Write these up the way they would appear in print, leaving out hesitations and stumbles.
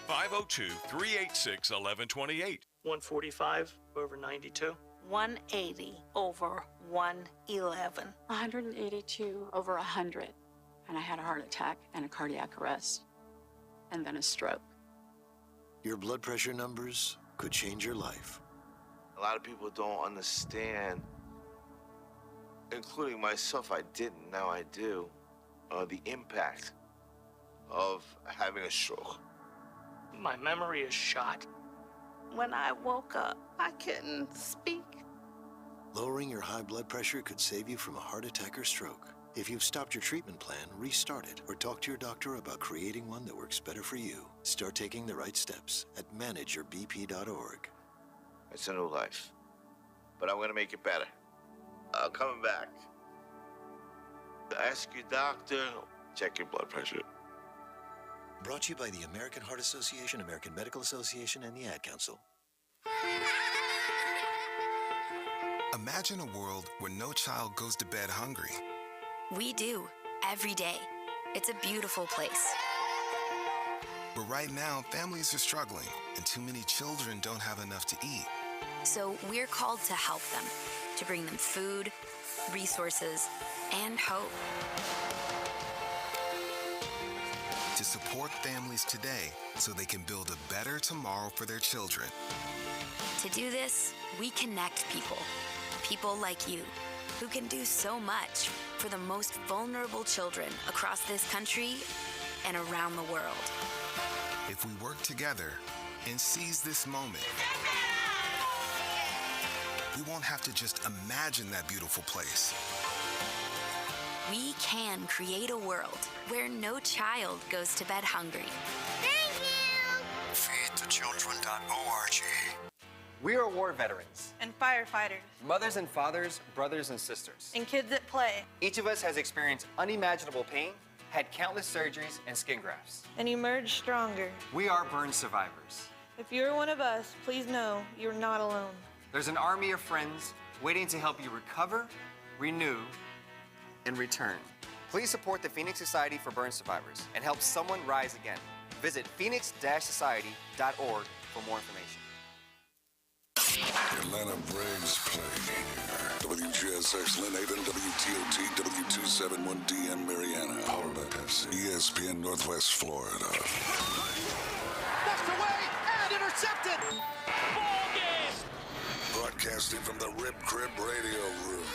502-386-1128. 145 over 92. 180 over 111. 182 over 100. And I had a heart attack and a cardiac arrest. And then a stroke. Your blood pressure numbers could change your life. A lot of people don't understand, including myself, I didn't, now I do, the impact of having a stroke. My memory is shot. When I woke up, I couldn't speak. Lowering your high blood pressure could save you from a heart attack or stroke. If you've stopped your treatment plan, restart it or talk to your doctor about creating one that works better for you. Start taking the right steps at manageyourbp.org. It's a new life, but I'm gonna make it better. I'm coming back. Ask your doctor, check your blood pressure. Brought to you by the American Heart Association, American Medical Association, and the Ad Council. Imagine a world where no child goes to bed hungry. We do, every day. It's a beautiful place. But right now, families are struggling, and too many children don't have enough to eat. So we're called to help them, to bring them food, resources, and hope. To support families today so they can build a better tomorrow for their children. To do this, we connect people. People like you, who can do so much for the most vulnerable children across this country and around the world. If we work together and seize this moment, we won't have to just imagine that beautiful place. We can create a world where no child goes to bed hungry. Thank you! Feedthechildren.org. We are war veterans. And firefighters. Mothers and fathers, brothers and sisters. And kids that play. Each of us has experienced unimaginable pain, had countless surgeries and skin grafts. And emerged stronger. We are burn survivors. If you're one of us, please know you're not alone. There's an army of friends waiting to help you recover, renew, and return. Please support the Phoenix Society for Burn Survivors and help someone rise again. Visit phoenix-society.org for more information. Atlanta Braves play here. WGSX Lynn Haven, WTOT, W271DM Mariana. Powered by Pepsi. ESPN Northwest Florida. Pushed away and intercepted. Ball game. Broadcasting from the Rib Crib Radio Room.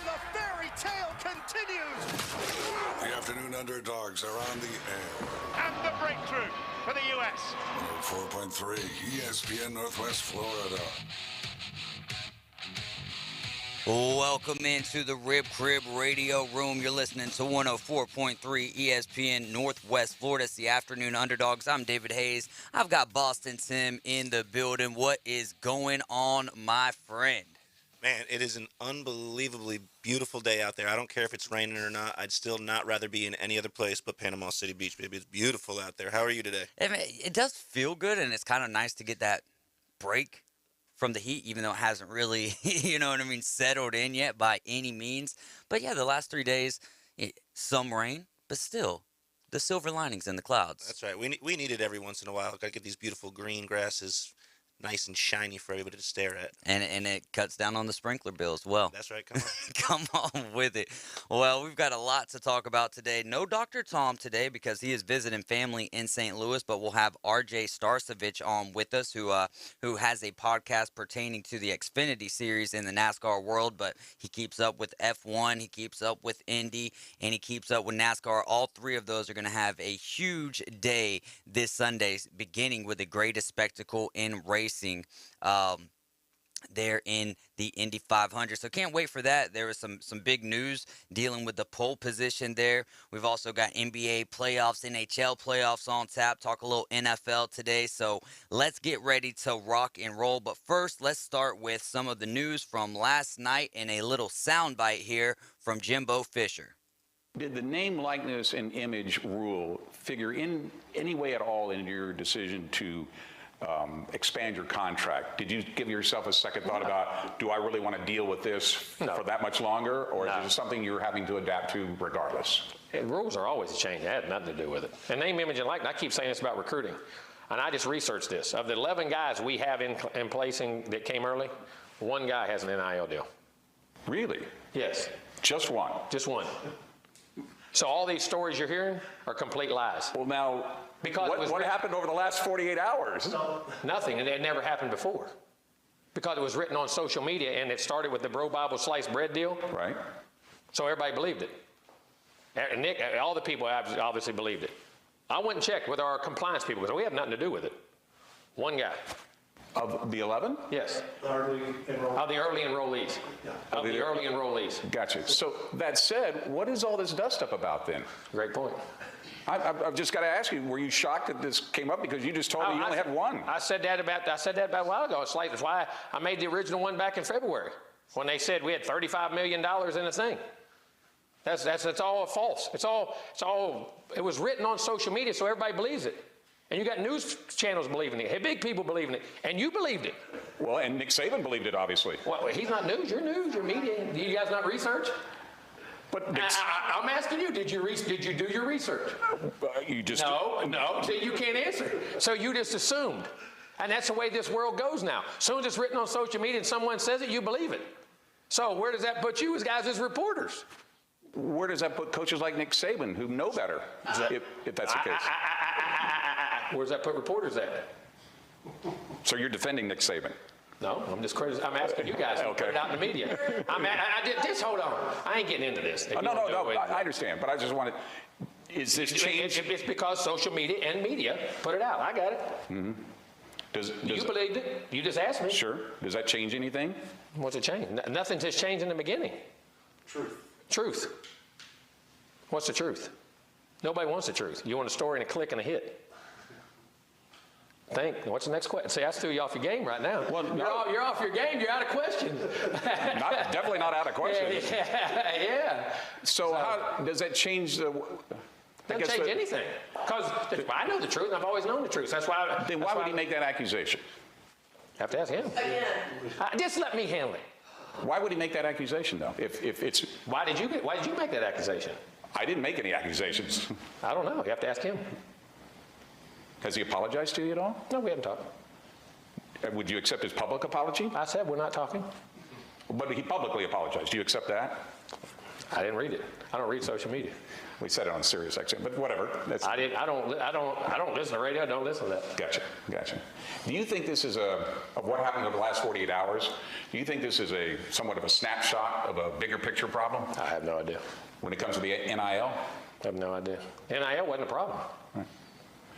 The fairy tale continues. The Afternoon Underdogs are on the air. And the breakthrough for the U.S. 104.3 ESPN Northwest Florida. Welcome into the Rib Crib Radio Room. You're listening to 104.3 ESPN Northwest Florida. It's the Afternoon Underdogs. I'm David Hayes. I've got Boston Tim in the building. What is going on, my friend? Man, it is an unbelievably beautiful day out there. I don't care if it's raining or not. I'd still not rather be in any other place but Panama City Beach, baby. It's beautiful out there. How are you today? It does feel good, and it's kind of nice to get that break from the heat, even though it hasn't really, you know what I mean, settled in yet by any means. But yeah, the last 3 days, some rain, but still, the silver linings in the clouds. That's right. We need it every once in a while. Got to get these beautiful green grasses nice and shiny for everybody to stare at. And it cuts down on the sprinkler bill as well. That's right. Come on. Come on with it. Well, we've got a lot to talk about today. No Dr. Tom today because he is visiting family in St. Louis, but we'll have RJ Starcevich on with us who has a podcast pertaining to the Xfinity series in the NASCAR world, but he keeps up with F1, he keeps up with Indy, and he keeps up with NASCAR. All three of those are going to have a huge day this Sunday, beginning with the greatest spectacle in racing there in the Indy 500. So can't wait for that. There was some big news dealing with the pole position there. We've also got NBA playoffs, NHL playoffs on tap. Talk a little NFL today. So let's get ready to rock and roll. But first, let's start with some of the news from last night and a little soundbite here from Jimbo Fisher. Did the name, likeness, and image rule figure in any way at all in your decision to expand your contract? Did you give yourself a second thought about, do I really want to deal with this for that much longer, or is it something you're having to adapt to regardless? And rules are always changing. That had nothing to do with it. And name, image, and likeness, I keep saying it's about recruiting. and I just researched this. Of the 11 guys we have in placing that came early, one guy has an NIL deal. Really? Yes. Just one? Just one. So all these stories you're hearing are complete lies. Well, now, because what happened over the last 48 hours? Nothing, and it never happened before. Because it was written on social media, and it started with the Bro Bible sliced bread deal. Right. So everybody believed it. And Nick, all the people obviously believed it. I went and checked with our compliance people because we have nothing to do with it. One guy. Of the 11? Yes. Of the early enrollees. Of the early enrollees. Gotcha. So that said, what is all this dust up about then? Great point. I've just got to ask you, were you shocked that this came up because you just told me you only had one? I said that about a while ago. It's like, that's why I made the original one back in February when they said we had $35 million in a thing. That's all false. It was written on social media so everybody believes it. And you got news channels believing it. Hey, big people believing it. And you believed it. Well, and Nick Saban believed it, obviously. Well, he's not news. You're news. You're media. Do you guys not research? But I'm asking you, did you do your research? You just... No, so you can't answer. So you just assumed. And that's the way this world goes now. As soon as it's written on social media and someone says it, you believe it. So where does that put you as guys as reporters? Where does that put coaches like Nick Saban who know better, if that's the case? Where does that put reporters at? So you're defending Nick Saban? No, I'm asking you guys to put it out in the media. Just hold on. I ain't getting into this. No, I understand, but I just wanted, is this change? It's because social media and media put it out. I got it. Mm-hmm. You believed it. You just asked me. Sure. Does that change anything? What's it change? Nothing just changed in the beginning. Truth. What's the truth? Nobody wants the truth. You want a story and a click and a hit. What's the next question? See, I threw you off your game right now. Well, you're off your game. You're out of questions. Definitely not out of questions. Yeah. So how does that change the... Doesn't change anything. Because I know the truth, and I've always known the truth. Then why would he make that accusation? Have to ask him. Again. Just let me handle it. Why would he make that accusation, though? If it's... Why did you make that accusation? I didn't make any accusations. I don't know. You have to ask him. Has he apologized to you at all? No, we haven't talked. Would you accept his public apology? I said we're not talking. But he publicly apologized. Do you accept that? I didn't read it. I don't read social media. We said it on Sirius XM, but whatever. I don't listen to radio. I don't listen to that. Gotcha. Do you think this is of what happened in the last 48 hours? Do you think this is somewhat of a snapshot of a bigger picture problem? I have no idea. When it comes to the NIL? I have no idea. NIL wasn't a problem. Right.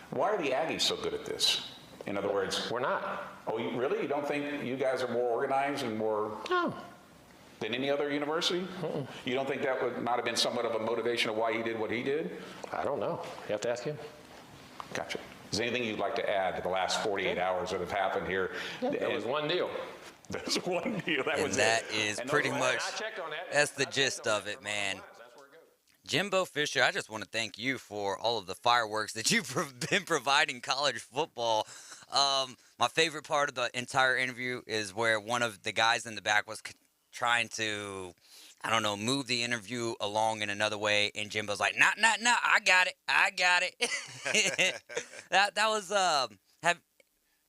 Why are the Aggies so good at this? In other words, we're not. Oh, really? You don't think you guys are more organized and more? No. Than any other university? You don't think that would not have been somewhat of a motivation of why he did what he did? I don't know. You have to ask him. Gotcha. Is there anything you'd like to add to the last 48 hours that have happened here? Yeah, there was one deal. There's one deal. That is pretty much, that's the gist of it, man. Jimbo Fisher, I just want to thank you for all of the fireworks that you've been providing college football. My favorite part of the entire interview is where one of the guys in the back was trying to, move the interview along in another way, and Jimbo's like, nah, I got it. that was,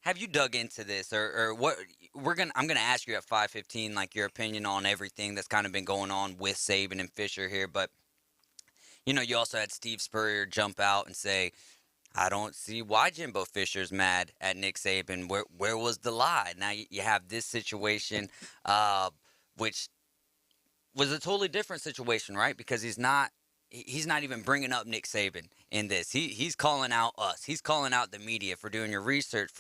have you dug into this, or what? I'm gonna ask you at 5:15, like, your opinion on everything that's kind of been going on with Saban and Fisher here, but you also had Steve Spurrier jump out and say, I don't see why Jimbo Fisher's mad at Nick Saban. Where was the lie? Now you have this situation, which was a totally different situation, right? Because he's not even bringing up Nick Saban in this. He's calling out us. He's calling out the media for doing their research.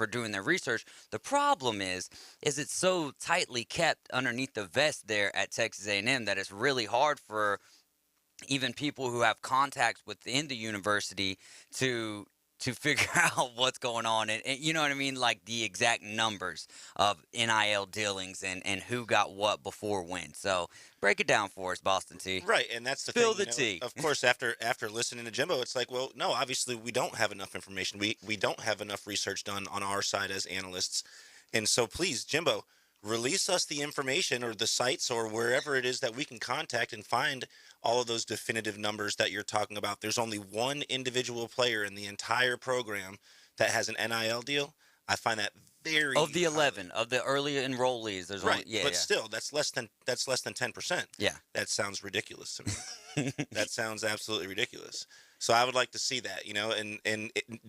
The problem is it's so tightly kept underneath the vest there at Texas A&M that it's really hard for even people who have contacts within the university to figure out what's going on, and you know what I mean, like the exact numbers of NIL dealings and who got what before when. So break it down for us, Boston T. Right, and that's the Spill thing. the tea. Of course, after listening to Jimbo, it's like, well, no, obviously we don't have enough information. We don't have enough research done on our side as analysts, and so please, Jimbo, release us the information or the sites or wherever it is that we can contact and find all of those definitive numbers that you're talking about. There's only one individual player in the entire program that has an NIL deal, I find that very Of the 11, of the early enrollees, there's right. only, yeah, but yeah. still, that's less than 10%. Yeah. That sounds ridiculous to me. That sounds absolutely ridiculous. So I would like to see that,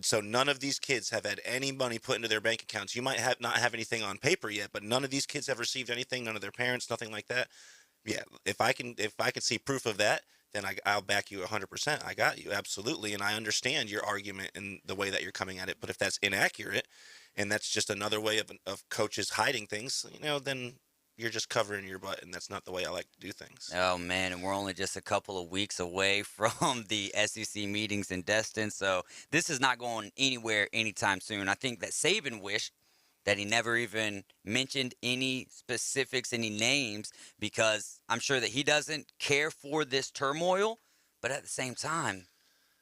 so none of these kids have had any money put into their bank accounts. You might not have anything on paper yet, but none of these kids have received anything. None of their parents, nothing like that. Yeah, if I can see proof of that, then I'll back you 100%. I got you absolutely, and I understand your argument and the way that you're coming at it. But if that's inaccurate, and that's just another way of coaches hiding things, then you're just covering your butt, and that's not the way I like to do things. Oh, man, and we're only just a couple of weeks away from the SEC meetings in Destin, so this is not going anywhere anytime soon. I think that Saban wished that he never even mentioned any specifics, any names, because I'm sure that he doesn't care for this turmoil, but at the same time,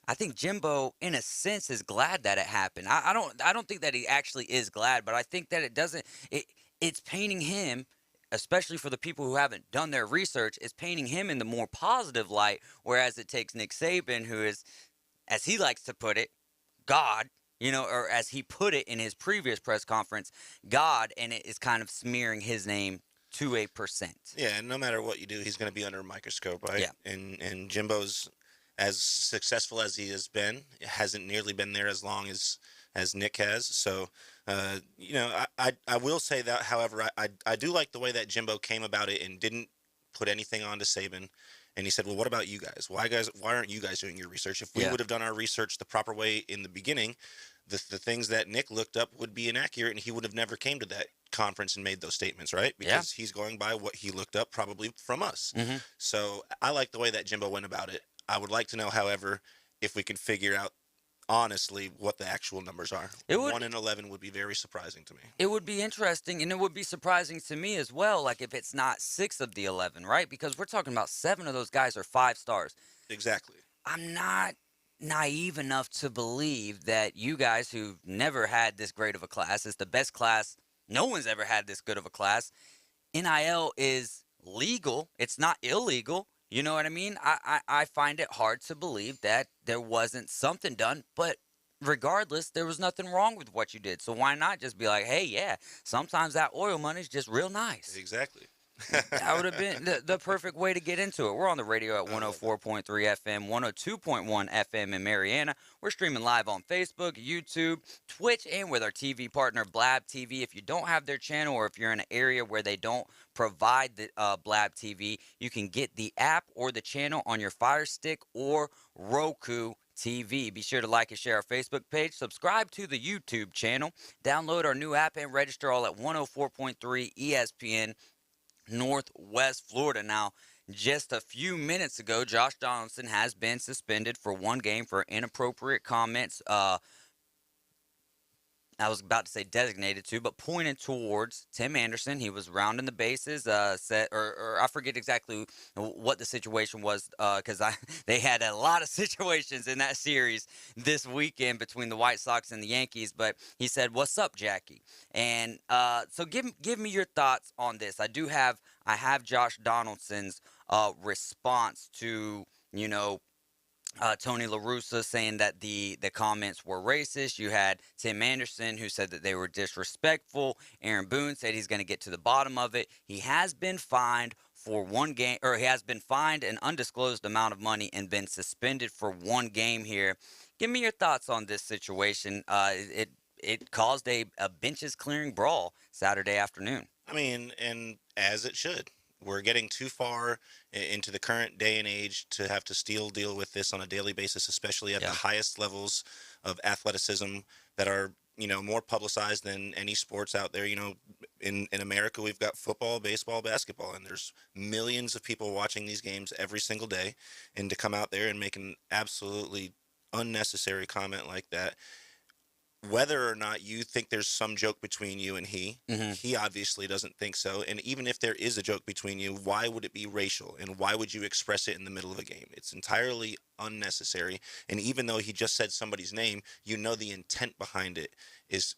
I think Jimbo, in a sense, is glad that it happened. I don't think that he actually is glad, but I think that it's painting him, especially for the people who haven't done their research, it's painting him in the more positive light, whereas it takes Nick Saban, who is, as he likes to put it, God, or as he put it in his previous press conference, God, and it is kind of smearing his name to a %. Yeah, and no matter what you do, he's going to be under a microscope, right? Yeah. And Jimbo's, as successful as he has been, hasn't nearly been there as long as Nick has. So, I will say that, however, I do like the way that Jimbo came about it and didn't put anything onto Saban. And he said, well, what about you guys? Why aren't you guys doing your research? If we would have done our research the proper way in the beginning, the things that Nick looked up would be inaccurate, and he would have never came to that conference and made those statements, right? Because he's going by what he looked up probably from us. Mm-hmm. So I like the way that Jimbo went about it. I would like to know, however, if we can figure out honestly what the actual numbers are. 1 in 11 would be very surprising to me. It would be interesting, and it would be surprising to me as well, like if it's not 6 of the 11, right? Because we're talking about 7 of those guys are 5 stars. Exactly. I'm not naive enough to believe that you guys who've never had this great of a class, it's the best class, no one's ever had this good of a class. NIL is legal. It's not illegal. You know what I mean? I find it hard to believe that there wasn't something done, but regardless, there was nothing wrong with what you did. So why not just be like, hey, yeah, sometimes that oil money's just real nice. Exactly. That would have been the perfect way to get into it. We're on the radio at 104.3 FM, 102.1 FM in Mariana. We're streaming live on Facebook, YouTube, Twitch, and with our TV partner, Blab TV. If you don't have their channel, or if you're in an area where they don't provide the Blab TV, you can get the app or the channel on your Fire Stick or Roku TV. Be sure to like and share our Facebook page. Subscribe to the YouTube channel. Download our new app and register all at 104.3 ESPN Northwest Florida. Now, just a few minutes ago, Josh Donaldson has been suspended for 1 game for inappropriate comments. I was about to say designated to, but pointed towards Tim Anderson. He was rounding the bases, or I forget exactly what the situation was, because they had a lot of situations in that series this weekend between the White Sox and the Yankees. But he said, "What's up, Jackie?" And so give me your thoughts on this. I have Josh Donaldson's response to Tony La Russa saying that the comments were racist. You had Tim Anderson, who said that they were disrespectful. Aaron Boone said he's going to get to the bottom of it. He has been fined for 1 game, or he has been fined an undisclosed amount of money and been suspended for 1 game here. Give me your thoughts on this situation. It caused a benches clearing brawl Saturday afternoon. I mean, and as it should. We're getting too far into the current day and age to have to deal with this on a daily basis, especially at the highest levels of athleticism that are, more publicized than any sports out there. In America, we've got football, baseball, basketball, and there's millions of people watching these games every single day. And to come out there and make an absolutely unnecessary comment like that, whether or not you think there's some joke between you and he obviously doesn't think so. And even if there is a joke between you, why would it be racial? And why would you express it in the middle of a game? It's entirely unnecessary. And even though he just said somebody's name, the intent behind it is,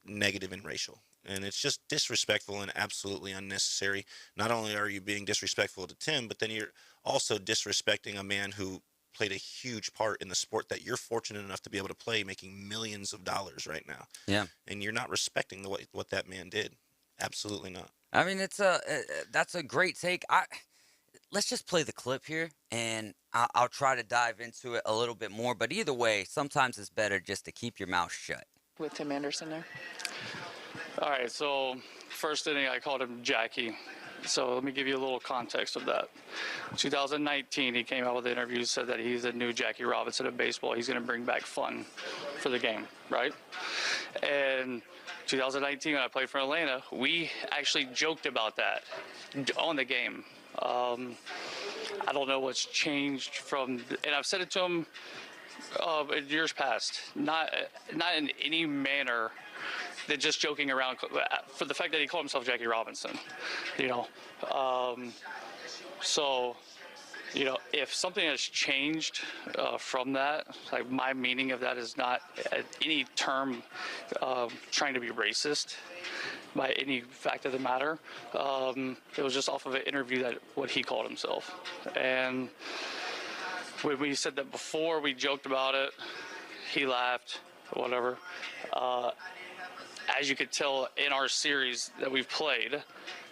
negative and racial. And it's just disrespectful and absolutely unnecessary. Not only are you being disrespectful to Tim, but then you're also disrespecting a man who played a huge part in the sport that you're fortunate enough to be able to play, making millions of dollars right now. Yeah. And you're not respecting what that man did. Absolutely not. I mean, that's a great take. Let's just play the clip here, and I'll try to dive into it a little bit more. But either way, sometimes it's better just to keep your mouth shut. With Tim Anderson there? All right, so first inning, I called him Jackie. So let me give you a little context of that. 2019, he came out with an interview, said that he's the new Jackie Robinson of baseball. He's going to bring back fun for the game, right? And 2019, when I played for Atlanta, we actually joked about that on the game. I don't know what's changed and I've said it to him in years past, not in any manner than just joking around for the fact that he called himself Jackie Robinson, so, if something has changed from that, like my meaning of that is not any term trying to be racist by any fact of the matter. It was just off of an interview what he called himself. And when we said that before, we joked about it. He laughed, whatever. As you could tell in our series that we've played,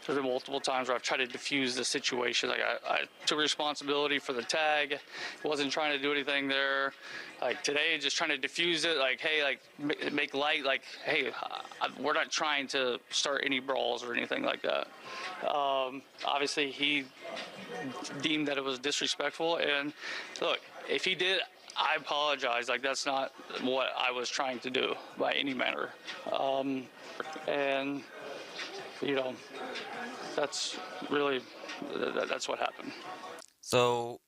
there's been multiple times where I've tried to diffuse the situation. Like I took responsibility for the tag, wasn't trying to do anything there. Like today, just trying to diffuse it. Like, hey, like make light. Like, hey, we're not trying to start any brawls or anything like that. Obviously, he deemed that it was disrespectful. And look, if he did, I apologize. Like that's not what I was trying to do by any manner. And that's really that's what happened. So,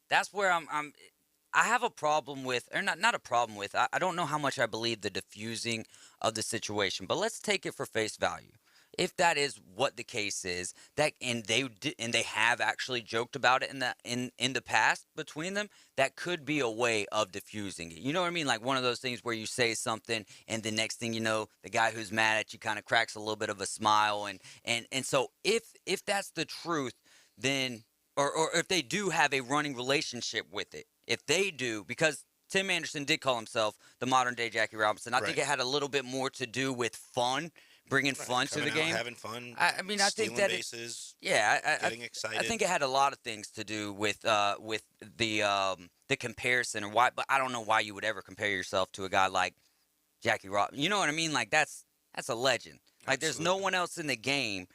that's where I have a problem with, or not a problem with. I don't know how much I believe the diffusing of the situation, but let's take it for face value. If that is what the case is, and they have actually joked about it in the past between them, that could be a way of diffusing it. You know what I mean? Like one of those things where you say something, and the next thing you know, the guy who's mad at you kind of cracks a little bit of a smile, and so if that's the truth, then or if they do have a running relationship with it, if they do, because Tim Anderson did call himself the modern day Jackie Robinson. I think it had a little bit more to do with fun. Bringing fun to the game, having fun. I mean, I think that bases, getting excited. I think it had a lot of things to do with the comparison, or why. But I don't know why you would ever compare yourself to a guy like Jackie Robinson. You know what I mean? Like that's a legend. Like there's no one else in the game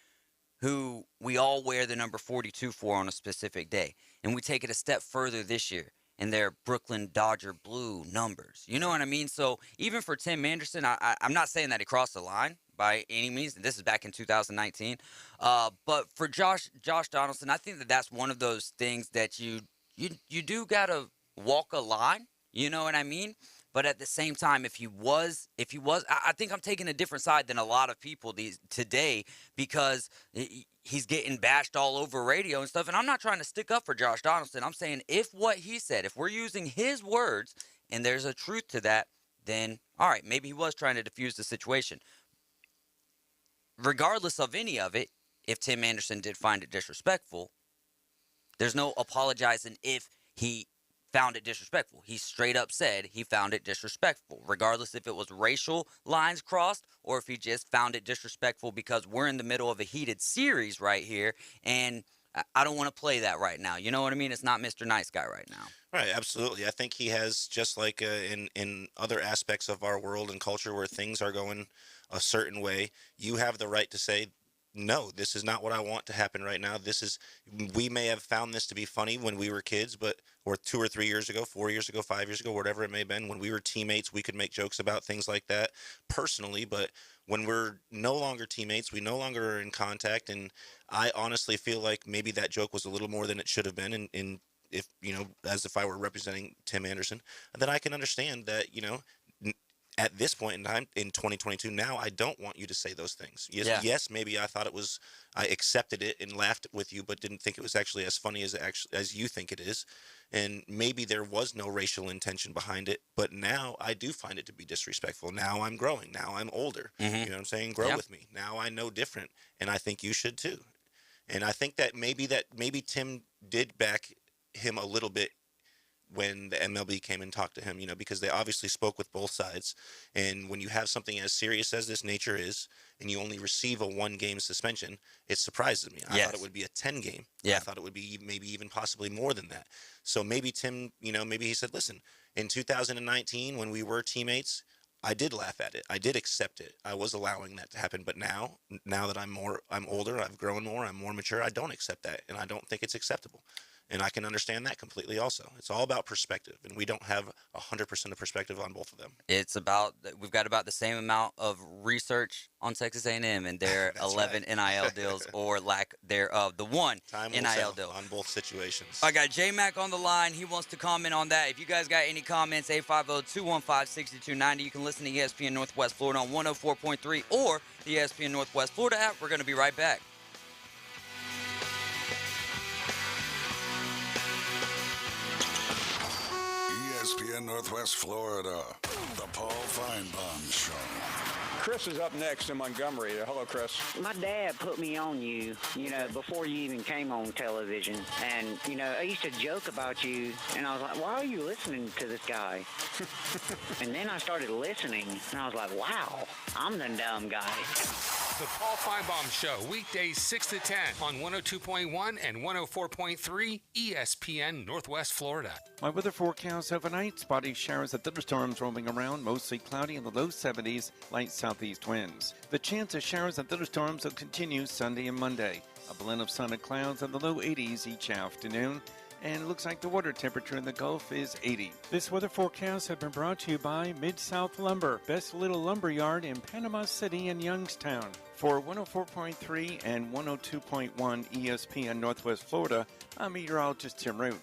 who we all wear the number 42 for on a specific day, and we take it a step further this year in their Brooklyn Dodger blue numbers. You know what I mean? So even for Tim Anderson, I'm not saying that he crossed the line by any means. This is back in 2019. But for Josh Donaldson, I think that's one of those things that you do gotta walk a line. You know what I mean? But at the same time, if he was, I think I'm taking a different side than a lot of people today, because he's getting bashed all over radio and stuff. And I'm not trying to stick up for Josh Donaldson. I'm saying if what he said, if we're using his words and there's a truth to that, then all right, maybe he was trying to diffuse the situation. Regardless of any of it, if Tim Anderson did find it disrespectful, there's no apologizing if he found it disrespectful. He straight up said he found it disrespectful, regardless if it was racial lines crossed or if he just found it disrespectful because we're in the middle of a heated series right here, and I don't want to play that right now. You know what I mean? It's not Mr. Nice Guy right now. Right, absolutely. I think he has, just like in other aspects of our world and culture where things are going a certain way, you have the right to say, no, this is not what I want to happen right now. We may have found this to be funny when we were kids, or 2 or 3 years ago, 4 years ago, 5 years ago, whatever it may have been. When we were teammates, we could make jokes about things like that personally, but when we're no longer teammates, we no longer are in contact, and I honestly feel like maybe that joke was a little more than it should have been, if, as if I were representing Tim Anderson, then I can understand that, at this point in time, in 2022, now I don't want you to say those things. Yes, maybe I thought I accepted it and laughed with you, but didn't think it was actually as funny as you think it is. And maybe there was no racial intention behind it, but now I do find it to be disrespectful. Now I'm growing. Now I'm older. Mm-hmm. You know what I'm saying? Grow with me. Now I know different, and I think you should too. And I think that maybe Tim did back him a little bit when the MLB came and talked to him, because they obviously spoke with both sides. And when you have something as serious as this nature is, and you only receive a 1-game suspension, it surprises me. I thought it would be a 10-game. Yeah. I thought it would be maybe even possibly more than that. So maybe Tim, maybe he said, listen, in 2019, when we were teammates, I did laugh at it. I did accept it. I was allowing that to happen. But now that I'm older, I've grown more, I'm more mature, I don't accept that. And I don't think it's acceptable. And I can understand that completely also. It's all about perspective, and we don't have 100% of perspective on both of them. We've got about the same amount of research on Texas A&M and their 11 NIL deals or lack thereof. The one Time will NIL tell deal. on both situations. I got J-Mac on the line. He wants to comment on that. If you guys got any comments, 850-215-6290. You can listen to ESPN Northwest Florida on 104.3 or the ESPN Northwest Florida app. We're going to be right back. ESPN Northwest Florida, the Paul Feinbaum Show. Chris is up next in Montgomery. Hello, Chris. My dad put me on you, before you even came on television. And, I used to joke about you, and I was like, why are you listening to this guy? And then I started listening, and I was like, wow, I'm the dumb guy. The Paul Feinbaum Show, weekdays 6 to 10 on 102.1 and 104.3 ESPN Northwest Florida. My weather forecast overnight, spotty showers and thunderstorms roaming around, mostly cloudy in the low 70s, light southeast winds. The chance of showers and thunderstorms will continue Sunday and Monday. A blend of sun and clouds in the low 80s each afternoon. And it looks like the water temperature in the Gulf is 80. This weather forecast has been brought to you by Mid-South Lumber, best little lumber yard in Panama City and Youngstown. For 104.3 and 102.1 ESPN Northwest Florida, I'm meteorologist Tim Root.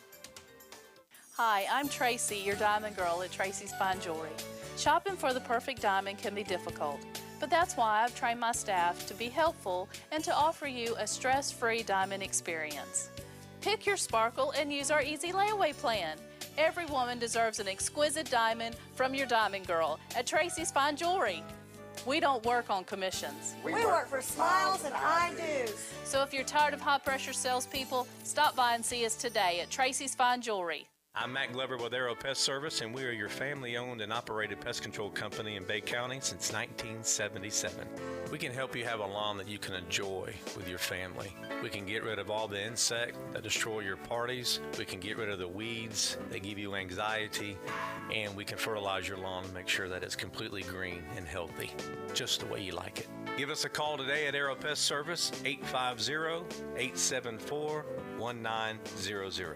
Hi, I'm Tracy, your diamond girl at Tracy's Fine Jewelry. Shopping for the perfect diamond can be difficult, but that's why I've trained my staff to be helpful and to offer you a stress-free diamond experience. Pick your sparkle and use our easy layaway plan. Every woman deserves an exquisite diamond from your diamond girl at Tracy's Fine Jewelry. We don't work on commissions. We work for smiles and I-dos. So if you're tired of high-pressure salespeople, stop by and see us today at Tracy's Fine Jewelry. I'm Matt Glover with Aero Pest Service, and we are your family-owned and operated pest control company in Bay County since 1977. We can help you have a lawn that you can enjoy with your family. We can get rid of all the insects that destroy your parties. We can get rid of the weeds that give you anxiety, and we can fertilize your lawn and make sure that it's completely green and healthy, just the way you like it. Give us a call today at Aero Pest Service, 850-874-1900.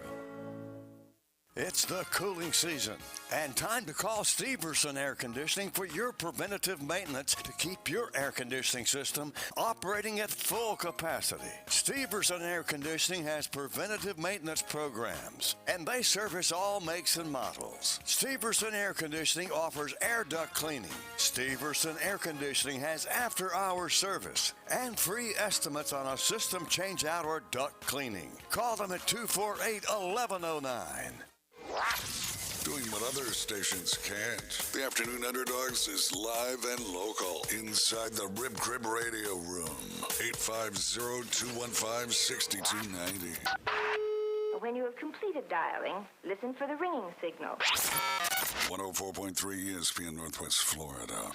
It's the cooling season, and time to call Steverson Air Conditioning for your preventative maintenance to keep your air conditioning system operating at full capacity. Steverson Air Conditioning has preventative maintenance programs, and they service all makes and models. Steverson Air Conditioning offers air duct cleaning. Steverson Air Conditioning has after-hours service and free estimates on a system change-out or duct cleaning. Call them at 248-1109. Doing what other stations can't. The Afternoon Underdogs is live and local inside the Rib Crib Radio Room. 850-215-6290. When you have completed dialing, listen for the ringing signal. 104.3 ESPN Northwest Florida.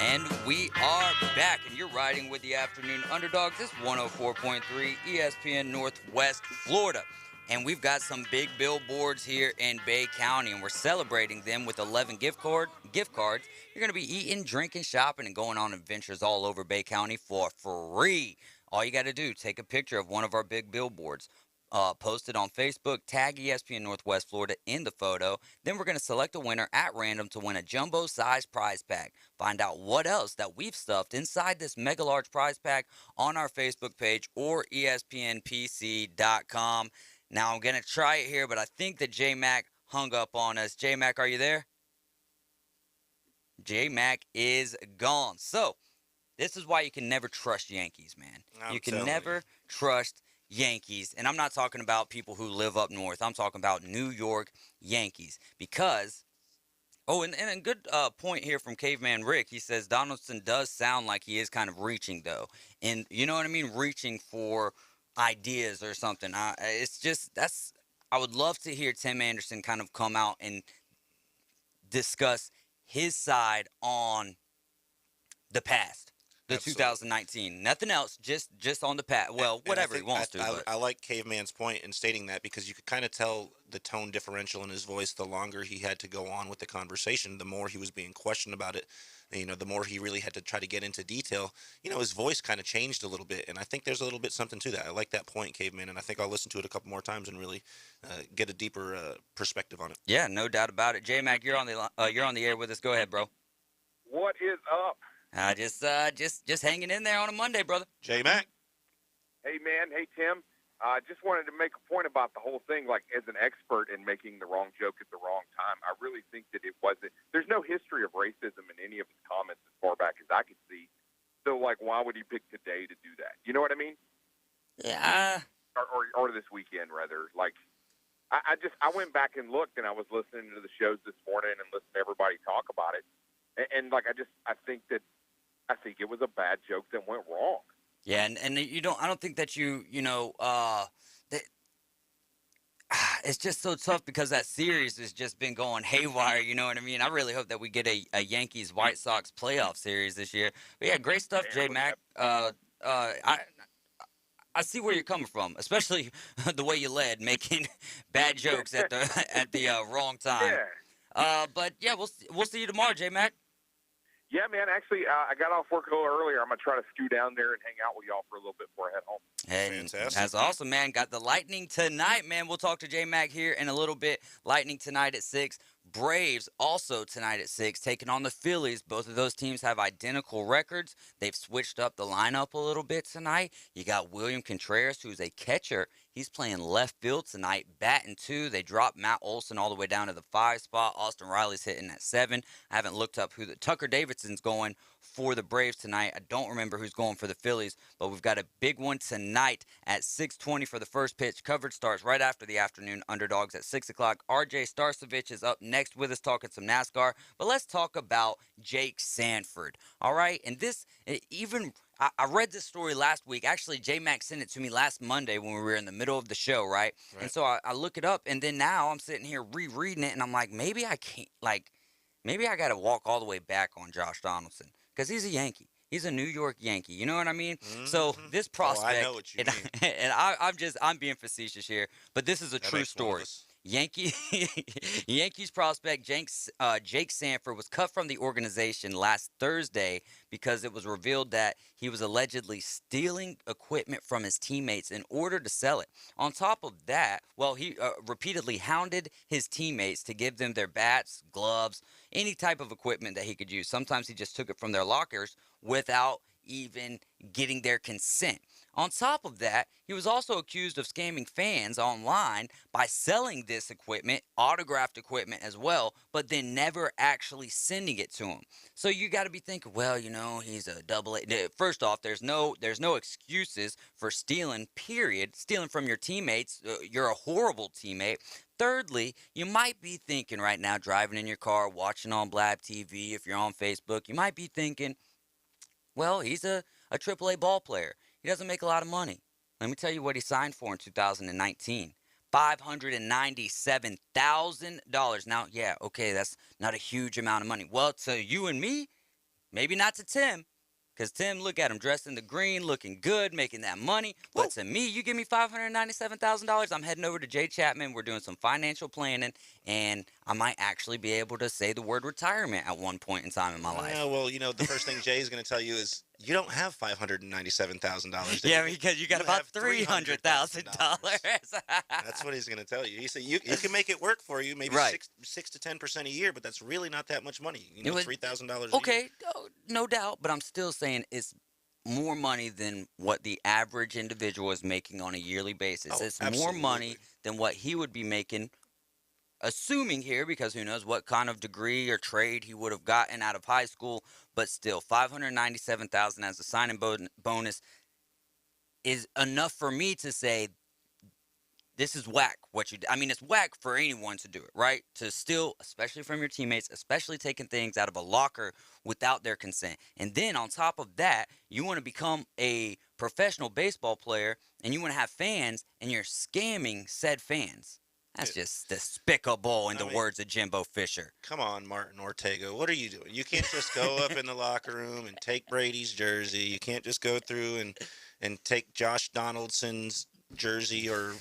And we are back, and you're riding with the Afternoon Underdogs. This 104.3 ESPN Northwest Florida. And we've got some big billboards here in Bay County, and we're celebrating them with 11 gift cards. You're going to be eating, drinking, shopping, and going on adventures all over Bay County for free. All you got to do, take a picture of one of our big billboards. Post it on Facebook, tag ESPN Northwest Florida in the photo. Then we're going to select a winner at random to win a jumbo-sized prize pack. Find out what else that we've stuffed inside this mega-large prize pack on our Facebook page or ESPNPC.com. Now, I'm going to try it here, but I think that J-Mac hung up on us. J-Mac, are you there? J-Mac is gone. So, this is why you can never trust Yankees, man. You can never trust Yankees, and I'm not talking about people who live up north. I'm talking about New York Yankees, because Oh, and a good point here from Caveman Rick. He says Donaldson does sound like he is kind of reaching, though. And you know what I mean? Reaching for ideas or something. It's just, I would love to hear Tim Anderson kind of come out and discuss his side on the past, the Absolutely. 2019. Nothing else, just on the past. Well, whatever he wants to. But I like Caveman's point in stating that because you could kind of tell the tone differential in his voice the longer he had to go on with the conversation, the more he was being questioned about it. The more he really had to try to get into detail, his voice kind of changed a little bit. And I think there's a little bit something to that. I like that point, Caveman. And I think I'll listen to it a couple more times and really get a deeper perspective on it. Yeah, no doubt about it. J-Mac, you're on the air with us. Go ahead, bro. What is up? Just hanging in there on a Monday, brother. J-Mac. Hey, man. Hey, Tim. I just wanted to make a point about the whole thing, like as an expert in making the wrong joke at the wrong time. I really think that it wasn't – there's no history of racism in any of his comments as far back as I could see. So, like, why would he pick today to do that? You know what I mean? Yeah. Or this weekend, rather. Like, I went back and looked, and I was listening to the shows this morning and listening to everybody talk about it. And I think it was a bad joke that went wrong. Yeah, and I don't think that it's just so tough because that series has just been going haywire, you know what I mean? I really hope that we get a Yankees-White Sox playoff series this year. But yeah, great stuff, J-Mac. I see where you're coming from, especially the way you led, making bad jokes at the wrong time. Yeah. But yeah, we'll see you tomorrow, J-Mac. Yeah, man. Actually, I got off work a little earlier. I'm going to try to scoot down there and hang out with y'all for a little bit before I head home. Hey, fantastic. That's awesome, man. Got the Lightning tonight, man. We'll talk to J-Mac here in a little bit. Lightning tonight at 6. Braves also tonight at 6, taking on the Phillies. Both of those teams have identical records. They've switched up the lineup a little bit tonight. You got William Contreras, who's a catcher. He's playing left field tonight, batting 2. They dropped Matt Olson all the way down to the 5 spot. Austin Riley's hitting at 7. I haven't looked up who Tucker Davidson's going for the Braves tonight. I don't remember who's going for the Phillies, but we've got a big one tonight at 6:20 for the first pitch. Coverage starts right after the afternoon underdogs at 6 o'clock. RJ Starcevich is up next with us talking some NASCAR, but let's talk about Jake Sanford. All right, and this even I read this story last week. Actually, J-Mac sent it to me last Monday when we were in the middle of the show, right? And so I look it up, and then now I'm sitting here rereading it, and I'm like, maybe I got to walk all the way back on Josh Donaldson because he's a Yankee. He's a New York Yankee. You know what I mean? Mm-hmm. So this prospect, I know what you mean. And I'm being facetious here, but this is a true story. Yankees prospect Jake Sanford was cut from the organization last Thursday because it was revealed that he was allegedly stealing equipment from his teammates in order to sell it. On top of that, he repeatedly hounded his teammates to give them their bats, gloves, any type of equipment that he could use. Sometimes he just took it from their lockers without even getting their consent. On top of that, he was also accused of scamming fans online by selling this equipment, autographed equipment as well, but then never actually sending it to him. So you got to be thinking, he's a double A. First off, there's no excuses for stealing, period. Stealing from your teammates. You're a horrible teammate. Thirdly, you might be thinking right now, driving in your car, watching on Blab TV, if you're on Facebook, you might be thinking, well, he's a AAA ball player. He doesn't make a lot of money. Let me tell you what he signed for in 2019. $597,000. Now, yeah, okay, that's not a huge amount of money. Well, to you and me, maybe not to Tim. Because Tim, look at him dressed in the green, looking good, making that money. But to me, you give me $597,000, I'm heading over to Jay Chapman. We're doing some financial planning, and I might actually be able to say the word retirement at one point in time in my life. Yeah, well, the first thing Jay is going to tell you is you don't have $597,000. Yeah, because you got about $300,000. That's what he's going to tell you. He said you can make it work for you, maybe 6 to 10% a year, but that's really not that much money. $3,000 a year. Okay, no doubt, but I'm still saying it's more money than what the average individual is making on a yearly basis. It's more money than what he would be making, assuming here, because who knows what kind of degree or trade he would have gotten out of high school, but still, $597,000 as a signing bonus is enough for me to say this is whack what you I mean, it's whack for anyone to do it, right? To steal, especially from your teammates, especially taking things out of a locker without their consent. And then on top of that, you want to become a professional baseball player and you want to have fans and you're scamming said fans. That's just despicable in the words of Jimbo Fisher. Come on, Martin Ortega. What are you doing? You can't just go up in the locker room and take Brady's jersey. You can't just go through and take Josh Donaldson's jersey or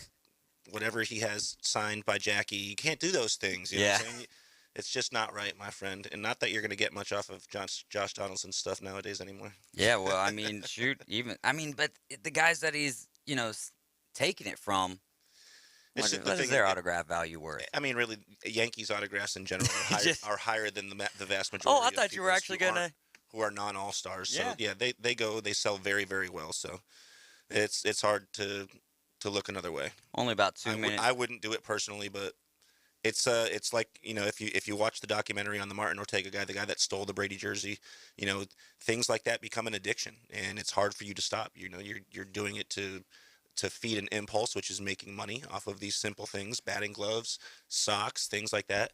whatever he has signed by Jackie. You can't do those things. You know what I'm saying? It's just not right, my friend. And not that you're going to get much off of Josh Donaldson's stuff nowadays anymore. Yeah, well, I mean, shoot, but the guys that he's, taking it from, what is their autograph value worth? I mean, really, Yankees autographs in general are higher than the vast majority. Oh, I thought you were actually going to. Who are non-all-stars. Yeah. So, yeah, they sell very, very well. So it's hard to look another way. Only about 2 minutes. I wouldn't do it personally, but it's like, if you watch the documentary on the Martin Ortega guy, the guy that stole the Brady jersey, things like that become an addiction, and it's hard for you to stop. You're doing it to feed an impulse, which is making money off of these simple things, batting gloves, socks, things like that.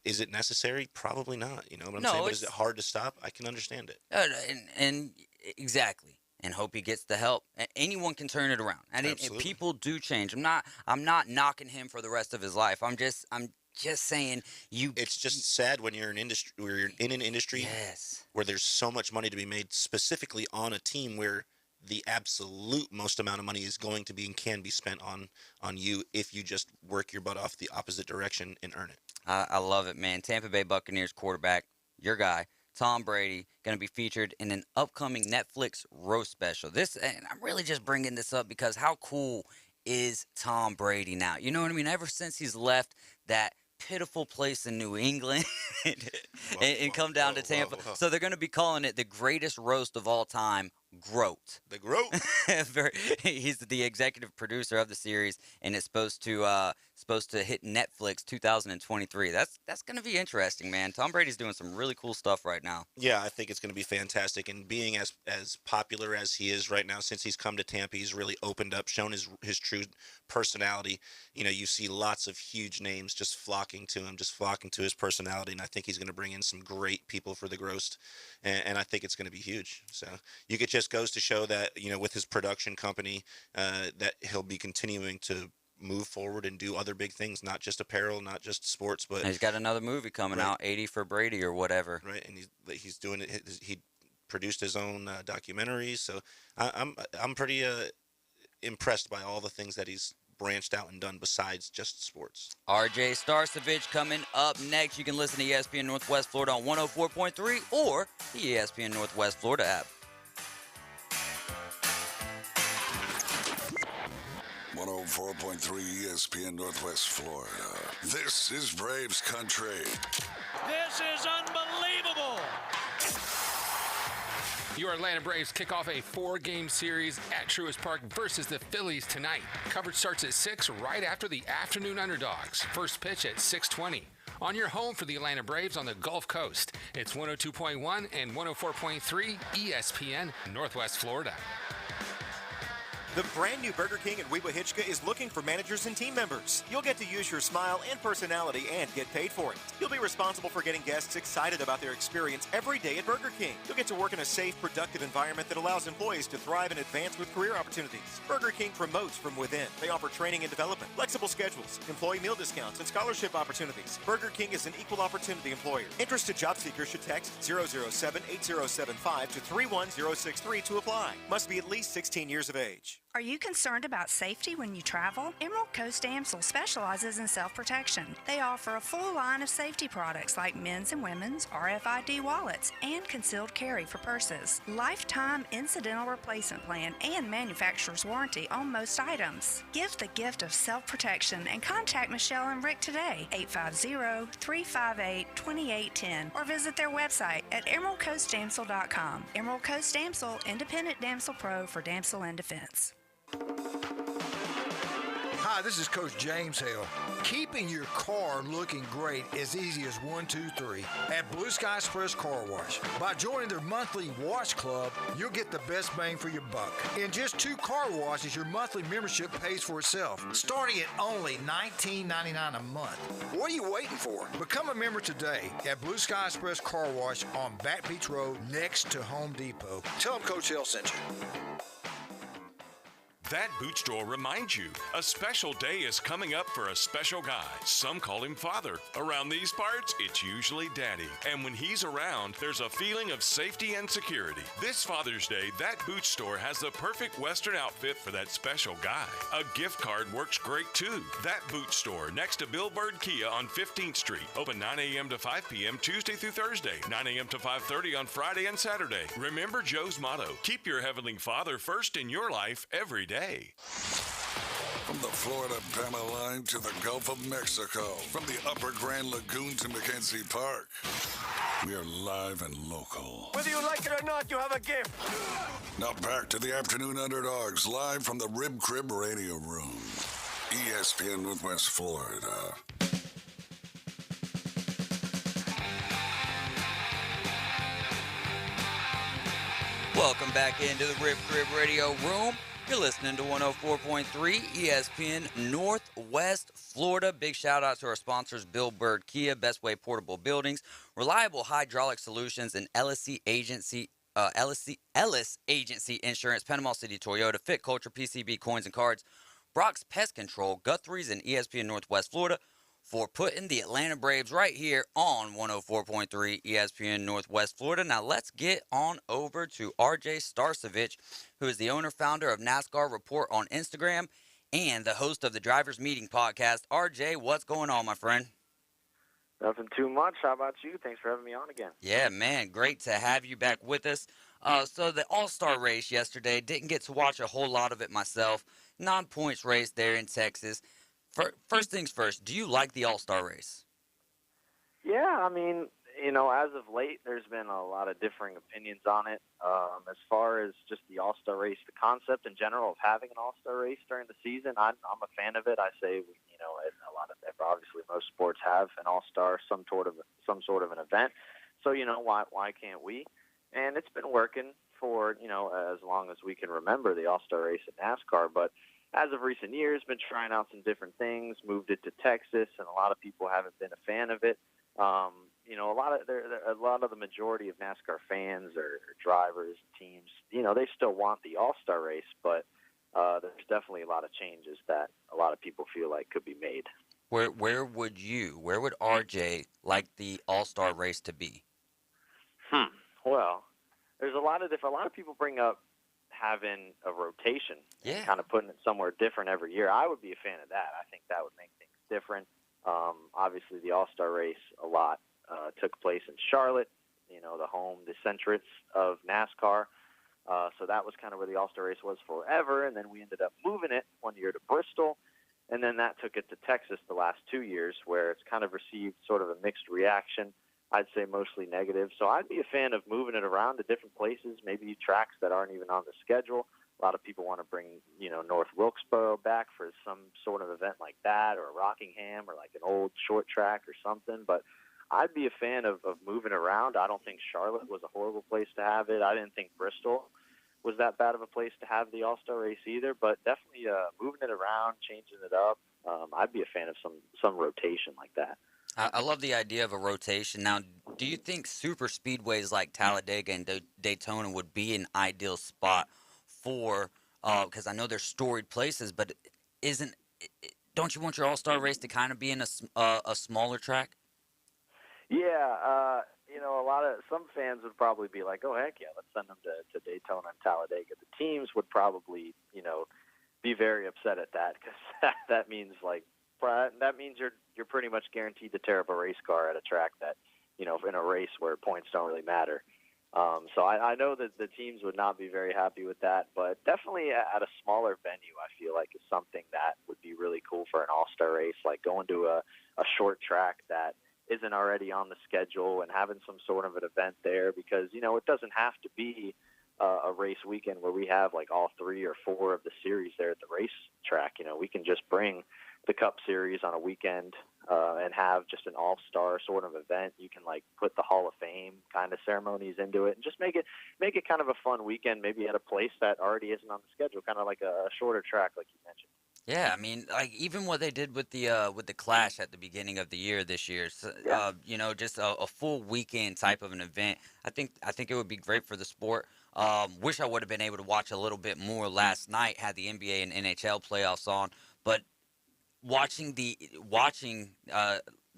Is it necessary? Probably not. What I'm saying? But is it hard to stop? I can understand it. And exactly. And hope he gets the help. Anyone can turn it around. And people do change. I'm not knocking him for the rest of his life. I'm just saying It's just sad when you're in an industry where there's so much money to be made, specifically on a team where the absolute most amount of money is going to be and can be spent on you if you just work your butt off the opposite direction and earn it. I love it, man. Tampa Bay Buccaneers quarterback, your guy, Tom Brady, going to be featured in an upcoming Netflix roast special. And I'm really just bringing this up because how cool is Tom Brady now? You know what I mean? Ever since he's left that pitiful place in New England and come down to Tampa. So they're going to be calling it the greatest roast of all time, GROAT. The GROAT. He's the executive producer of the series, and it's supposed to hit Netflix 2023. That's going to be interesting, man. Tom Brady's doing some really cool stuff right now. Yeah, I think it's going to be fantastic. And being as popular as he is right now, since he's come to Tampa, he's really opened up, shown his true personality. You see lots of huge names just flocking to him, just flocking to his personality. And I think he's going to bring in some great people for the roast. And I think it's going to be huge. So it just goes to show that, with his production company, that he'll be continuing to move forward and do other big things, not just apparel, not just sports, but he's got another movie coming out, 80 for Brady or whatever. Right, and he's doing it. He produced his own documentary, so I'm pretty impressed by all the things that he's branched out and done besides just sports. RJ Starcevich coming up next. You can listen to ESPN Northwest Florida on 104.3 or the ESPN Northwest Florida app. 104.3 ESPN Northwest Florida. This is Braves country. This is unbelievable. Your Atlanta Braves kick off a 4-game series at Truist Park versus the Phillies tonight. Coverage starts at 6 right after the Afternoon Underdogs. First pitch at 6:20. On your home for the Atlanta Braves on the Gulf Coast, it's 102.1 and 104.3 ESPN Northwest Florida. The brand new Burger King in Weeba Hitchka is looking for managers and team members. You'll get to use your smile and personality and get paid for it. You'll be responsible for getting guests excited about their experience every day at Burger King. You'll get to work in a safe, productive environment that allows employees to thrive and advance with career opportunities. Burger King promotes from within. They offer training and development, flexible schedules, employee meal discounts, and scholarship opportunities. Burger King is an equal opportunity employer. Interested job seekers should text 007-8075 to 31063 to apply. Must be at least 16 years of age. Are you concerned about safety when you travel? Emerald Coast Amsel specializes in self-protection. They offer a full line of safety products like men's and women's, RFID wallets, and concealed carry for purses. Lifetime incidental replacement plan and manufacturer's warranty on most items. Give the gift of self-protection and contact Michelle and Rick today, 850-358-2810, or visit their website at emeraldcoastdamsel.com. Emerald Coast Damsel, independent damsel pro for damsel and defense. Hi, this is Coach James Hale. Keeping your car looking great is easy as 1, 2, 3 at Blue Sky Express Car Wash. By joining their monthly wash club, you'll get the best bang for your buck. In just 2 car washes, your monthly membership pays for itself, starting at only $19.99 a month. What are you waiting for? Become a member today at Blue Sky Express Car Wash on Back Beach Road next to Home Depot. Tell them Coach Hale sent you. That boot store reminds you, a special day is coming up for a special guy. Some call him father. Around these parts, it's usually daddy. And when he's around, there's a feeling of safety and security. This Father's Day, that boot store has the perfect Western outfit for that special guy. A gift card works great too. That boot store next to Billboard Kia on 15th Street. Open 9 a.m. to 5 p.m. Tuesday through Thursday. 9 a.m. to 5:30 on Friday and Saturday. Remember Joe's motto, keep your Heavenly Father first in your life every day. From the Florida-Bama line to the Gulf of Mexico, from the Upper Grand Lagoon to McKenzie Park, we are live and local. Whether you like it or not, you have a gift. Now back to the Afternoon Underdogs, live from the Rib Crib Radio Room, ESPN Northwest Florida. Welcome back into the Rib Crib Radio Room. You're listening to 104.3 ESPN Northwest Florida. Big shout out to our sponsors, Bill Bird Kia, Best Way Portable Buildings, Reliable Hydraulic Solutions, and Ellis Agency Insurance, Panama City Toyota, Fit Culture, PCB Coins and Cards, Brock's Pest Control, Guthrie's, and ESPN Northwest Florida for putting the Atlanta Braves right here on 104.3 ESPN Northwest Florida. Now let's get on over to RJ Starcevich, who is the owner-founder of NASCAR Report on Instagram and the host of the Drivers Meeting podcast. RJ, what's going on, my friend? Nothing too much. How about you? Thanks for having me on again. Yeah, man, great to have you back with us. So the All-Star race yesterday, didn't get to watch a whole lot of it myself. Non-points race there in Texas. First things first, do you like the All-Star race? Yeah, I mean, as of late, there's been a lot of differing opinions on it. As far as just the All-Star race, the concept in general of having an All-Star race during the season, I'm a fan of it. I say, a lot of obviously most sports have an All-Star, some sort of an event. So why can't we? And it's been working for as long as we can remember the All-Star race in NASCAR, but as of recent years, been trying out some different things, moved it to Texas, and a lot of people haven't been a fan of it. A lot of the majority of NASCAR fans or drivers, teams, they still want the All-Star race, but there's definitely a lot of changes that a lot of people feel like could be made. Where would RJ like the All-Star race to be? Well, there's a lot of people bring up having a rotation, kind of putting it somewhere different every year. I would be a fan of that. I think that would make things different. Obviously, the All-Star race took place in Charlotte, the centrets of NASCAR. So that was kind of where the All-Star race was forever, and then we ended up moving it one year to Bristol, and then that took it to Texas the last 2 years, where it's kind of received sort of a mixed reaction. I'd say mostly negative. So I'd be a fan of moving it around to different places, maybe tracks that aren't even on the schedule. A lot of people want to bring, North Wilkesboro back for some sort of event like that, or Rockingham, or like an old short track or something. But I'd be a fan of moving around. I don't think Charlotte was a horrible place to have it. I didn't think Bristol was that bad of a place to have the All-Star race either. But definitely moving it around, changing it up. I'd be a fan of some rotation like that. I love the idea of a rotation. Now, do you think super speedways like Talladega and Daytona would be an ideal spot for, because I know they're storied places, but don't you want your All-Star race to kind of be in a smaller track? Yeah, some fans would probably be like, oh, heck yeah, let's send them to Daytona and Talladega. The teams would probably, be very upset at that, because that means you're pretty much guaranteed to tear up a race car at a track that, in a race where points don't really matter. So I know that the teams would not be very happy with that, but definitely at a smaller venue, I feel like is something that would be really cool for an All-Star race, like going to a short track that isn't already on the schedule and having some sort of an event there, because, it doesn't have to be a race weekend where we have like all 3 or 4 of the series there at the racetrack. We can just bring the Cup Series on a weekend and have just an all-star sort of event. You can like put the Hall of Fame kind of ceremonies into it and just make it kind of a fun weekend, maybe at a place that already isn't on the schedule, kind of like a shorter track like you mentioned. Yeah, I mean, like even what they did with the Clash at the beginning of the year this year, so, just a full weekend type of an event. I think it would be great for the sport. Wish I would have been able to watch a little bit more last night. Had the NBA and NHL playoffs on, but watching the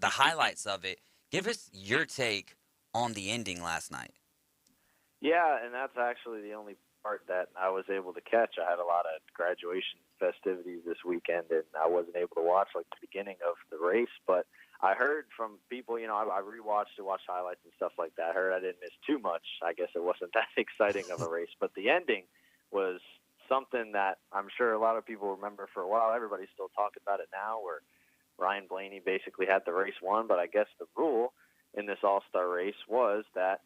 highlights of it. Give us your take on the ending last night. Yeah, and that's actually the only part that I was able to catch. I had a lot of graduation festivities this weekend, and I wasn't able to watch like the beginning of the race. But I heard from people, I rewatched and watched highlights and stuff like that. I heard I didn't miss too much. I guess it wasn't that exciting of a race, but the ending was something that I'm sure a lot of people remember for a while. Everybody's still talking about it now, where Ryan Blaney basically had the race won. But I guess the rule in this All-Star race was that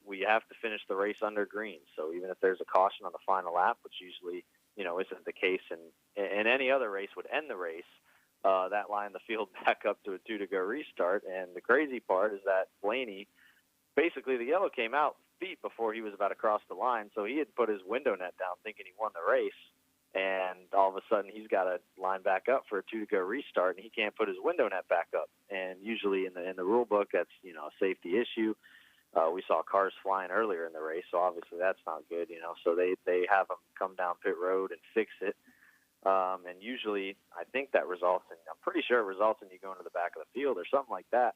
we have to finish the race under green. So even if there's a caution on the final lap, which usually isn't the case, and any other race would end the race, that lined the field back up to a 2-to-go restart. And the crazy part is that Blaney, basically the yellow came out feet before he was about to cross the line, so he had put his window net down thinking he won the race, and all of a sudden he's got to line back up for a 2-to-go restart, and he can't put his window net back up. And usually in the rule book, that's a safety issue. We saw cars flying earlier in the race, so obviously that's not good, so they have them come down pit road and fix it. And usually I think that results in, I'm pretty sure it results in you going to the back of the field or something like that.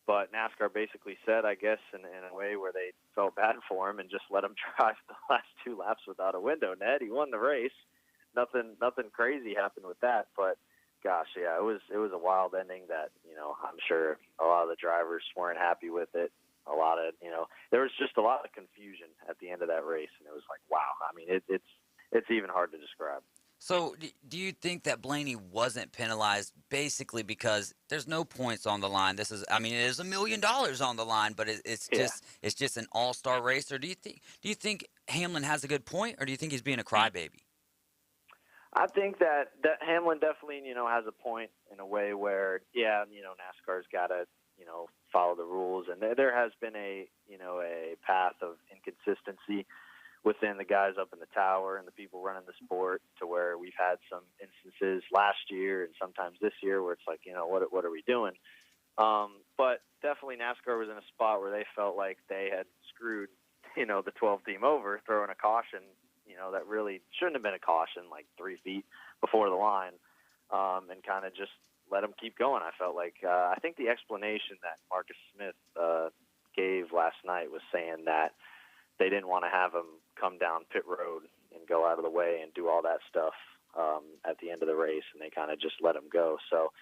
But NASCAR basically said, I guess, in a way where they felt bad for him and just let him drive the last 2 laps without a window net. He won the race. Nothing crazy happened with that. But gosh, yeah, it was a wild ending that, I'm sure a lot of the drivers weren't happy with it. A lot of, there was just a lot of confusion at the end of that race, and it was like, wow. I mean, it's even hard to describe. So, do you think that Blaney wasn't penalized basically because there's no points on the line? It is $1 million on the line, but it's just an all-star race. Or do you think Hamlin has a good point, or do you think he's being a crybaby? I think that Hamlin definitely, has a point in a way where, NASCAR's got to, follow the rules, and there has been a path of inconsistency within the guys up in the tower and the people running the sport, to where we've had some instances last year and sometimes this year where it's like, what are we doing? But definitely NASCAR was in a spot where they felt like they had screwed, the 12 team over, throwing a caution, that really shouldn't have been a caution, like 3 feet before the line, and kind of just let them keep going. I felt like, I think the explanation that Marcus Smith gave last night was saying that they didn't want to have him come down pit road and go out of the way and do all that stuff at the end of the race, and they kind of just let him go. So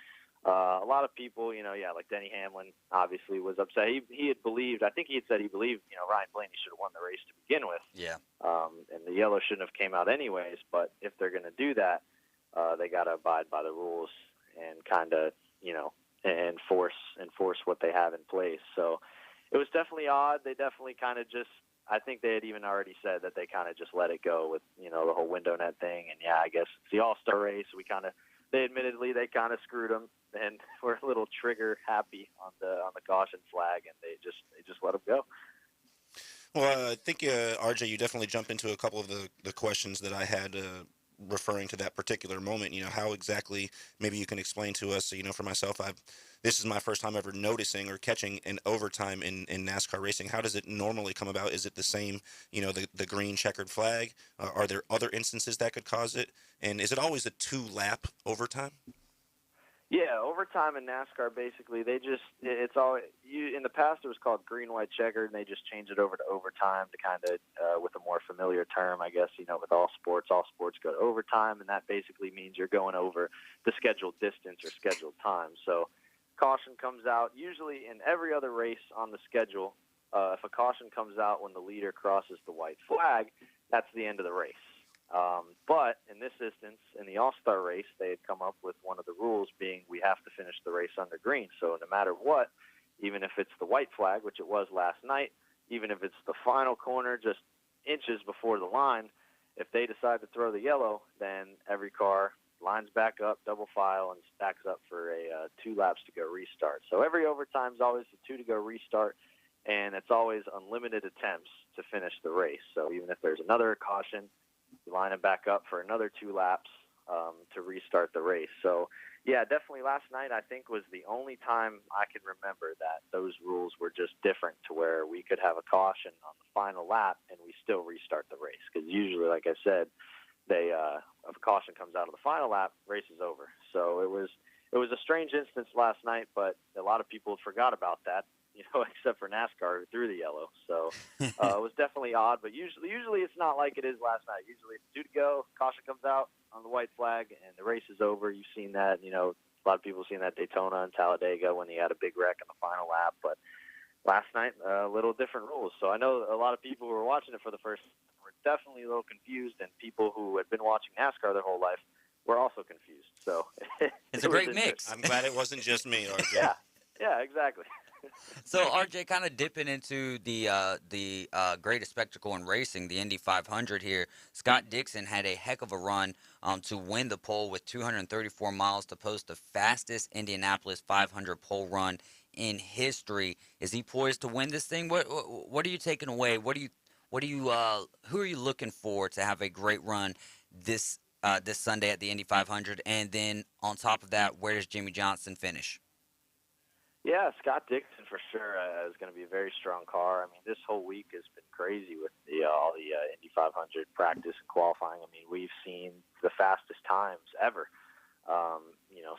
a lot of people, like Denny Hamlin obviously was upset. He had believed, I think he had said he believed, Ryan Blaney should have won the race to begin with. Yeah. And the yellow shouldn't have came out anyways, but if they're going to do that, they got to abide by the rules and kind of, enforce what they have in place. So it was definitely odd. They definitely kind of just, I think they had even already said that they kind of just let it go with, the whole window net thing. And yeah, I guess it's the All-Star race. They kind of screwed them, and we're a little trigger happy on the caution flag, and they just let them go. Well, I think, RJ, you definitely jumped into a couple of the questions that I had referring to that particular moment. How exactly, maybe you can explain to us. For myself, this is my first time ever noticing or catching an overtime in NASCAR racing. How does it normally come about? Is it the same, the green checkered flag? Are there other instances that could cause it? And is it always a 2-lap overtime? Yeah, overtime in NASCAR, basically, it's all, in the past it was called green, white, checkered, and they just changed it over to overtime to kind of, with a more familiar term, I guess, with all sports go to overtime, and that basically means you're going over the scheduled distance or scheduled time. So caution comes out, usually in every other race on the schedule, if a caution comes out when the leader crosses the white flag, that's the end of the race. But in this instance, in the All-Star race, they had come up with one of the rules being we have to finish the race under green. So no matter what, even if it's the white flag, which it was last night, even if it's the final corner, just inches before the line, if they decide to throw the yellow, then every car lines back up, double file, and stacks up for a 2 laps to go restart. So every overtime is always a 2 to go restart, and it's always unlimited attempts to finish the race. So even if there's another caution, you line it back up for another 2 laps to restart the race. So, yeah, definitely last night I think was the only time I can remember that those rules were just different to where we could have a caution on the final lap and we still restart the race. Because usually, like I said, if a caution comes out of the final lap, race is over. So it was a strange instance last night, but a lot of people forgot about that, except for NASCAR who threw the yellow. So it was definitely odd, but usually it's not like it is last night. Usually it's 2 to go, caution comes out on the white flag, and the race is over. You've seen that, a lot of people have seen that Daytona and Talladega when he had a big wreck in the final lap, but last night, a little different rules. So I know a lot of people who were watching it for the first time were definitely a little confused, and people who had been watching NASCAR their whole life were also confused. So it's a great mix. I'm glad it wasn't just me, RJ. Yeah, exactly. So RJ, kind of dipping into the greatest spectacle in racing, the Indy 500 here. Scott Dixon had a heck of a run to win the pole with 234 miles to post the fastest Indianapolis 500 pole run in history. Is he poised to win this thing? What are you taking away? Who are you looking for to have a great run this Sunday at the Indy 500? And then on top of that, where does Jimmy Johnson finish? Yeah, Scott Dixon for sure is going to be a very strong car. I mean, this whole week has been crazy with all the Indy 500 practice and qualifying. I mean, we've seen the fastest times ever,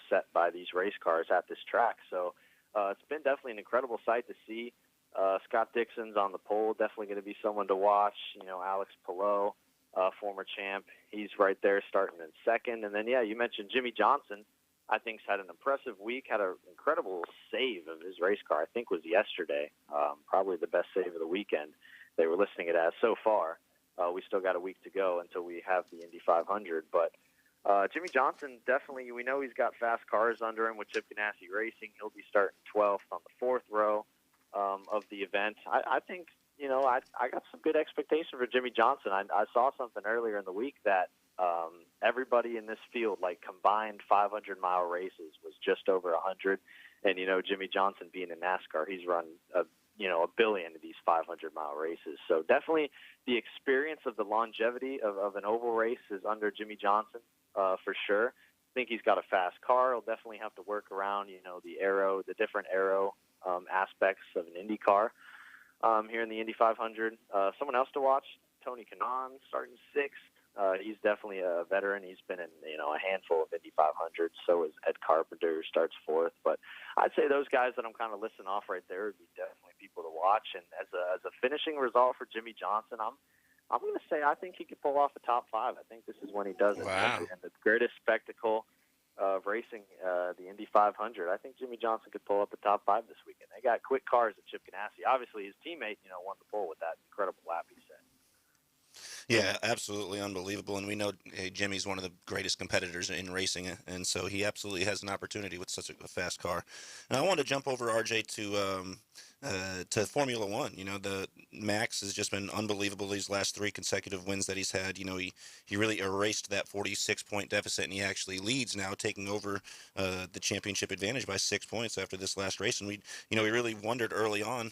set by these race cars at this track. So it's been definitely an incredible sight to see. Scott Dixon's on the pole, definitely going to be someone to watch. Alex Palou, former champ, he's right there starting in second. And then, yeah, you mentioned Jimmy Johnson. I think he's had an impressive week, had an incredible save of his race car, I think was yesterday, probably the best save of the weekend. They were listing it as so far. We still got a week to go until we have the Indy 500. But Jimmy Johnson, definitely, we know he's got fast cars under him with Chip Ganassi Racing. He'll be starting 12th on the 4th row of the event. I think, I got some good expectation for Jimmy Johnson. I saw something earlier in the week that everybody in this field, like combined 500-mile races, was just over 100. And, Jimmy Johnson being in NASCAR, he's run a billion of these 500-mile races. So definitely the experience of the longevity of an oval race is under Jimmy Johnson for sure. I think he's got a fast car. He'll definitely have to work around, the different aero aspects of an Indy car here in the Indy 500. Someone else to watch, Tony Kanaan, starting 6th. He's definitely a veteran. He's been in, a handful of Indy 500s. So is Ed Carpenter, who starts 4th. But I'd say those guys that I'm kind of listing off right there would be definitely people to watch. And as a finishing result for Jimmy Johnson, I'm going to say I think he could pull off a top 5. I think this is when he does it. Wow. And the greatest spectacle of racing, the Indy 500. I think Jimmy Johnson could pull up the top 5 this weekend. They got quick cars at Chip Ganassi. Obviously, his teammate, won the pole with that incredible lap he set. Yeah, absolutely unbelievable. And we know Jimmy's one of the greatest competitors in racing, and so he absolutely has an opportunity with such a fast car. And I want to jump over, RJ, to Formula One. The Max has just been unbelievable these last 3 consecutive wins that he's had. He really erased that 46-point deficit, and he actually leads now, taking over the championship advantage by 6 points after this last race. And we really wondered early on.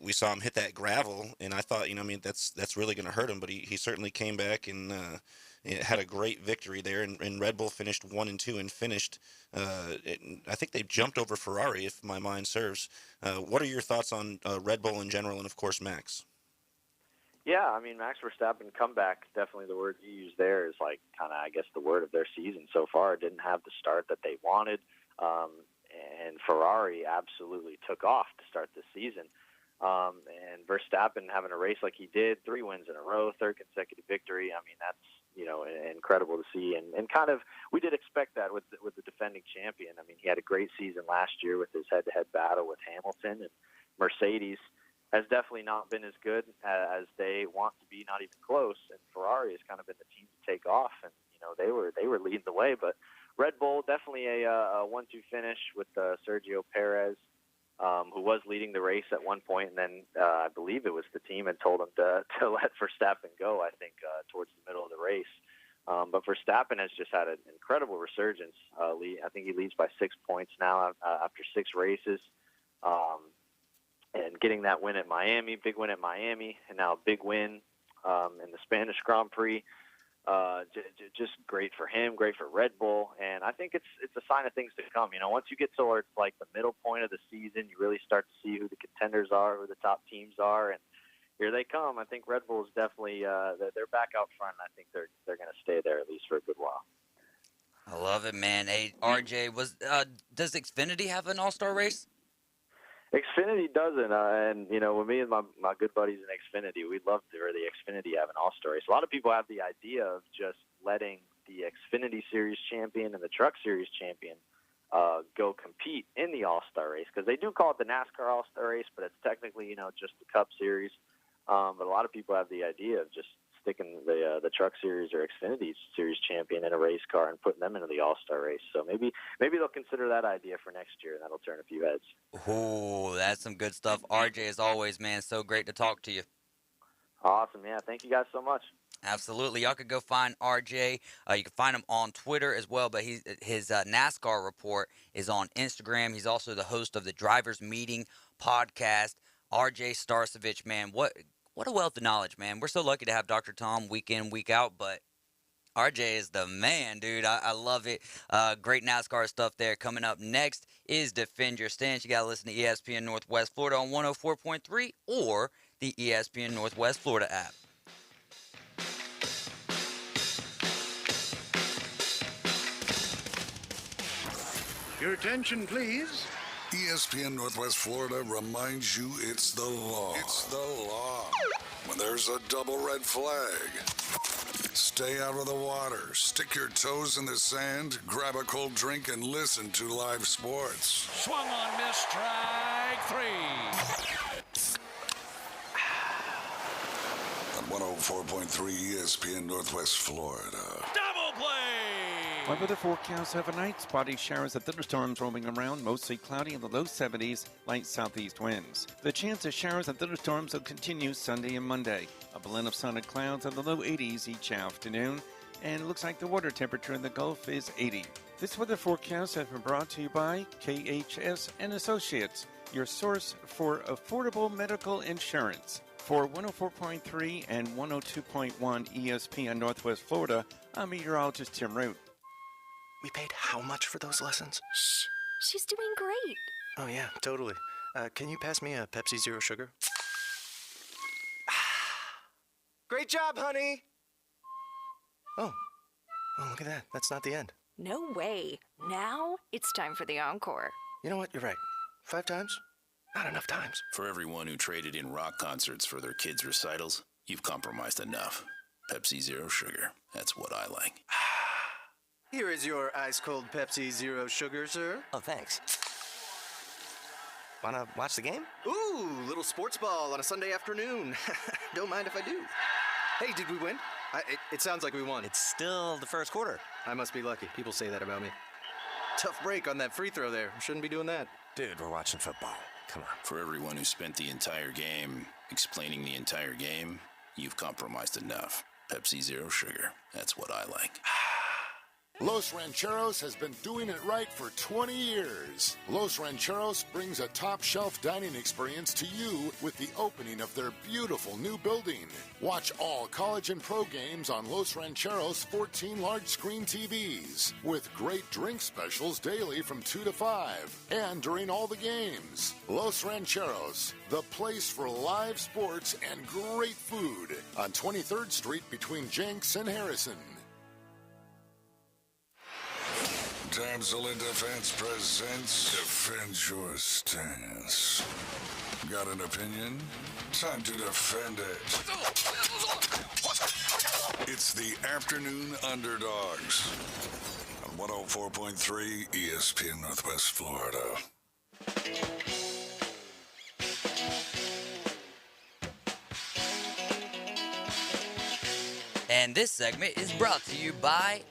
We saw him hit that gravel, and I thought, that's really going to hurt him. But he certainly came back and had a great victory there. And Red Bull finished 1 and 2 and finished. I think they jumped over Ferrari, if my mind serves. What are your thoughts on Red Bull in general, and of course Max? Yeah, Max Verstappen comeback, definitely the word you used there is like kind of, I guess, the word of their season so far. It didn't have the start that they wanted. And Ferrari absolutely took off to start this season. And Verstappen having a race like he did, 3 wins in a row, 3rd consecutive victory. That's, incredible to see. And kind of, we did expect that with the defending champion. He had a great season last year with his head-to-head battle with Hamilton, and Mercedes has definitely not been as good as they want to be, not even close. And Ferrari has kind of been the team to take off. And, they were leading the way, but Red Bull, definitely a 1-2 finish with Sergio Perez. who was leading the race at one point, and then I believe it was the team had told him to let Verstappen go, I think, towards the middle of the race. But Verstappen has just had an incredible resurgence. I think he leads by 6 points now after 6 races. And getting that win at Miami, big win at Miami, and now a big win in the Spanish Grand Prix. Just great for him, great for Red Bull, and I think it's a sign of things to come. You know, once you get towards like the middle point of the season, you really start to see who the contenders are, who the top teams are, and here they come. I think Red Bull is definitely they're back out front. And I think they're going to stay there at least for a good while. I love it, man. Hey, RJ, does Xfinity have an all-star race? Xfinity doesn't, and you know, with me and my good buddies in Xfinity, we'd love to, or the Xfinity have an all-star race. A lot of people have the idea of just letting the Xfinity Series champion and the Truck Series champion go compete in the all-star race, because they do call it the NASCAR all-star race, but it's technically, you know, just the Cup Series. But a lot of people have the idea of just sticking the Truck Series or Xfinity Series champion in a race car and putting them into the all-star race. So maybe they'll consider that idea for next year, and that'll turn a few heads. Oh, that's some good stuff. RJ, as always, man, so great to talk to you. Awesome, yeah. Thank you guys so much. Absolutely. Y'all could go find RJ. You can find him on Twitter as well, but his NASCAR report is on Instagram. He's also the host of the Drivers Meeting podcast. RJ Starcevich, man, what a wealth of knowledge, man. We're so lucky to have Dr. Tom week in, week out, but RJ is the man, dude. I love it. Great NASCAR stuff there. Coming up next is Defend Your Stance. You got to listen to ESPN Northwest Florida on 104.3 or the ESPN Northwest Florida app. Your attention, please. ESPN Northwest Florida reminds you it's the law. It's the law. When there's a double red flag, stay out of the water, stick your toes in the sand, grab a cold drink, and listen to live sports. Swung on, miss, strike 3. On 104.3 ESPN Northwest Florida. Double play! My weather forecast overnight, spotty showers and thunderstorms roaming around, mostly cloudy in the low 70s, light southeast winds. The chance of showers and thunderstorms will continue Sunday and Monday. A blend of sun and clouds in the low 80s each afternoon, and it looks like the water temperature in the Gulf is 80. This weather forecast has been brought to you by KHS and Associates, your source for affordable medical insurance. For 104.3 and 102.1 ESPN Northwest Florida, I'm meteorologist Tim Root. We paid how much for those lessons? Shh. She's doing great. Oh, yeah, totally. Can you pass me a Pepsi Zero Sugar? Great job, honey! Oh, look at that. That's not the end. No way. Now it's time for the encore. You know what? You're right. 5 times? Not enough times. For everyone who traded in rock concerts for their kids' recitals, you've compromised enough. Pepsi Zero Sugar. That's what I like. Here is your ice-cold Pepsi Zero Sugar, sir. Oh, thanks. Wanna watch the game? Ooh, little sports ball on a Sunday afternoon. Don't mind if I do. Hey, did we win? It sounds like we won. It's still the first quarter. I must be lucky. People say that about me. Tough break on that free throw there. Shouldn't be doing that. Dude, we're watching football. Come on. For everyone who spent the entire game explaining the entire game, you've compromised enough. Pepsi Zero Sugar. That's what I like. Los Rancheros has been doing it right for 20 years. Los Rancheros brings a top-shelf dining experience to you with the opening of their beautiful new building. Watch all college and pro games on Los Rancheros' 14 large-screen TVs, with great drink specials daily from 2 to 5, and during all the games. Los Rancheros, the place for live sports and great food, on 23rd Street between Jenks and Harrison. Damsel in Defense presents Defend Your Stance. Got an opinion? Time to defend it. It's the Afternoon Underdogs on 104.3 ESPN Northwest Florida. And this segment is brought to you by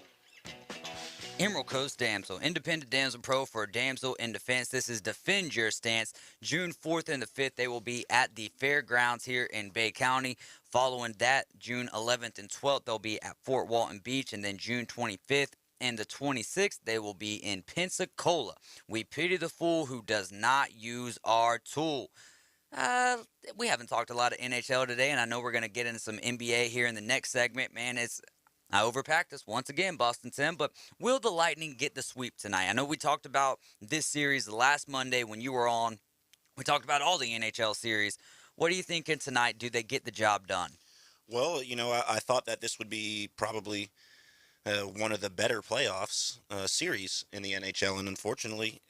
Emerald Coast Damsel, Independent Damsel Pro for Damsel in Defense. This is Defend Your Stance. June 4th and the 5th, they will be at the fairgrounds here in Bay County. Following that, June 11th and 12th, they'll be at Fort Walton Beach. And then June 25th and the 26th, they will be in Pensacola. We pity the fool who does not use our tool. We haven't talked a lot of NHL today, and I know we're going to get into some NBA here in the next segment. Man, I overpacked us once again, Boston Tim, but will the Lightning get the sweep tonight? I know we talked about this series last Monday when you were on. We talked about all the NHL series. What are you thinking tonight? Do they get the job done? Well, I thought that this would be probably one of the better playoffs series in the NHL, and unfortunately,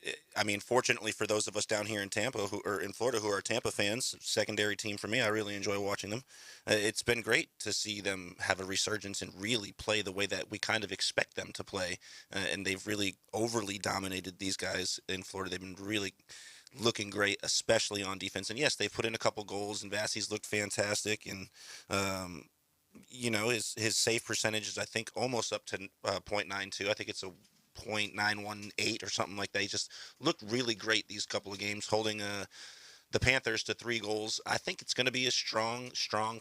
fortunately for those of us down here in Tampa or in Florida who are Tampa fans, secondary team for me, I really enjoy watching them. It's been great to see them have a resurgence and really play the way that we kind of expect them to play, and they've really overly dominated these guys in Florida. They've been really looking great, especially on defense. And yes, they put in a couple goals, and Vasi's looked fantastic, and his save percentage is, I think, almost up to .92. I think it's a .918 or something like that. He just looked really great these couple of games, holding the Panthers to 3 goals. I think it's going to be a strong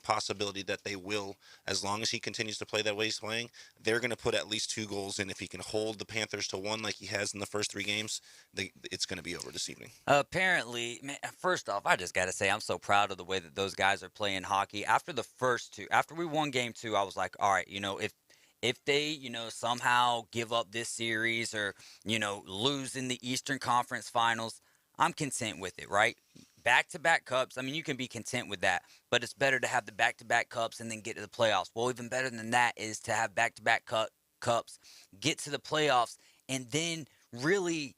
possibility that they will, as long as he continues to play that way he's playing, they're going to put at least 2 goals in. If he can hold the Panthers to 1 like he has in the first 3 games, it's going to be over this evening. Apparently, man, first off, I just got to say I'm so proud of the way that those guys are playing hockey. After the first 2, after we won game 2, I was like, all right, if they, somehow give up this series or, lose in the Eastern Conference Finals, I'm content with it, right? Back-to-back cups, you can be content with that, but it's better to have the back-to-back cups and then get to the playoffs. Well, even better than that is to have back-to-back cups, get to the playoffs, and then really,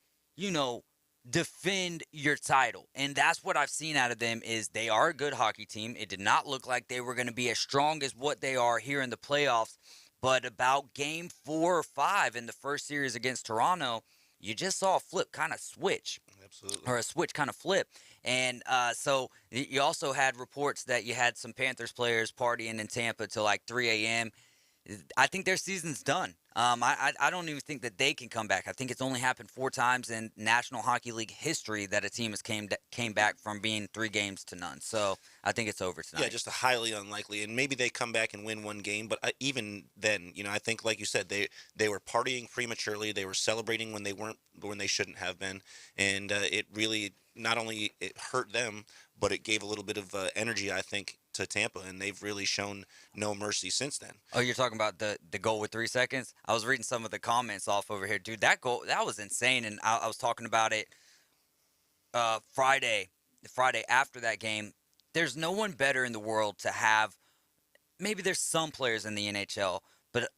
defend your title. And that's what I've seen out of them is they are a good hockey team. It did not look like they were going to be as strong as what they are here in the playoffs, but about game 4 or 5 in the first series against Toronto, you just saw a flip kind of switch. Absolutely. Or a switch kind of flip. And so you also had reports that you had some Panthers players partying in Tampa till like 3 a.m. I think their season's done. I don't even think that they can come back. I think it's only happened 4 times in National Hockey League history that a team has came back from being 3 games to none. So I think it's over tonight. Yeah, just highly unlikely. And maybe they come back and win 1 game, but even then, I think, like you said, they were partying prematurely. They were celebrating when they shouldn't have been, and it really not only it hurt them, but it gave a little bit of energy, I think, to Tampa, and they've really shown no mercy since then. Oh, you're talking about the goal with 3 seconds? I was reading some of the comments off over here. Dude, that goal, that was insane, and I was talking about it Friday after that game. There's no one better in the world to have. Maybe there's some players in the NHL, but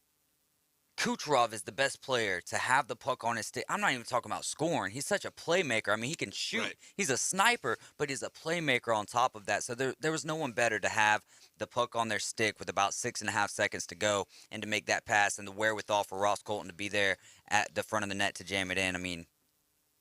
Kucherov is the best player to have the puck on his stick. I'm not even talking about scoring. He's such a playmaker. He can shoot. Right. He's a sniper, but he's a playmaker on top of that. So there was no one better to have the puck on their stick with about 6.5 seconds to go and to make that pass and the wherewithal for Ross Colton to be there at the front of the net to jam it in.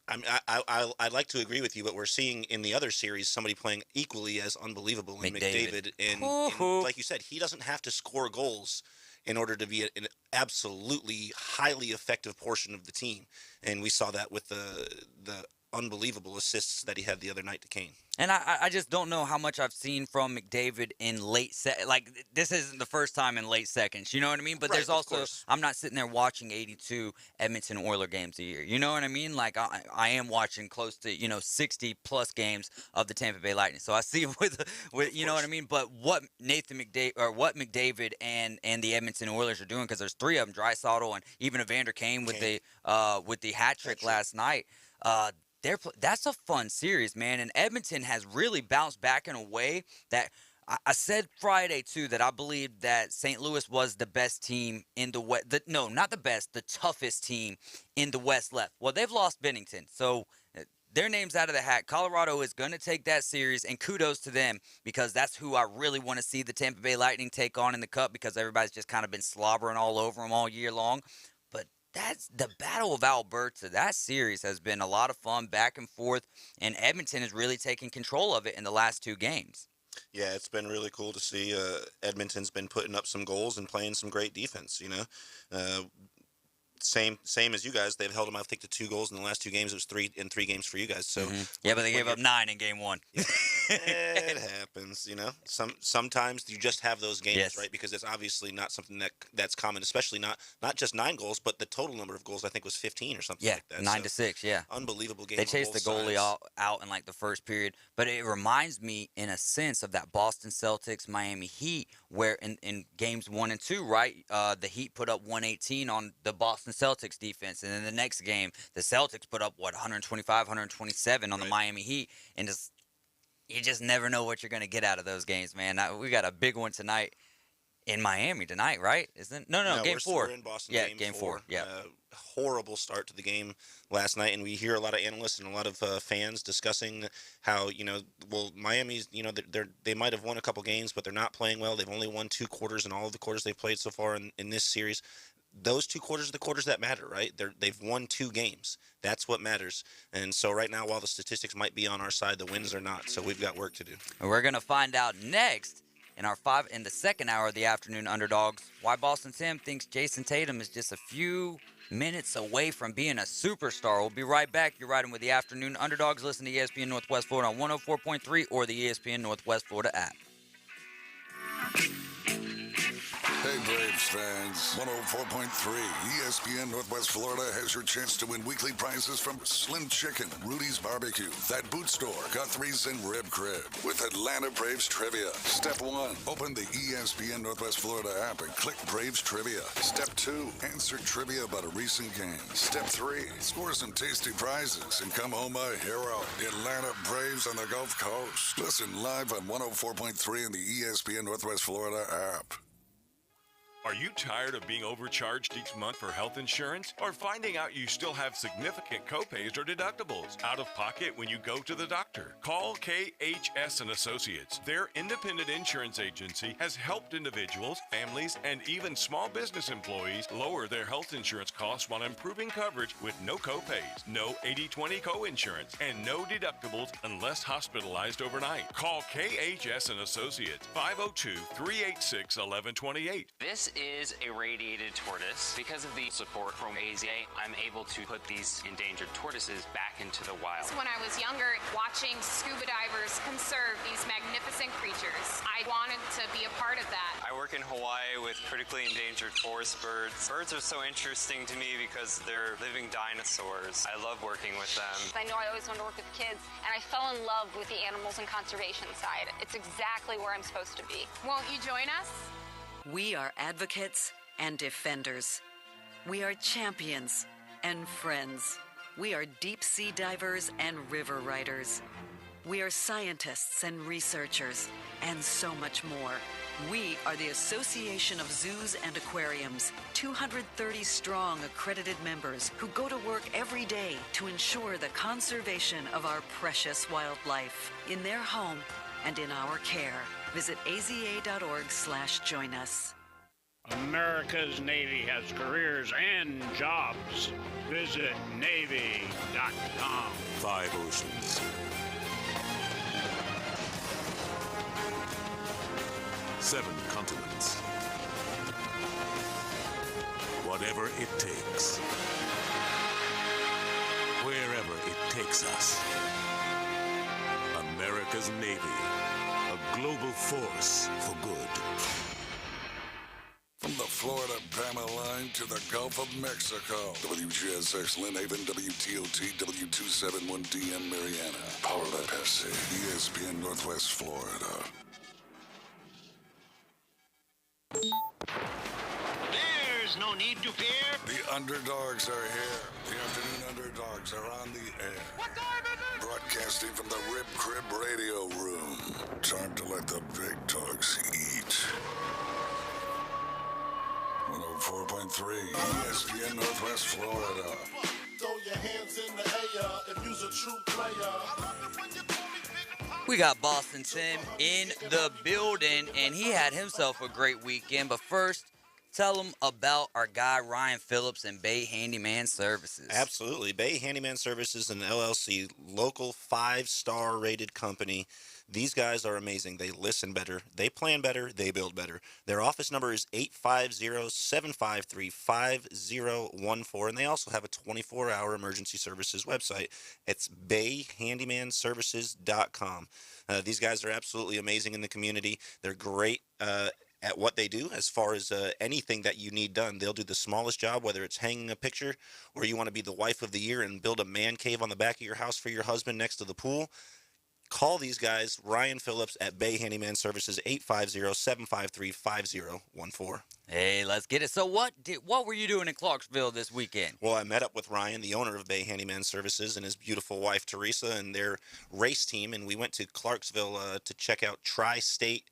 I'd like to agree with you, but we're seeing in the other series somebody playing equally as unbelievable in McDavid. And like you said, he doesn't have to score goals in order to be an absolutely highly effective portion of the team. And we saw that with the unbelievable assists that he had the other night to Kane. And I just don't know how much I've seen from McDavid in late this isn't the first time in late seconds, you know what I mean? But there's also, I'm not sitting there watching 82 Edmonton Oilers games a year, you know what I mean? I am watching close to, 60 plus games of the Tampa Bay Lightning. So I see with you know what I mean? But what McDavid and the Edmonton Oilers are doing, because there's 3 of them, Draisaitl and even Evander Kane with the hat trick last night. That's a fun series, man. And Edmonton has really bounced back in a way that I said Friday, too, that I believed that St. Louis was the best team in the West. No, not the best, the toughest team in the West left. Well, they've lost Bennington, so their name's out of the hat. Colorado is going to take that series, and kudos to them, because that's who I really want to see the Tampa Bay Lightning take on in the Cup, because everybody's just kind of been slobbering all over them all year long. But that's the Battle of Alberta. That series has been a lot of fun, back and forth, and Edmonton is really taking control of it in the last 2 games. Yeah, it's been really cool to see. Edmonton's been putting up some goals and playing some great defense, same as you guys. They've held them, I think, to 2 goals in the last 2 games. It was 3 in 3 games for you guys. So Yeah, but they gave up 9 in game 1. it happens, you know. Sometimes you just have those games, Yes. right? Because it's obviously not something that's common, especially not just 9 goals, but the total number of goals I think was 15 or something like that. 9-6, yeah. Unbelievable game. They chased the goalie out in like the first period, but it reminds me in a sense of that Boston Celtics Miami Heat, where in games 1 and 2, right, the Heat put up 118 on the Boston Celtics defense, and then the next game the Celtics put up 125, 127 on the Miami Heat, and you just never know what you're going to get out of those games, man. We got a big one tonight in Miami tonight, right? Isn't it? No, game 4. We're in Boston. Yeah, game 4. Yeah. Horrible start to the game last night, and we hear a lot of analysts and a lot of fans discussing how, Miami's, they might have won a couple games, but they're not playing well. They've only won 2 quarters in all of the quarters they've played so far in this series. Those 2 quarters are the quarters that matter, right? They've won 2 games. That's what matters. And so right now, while the statistics might be on our side, the wins are not. So we've got work to do. And we're going to find out next in the second hour of the Afternoon Underdogs why Boston Tim thinks Jason Tatum is just a few minutes away from being a superstar. We'll be right back. You're riding with the Afternoon Underdogs. Listen to ESPN Northwest Florida on 104.3 or the ESPN Northwest Florida app. Hey, Braves fans. 104.3 ESPN Northwest Florida has your chance to win weekly prizes from Slim Chicken, Rudy's Barbecue, That Boot Store, Guthrie's, and Rib Crib with Atlanta Braves Trivia. Step 1, open the ESPN Northwest Florida app and click Braves Trivia. Step 2, answer trivia about a recent game. Step 3, score some tasty prizes and come home a hero. The Atlanta Braves on the Gulf Coast. Listen live on 104.3 in the ESPN Northwest Florida app. Are you tired of being overcharged each month for health insurance? Or finding out you still have significant copays or deductibles out of pocket when you go to the doctor? Call KHS & Associates. Their independent insurance agency has helped individuals, families, and even small business employees lower their health insurance costs while improving coverage with no copays, no 80/20 co-insurance, and no deductibles unless hospitalized overnight. Call KHS & Associates, 502-386-1128. This is a radiated tortoise. Because of the support from AZA, I'm able to put these endangered tortoises back into the wild. When I was younger, watching scuba divers conserve these magnificent creatures, I wanted to be a part of that. I work in Hawaii with critically endangered forest birds. Birds are so interesting to me because they're living dinosaurs. I love working with them. I know I always wanted to work with kids, and I fell in love with the animals and conservation side. It's exactly where I'm supposed to be. Won't you join us? We are advocates and defenders. We are champions and friends. We are deep sea divers and river riders. We are scientists and researchers, and so much more. We are the Association of Zoos and Aquariums, 230 strong accredited members who go to work every day to ensure the conservation of our precious wildlife in their home and in our care. Visit aza.org/join us. America's Navy has careers and jobs. Visit Navy.com. 5 oceans. 7 continents. Whatever it takes. Wherever it takes us. America's Navy. A global force for good. From the Florida Bama line to the Gulf of Mexico. WGSX Lynn Haven, WTOT, W271DM Mariana. Powered by Pepsi. ESPN Northwest Florida. There's no need to fear. The Underdogs are here. The Afternoon Underdogs are on the air. What time is it? Broadcasting from the Rib Crib Radio Room. Time to let the big dogs eat. 104.3 ESPN Northwest Florida. Throw your hands in the air if you's a true player. We got Boston Tim in the building, and he had himself a great weekend. But first, Tell them about our guy Ryan Phillips and Bay Handyman Services. Absolutely. Bay Handyman Services and LLC, local 5-star rated company. These guys are amazing. They listen better, they plan better, they build better. Their office number is 850-753-5014, and they also have a 24-hour emergency services website. It's bayhandymanservices.com. These guys are absolutely amazing in the community. They're great at what they do as far as anything that you need done. They'll do the smallest job, whether it's hanging a picture or you want to be the wife of the year and build a man cave on the back of your house for your husband next to the pool. Call these guys, Ryan Phillips at Bay Handyman Services, 850-753-5014. Hey, let's get it. So what were you doing in Clarksville this weekend? Well, I met up with Ryan, the owner of Bay Handyman Services, and his beautiful wife, Teresa, and their race team, and we went to Clarksville to check out Tri-State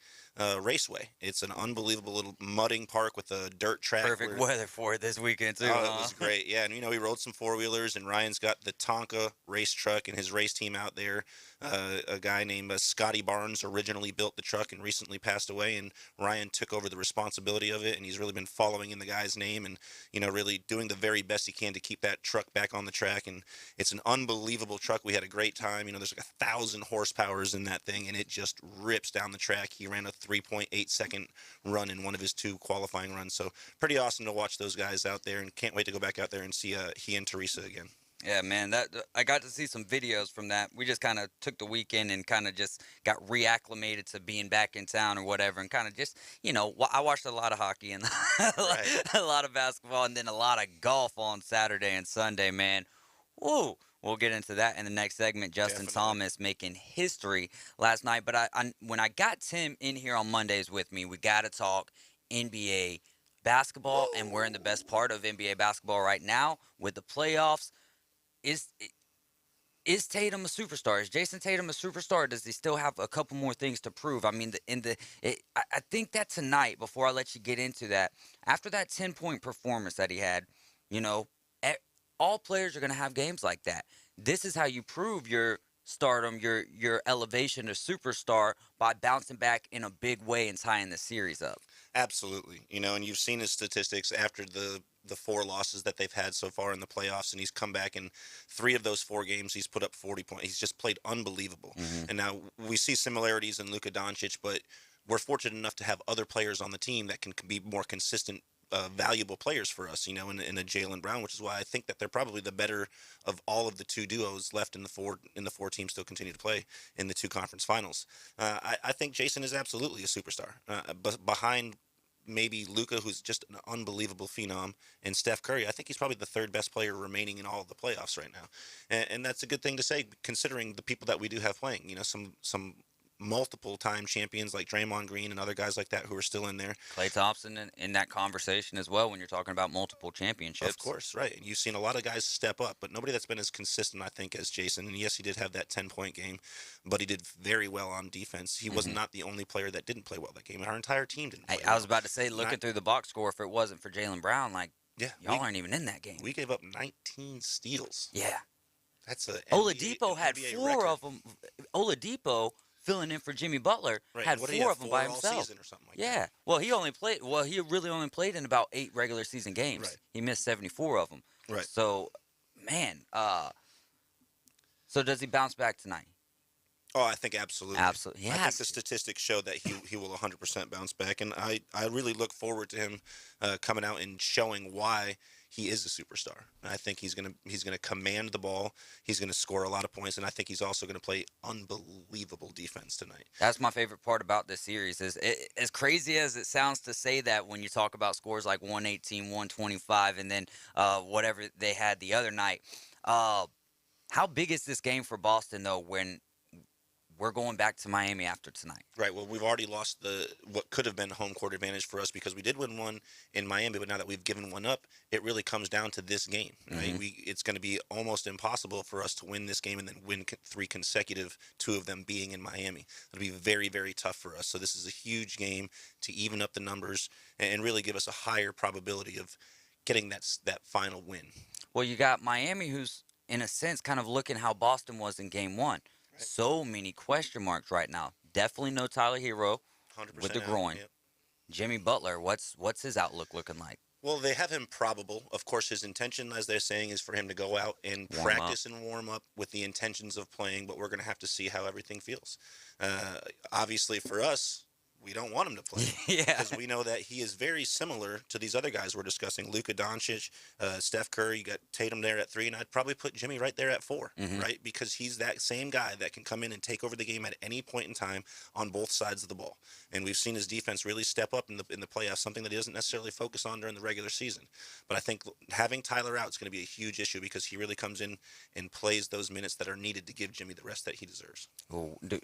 Raceway. It's an unbelievable little mudding park with a dirt track. Perfect weather for it this weekend, too. Oh, it was great. Yeah, and, we rode some four-wheelers, and Ryan's got the Tonka race truck and his race team out there. A guy named Scotty Barnes originally built the truck and recently passed away, and Ryan took over the responsibility of it, and he's really been following in the guy's name and, really doing the very best he can to keep that truck back on the track, and it's an unbelievable truck. We had a great time. There's like 1,000 horsepowers in that thing, and it just rips down the track. He ran a 3.8-second run in one of his 2 qualifying runs, so pretty awesome to watch those guys out there, and can't wait to go back out there and see he and Teresa again. Yeah, man, I got to see some videos from that. We just kind of took the weekend and kind of just got reacclimated to being back in town or whatever, and kind of just, I watched a lot of hockey and a lot of basketball, and then a lot of golf on Saturday and Sunday, man. Woo! We'll get into that in the next segment. Justin Thomas making history last night, but when I got Tim in here on Mondays with me, we got to talk NBA basketball, and we're in the best part of NBA basketball right now with the playoffs. Is Tatum a superstar? Is Jason Tatum a superstar? Or does he still have a couple more things to prove? I mean, I think that tonight, before I let you get into that, after that 10-point performance that he had, all players are going to have games like that. This is how you prove your stardom, your elevation to superstar, by bouncing back in a big way and tying the series up. Absolutely. And you've seen his statistics after the 4 losses that they've had so far in the playoffs, and he's come back in 3 of those 4 games. He's put up 40 points. He's just played unbelievable. Mm-hmm. And now we see similarities in Luka Doncic, but we're fortunate enough to have other players on the team that can be more consistent, valuable players for us, in a Jaylen Brown, which is why I think that they're probably the better of all of the 2 duos left in the 4 teams still continue to play in the 2 conference finals. I think Jason is absolutely a superstar, but behind maybe Luka, who's just an unbelievable phenom, and Steph Curry. I think he's probably the 3rd best player remaining in all of the playoffs right now, and that's a good thing to say considering the people that we do have playing. Some multiple-time champions like Draymond Green and other guys like that who are still in there. Klay Thompson in that conversation as well when you're talking about multiple championships. Of course, right. And you've seen a lot of guys step up, but nobody that's been as consistent, I think, as Jason. And yes, he did have that 10-point game, but he did very well on defense. He was not the only player that didn't play well that game. Our entire team didn't play well. I was about to say, looking through the box score, if it wasn't for Jaylen Brown, y'all aren't even in that game. We gave up 19 steals. Yeah. That's a Oladipo had NBA 4 record. of them. Oladipo, filling in for Jimmy Butler, had 4 of them by himself. Season or something like that. Well, he really only played in about 8 regular season games. Right. He missed 74 of them. Right. So, man, so does he bounce back tonight? Oh, I think absolutely. Absolutely. I think the statistics show that he will 100% bounce back, and I really look forward to him coming out and showing why he is a superstar. And I think he's gonna command the ball. He's gonna score a lot of points, and I think he's also gonna play unbelievable defense tonight. That's my favorite part about this series. Is as crazy as it sounds to say that when you talk about scores like 118, 125, and then whatever they had the other night. How big is this game for Boston though? When we're going back to Miami after tonight. Right. Well, we've already lost what could have been home court advantage for us because we did win one in Miami, but now that we've given one up, it really comes down to this game. Right. Mm-hmm. It's going to be almost impossible for us to win this game and then win 3 consecutive, 2 of them being in Miami. It'll be very, very tough for us. So this is a huge game to even up the numbers and really give us a higher probability of getting that final win. Well, you got Miami, who's in a sense kind of looking how Boston was in Game 1. So many question marks right now. Definitely no Tyler Hero with the groin. Yep. Jimmy Butler, what's his outlook looking like? Well, they have him probable. Of course, his intention, as they're saying, is for him to go out and practice and warm up with the intentions of playing, but we're going to have to see how everything feels. Obviously, for us, we don't want him to play because we know that he is very similar to these other guys we're discussing. Luka Doncic, Steph Curry, you got Tatum there at 3, and I'd probably put Jimmy right there at 4, right? Because he's that same guy that can come in and take over the game at any point in time on both sides of the ball. And we've seen his defense really step up in the playoffs, something that he doesn't necessarily focus on during the regular season. But I think having Tyler out is going to be a huge issue because he really comes in and plays those minutes that are needed to give Jimmy the rest that he deserves. Oh, dude.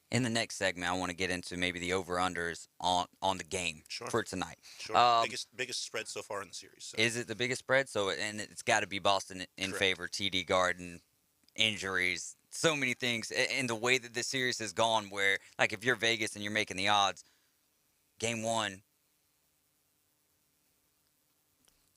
In the next segment, I want to get into maybe the over-unders on the game for tonight. Sure. Biggest spread so far in the series. So. Is it the biggest spread? And it's got to be Boston in favor. TD Garden, injuries, so many things. And the way that this series has gone where, like, if you're Vegas and you're making the odds, game 1,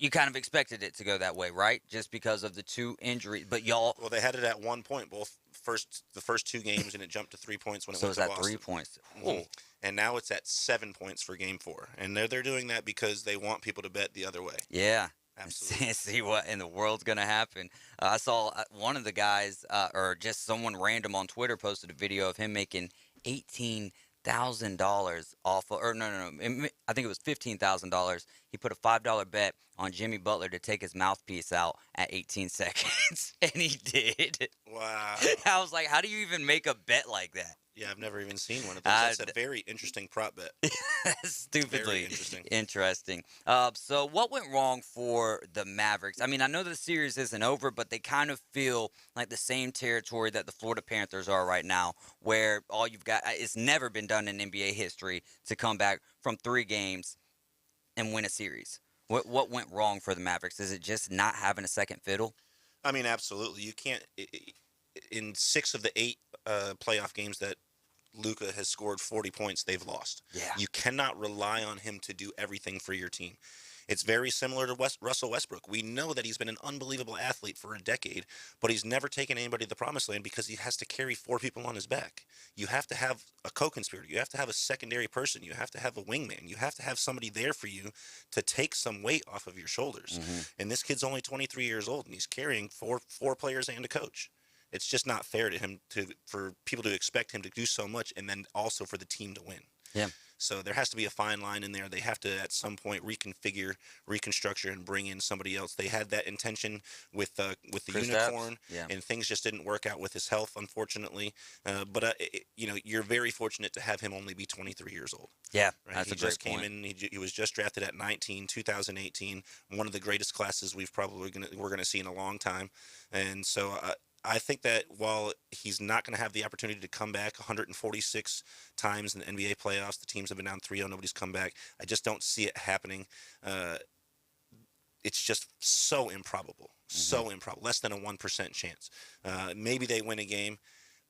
you kind of expected it to go that way, right? Just because of the 2 injuries. But y'all... Well, they had it at 1 point, the first 2 games, and it jumped to 3 points when it went to Boston. So it's at 3 points. Mm-hmm. And now it's at 7 points for game 4. And they're doing that because they want people to bet the other way. Yeah. Absolutely. See what in the world's going to happen. I saw one of the guys, or just someone random on Twitter, posted a video of him making $18,000 off of, or no, I think it was $15,000. He put a $5 bet on Jimmy Butler to take his mouthpiece out at 18 seconds, and he did. Wow. I was like, how do you even make a bet like that? Yeah, I've never even seen one of those. That's a very interesting prop bet. Stupidly very interesting. So what went wrong for the Mavericks? I mean, I know the series isn't over, but they kind of feel like the same territory that the Florida Panthers are right now, where all you've got, it's never been done in NBA history to come back from 3 games and win a series. What went wrong for the Mavericks? Is it just not having a second fiddle? I mean, absolutely. You can't. In 6 of the 8 playoff games that Luka has scored 40 points, they've lost. Yeah. You cannot rely on him to do everything for your team. It's very similar to Russell Westbrook. We know that he's been an unbelievable athlete for a decade, but he's never taken anybody to the promised land because he has to carry 4 people on his back. You have to have a co-conspirator. You have to have a secondary person. You have to have a wingman. You have to have somebody there for you to take some weight off of your shoulders. And this kid's only 23 years old, and he's carrying four players and a coach. It's just not fair to him for people to expect him to do so much and then also for the team to win. Yeah. So there has to be a fine line in there. They have to at some point reconfigure, reconstructure, and bring in somebody else. They had that intention with the unicorn, and things just didn't work out with his health, unfortunately. But you're very fortunate to have him only be 23 years old. Yeah, right? that's He a great just came in. He was just drafted at 19, 2018. One of the greatest classes we're gonna see in a long time, and so. I think that while he's not going to have the opportunity to come back 146 times in the NBA playoffs, the teams have been down 3-0, nobody's come back. I just don't see it happening. It's just so improbable, less than a 1% chance. Maybe they win a game,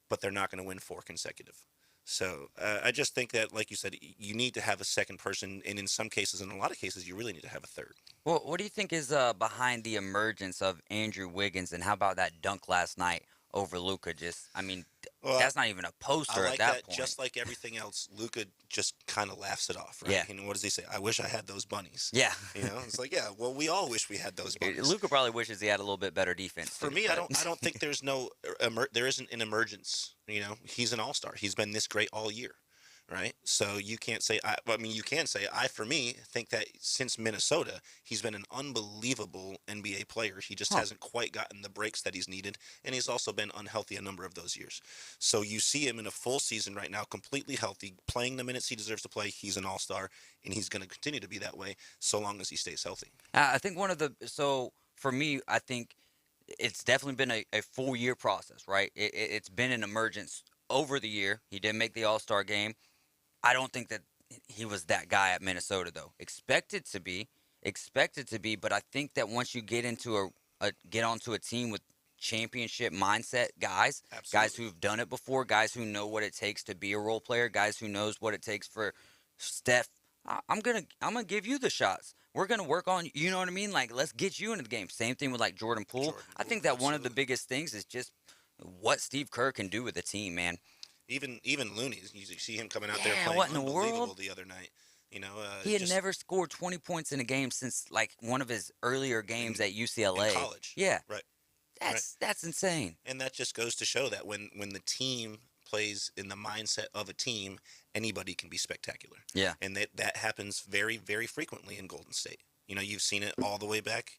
but they're not going to win 4 consecutive. So I just think that, like you said, you need to have a second person, and in some cases, in a lot of cases, you really need to have a third. Well, what do you think is behind the emergence of Andrew Wiggins, and how about that dunk last night over Luka? That's not even a poster at that point. Just like everything else, Luka just kind of laughs it off, right? Yeah. And what does he say? I wish I had those bunnies. Yeah. It's like, yeah, well, we all wish we had those bunnies. Luka probably wishes he had a little bit better defense. For me, I don't think there isn't an emergence. He's an all-star. He's been this great all year. Right, so you can't say. You can say. For me, think that since Minnesota, he's been an unbelievable NBA player. He just hasn't quite gotten the breaks that he's needed, and he's also been unhealthy a number of those years. So you see him in a full season right now, completely healthy, playing the minutes he deserves to play. He's an all-star, and he's going to continue to be that way so long as he stays healthy. I think for me, I think it's definitely been a full year process. Right, it's been an emergence over the year. He didn't make the All-Star game. I don't think that he was that guy at Minnesota, though. Expected to be, but I think that once you get into get onto a team with championship mindset guys who've done it before, guys who know what it takes to be a role player, guys who knows what it takes for Steph. I'm gonna give you the shots. We're gonna work on, you know what I mean? Like, let's get you into the game. Same thing with like Jordan Poole. I think that one of the biggest things is just what Steve Kerr can do with a team, man. Even Looney, you see him coming out there playing unbelievable the other night. He had never scored 20 points in a game since like one of his earlier games at UCLA. In college. Yeah. Right. That's insane. And that just goes to show that when the team plays in the mindset of a team, anybody can be spectacular. Yeah. And that happens very, very frequently in Golden State. You've seen it all the way back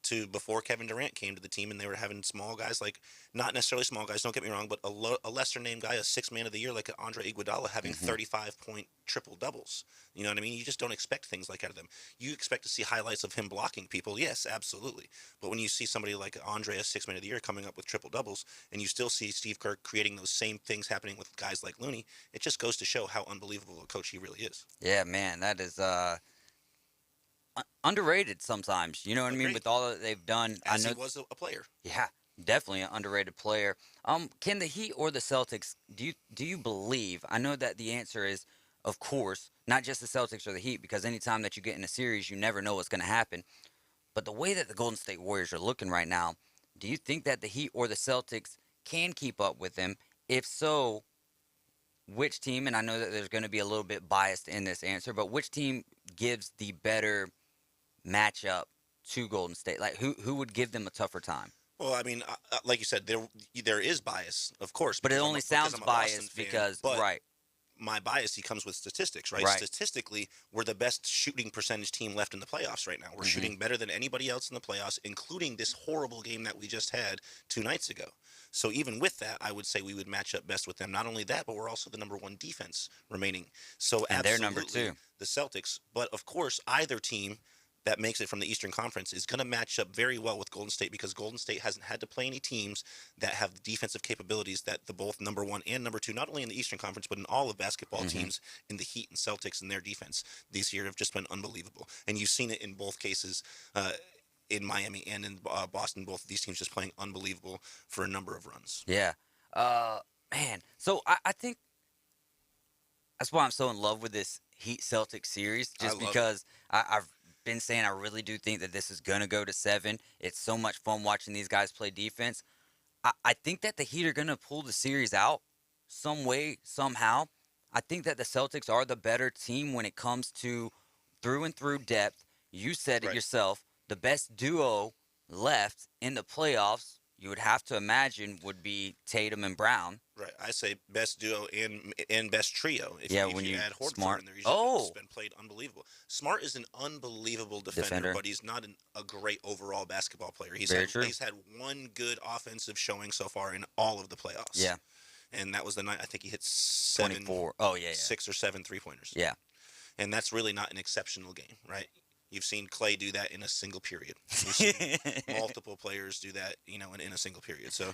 to before Kevin Durant came to the team, and they were having small guys, like not necessarily small guys, don't get me wrong, but a lesser named guy, a sixth man of the year like Andre Iguodala having 35-point triple doubles. You know what I mean? You just don't expect things like out of them. You expect to see highlights of him blocking people. Yes, absolutely. But when you see somebody like Andre, a sixth man of the year, coming up with triple doubles, and you still see Steve Kerr creating those same things happening with guys like Looney, it just goes to show how unbelievable a coach he really is. Yeah, man, that is underrated sometimes. You know what I mean? With all that they've done. As he was a player. Yeah, definitely an underrated player. Can the Heat or the Celtics, do you believe, I know that the answer is, of course, not just the Celtics or the Heat, because anytime that you get in a series, you never know what's going to happen. But the way that the Golden State Warriors are looking right now, do you think that the Heat or the Celtics can keep up with them? If so, which team, and I know that there's going to be a little bit biased in this answer, but which team gives the better matchup to Golden State? Like, who would give them a tougher time? Well, I mean, like you said, there is bias, of course. But it only sounds biased because, right. My bias, he comes with statistics, right? Statistically, we're the best shooting percentage team left in the playoffs right now. We're shooting better than anybody else in the playoffs, including this horrible game that we just had 2 nights ago. So even with that, I would say we would match up best with them. Not only that, but we're also the number 1 defense remaining. So and absolutely, they're number 2. The Celtics. But of course, either team that makes it from the Eastern Conference is going to match up very well with Golden State, because Golden State hasn't had to play any teams that have defensive capabilities that the both number 1 and number 2, not only in the Eastern Conference, but in all of basketball teams, in the Heat and Celtics and their defense this year have just been unbelievable. And you've seen it in both cases, in Miami and in Boston, both of these teams just playing unbelievable for a number of runs. Yeah. Man, so I think that's why I'm so in love with this Heat-Celtics series, just because I've been saying I really do think that this is going to go to 7. It's so much fun watching these guys play defense. I think that the Heat are going to pull the series out some way, somehow. I think that the Celtics are the better team when it comes to through and through depth. You said it yourself. The best duo left in the playoffs, you would have to imagine, would be Tatum and Brown. Right. I say best duo and best trio. If you add Horford Smart. in there, it's been played unbelievable. Smart is an unbelievable defender. But he's not a great overall basketball player. He's had one good offensive showing so far in all of the playoffs. Yeah. And that was the night I think he hit 24. Oh, yeah. 6 or 7 3-pointers. Yeah. And that's really not an exceptional game, right? You've seen Clay do that in a single period. You've seen multiple players do that, in a single period. So,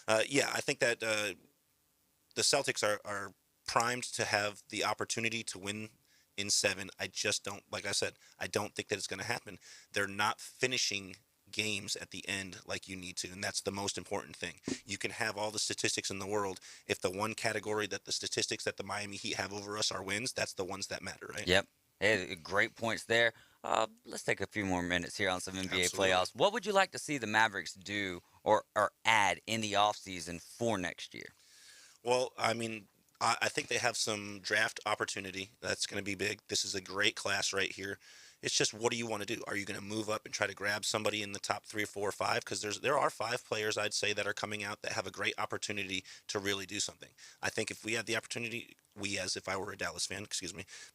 I think that the Celtics are primed to have the opportunity to win in 7. I just don't, like I said, I don't think that it's going to happen. They're not finishing games at the end like you need to, and that's the most important thing. You can have all the statistics in the world. If the one category that the statistics that the Miami Heat have over us are wins, that's the ones that matter, right? Yep. Hey, great points there. Let's take a few more minutes here on some NBA playoffs. What would you like to see the Mavericks do or add in the offseason for next year? Well, I mean, I think they have some draft opportunity. That's going to be big. This is a great class right here. It's just, what do you want to do? Are you going to move up and try to grab somebody in the top 3, 4, 5? Because there are 5 players, I'd say, that are coming out that have a great opportunity to really do something. I think if we had the opportunity, if I were a Dallas fan,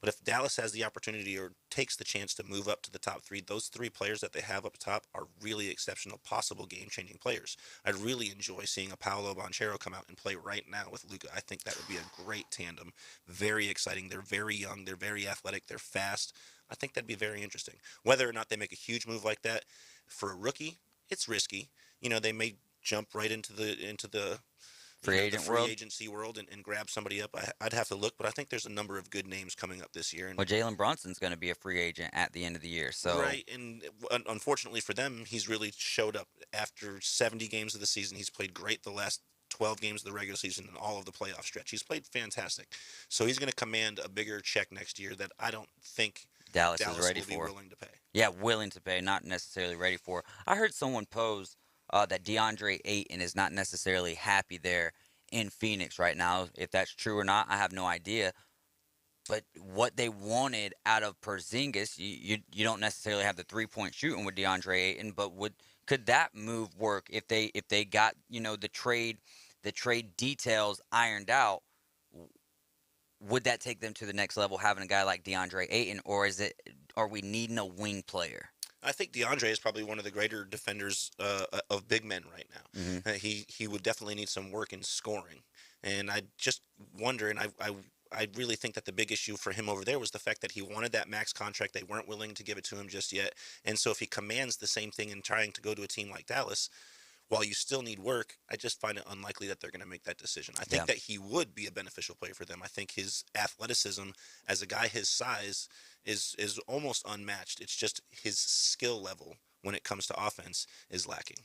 but if Dallas has the opportunity or takes the chance to move up to the top 3, those 3 players that they have up top are really exceptional, possible game-changing players. I'd really enjoy seeing a Paolo Banchero come out and play right now with Luka. I think that would be a great tandem. Very exciting. They're very young. They're very athletic. They're fast. I think that'd be very interesting. Whether or not they make a huge move like that for a rookie, it's risky. They may jump right into the free agency world and grab somebody up. I'd have to look, but I think there's a number of good names coming up this year. Well, Jalen Brunson's going to be a free agent at the end of the year. So right, and unfortunately for them, he's really showed up after 70 games of the season. He's played great the last 12 games of the regular season and all of the playoff stretch. He's played fantastic. So he's going to command a bigger check next year that I don't think Dallas is ready will be willing to pay. Yeah, willing to pay, not necessarily ready for. I heard someone pose that DeAndre Ayton is not necessarily happy there in Phoenix right now. If that's true or not, I have no idea. But what they wanted out of Porzingis, you don't necessarily have the 3-point shooting with DeAndre Ayton, but could that move work if they got the trade details ironed out? Would that take them to the next level, having a guy like DeAndre Ayton, or are we needing a wing player? I think DeAndre is probably one of the greater defenders of big men right now. Mm-hmm. He would definitely need some work in scoring, and I just wonder, and I really think that the big issue for him over there was the fact that he wanted that max contract. They weren't willing to give it to him just yet, and so if he commands the same thing in trying to go to a team like Dallas, while you still need work, I just find it unlikely that they're going to make that decision. I think that he would be a beneficial player for them. I think his athleticism as a guy his size is almost unmatched. It's just his skill level when it comes to offense is lacking.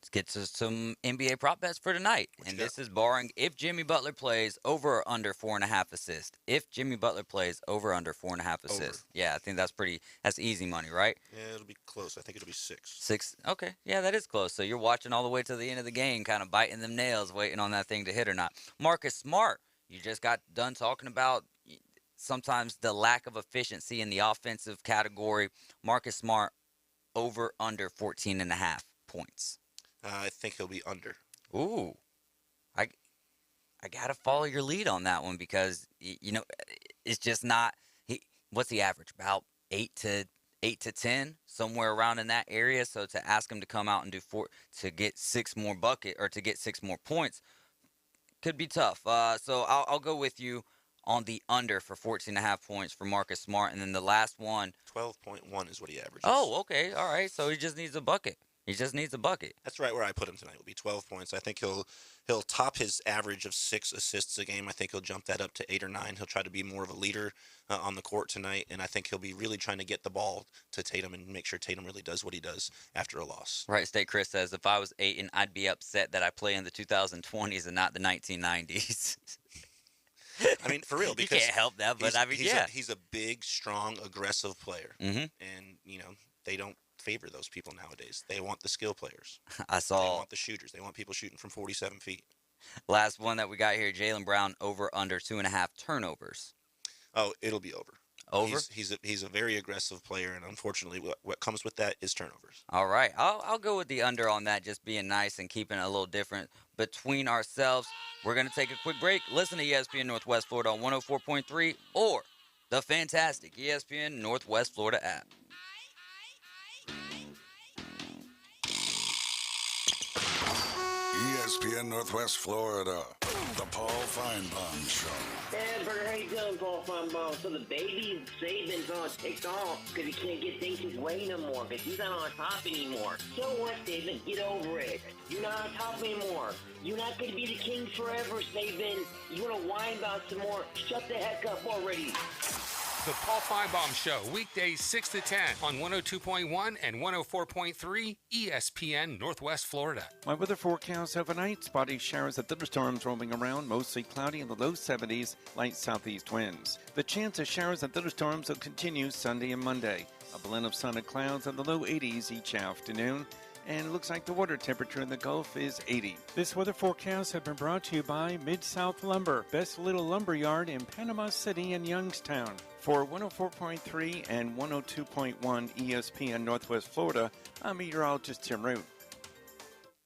Let's get to some NBA prop bets for tonight. And this is barring if Jimmy Butler plays over or under 4.5 assists. If Jimmy Butler plays over or under 4.5 assists. Yeah, I think that's easy money, right? Yeah, it'll be close. I think it'll be 6. 6. Okay. Yeah, that is close. So you're watching all the way to the end of the game, kind of biting them nails, waiting on that thing to hit or not. Marcus Smart, you just got done talking about sometimes the lack of efficiency in the offensive category. Marcus Smart over under 14.5 points. I think he'll be under. Ooh, I gotta follow your lead on that one because it's just not. What's the average? About 8 to 10, somewhere around in that area. So to ask him to come out and do 4 to get 6 more to get 6 more points could be tough. So I'll go with you on the under for 14.5 points for Marcus Smart, and then the last one. 12.1 is what he averages. Oh, okay, all right. So he just needs a bucket. That's right where I put him tonight. Will be 12 points. I think he'll top his average of 6 assists a game. I think he'll jump that up to 8 or 9. He'll try to be more of a leader on the court tonight, and I think he'll be really trying to get the ball to Tatum and make sure Tatum really does what he does after a loss. Right, State Chris says, if I was Ayton, I'd be upset that I play in the 2020s and not the 1990s. I mean, for real, because you can't help that, but he's a big, strong, aggressive player, mm-hmm. and they don't favor those people nowadays. They want the skill players. They want the shooters. They want people shooting from 47 feet. Last one that we got here, Jaylen Brown over under 2.5 turnovers. Oh, it'll be over. Over? He's a very aggressive player, and unfortunately, what comes with that is turnovers. All right, I'll go with the under on that, just being nice and keeping it a little different between ourselves. We're gonna take a quick break. Listen to ESPN Northwest Florida on 104.3 or the fantastic ESPN Northwest Florida app. ESPN Northwest Florida, the Paul Feinbaum Show. Hey, Burger, how you doing, Paul Feinbaum? So the baby Saban's on TikTok because he can't get things his way no more because he's not on top anymore. So what, Saban? Get over it. You're not on top anymore. You're not going to be the king forever, Saban. You want to whine about some more? Shut the heck up already. The Paul Feinbaum Show, weekdays 6 to 10 on 102.1 and 104.3 ESPN Northwest Florida. My weather forecast overnight, spotty showers and thunderstorms roaming around, mostly cloudy in the low 70s, light southeast winds. The chance of showers and thunderstorms will continue Sunday and Monday. A blend of sun and clouds in the low 80s each afternoon. And it looks like the water temperature in the Gulf is 80. This weather forecast has been brought to you by Mid-South Lumber, best little lumber yard in Panama City and Youngstown. For 104.3 and 102.1 ESPN Northwest Florida, I'm meteorologist Tim Root.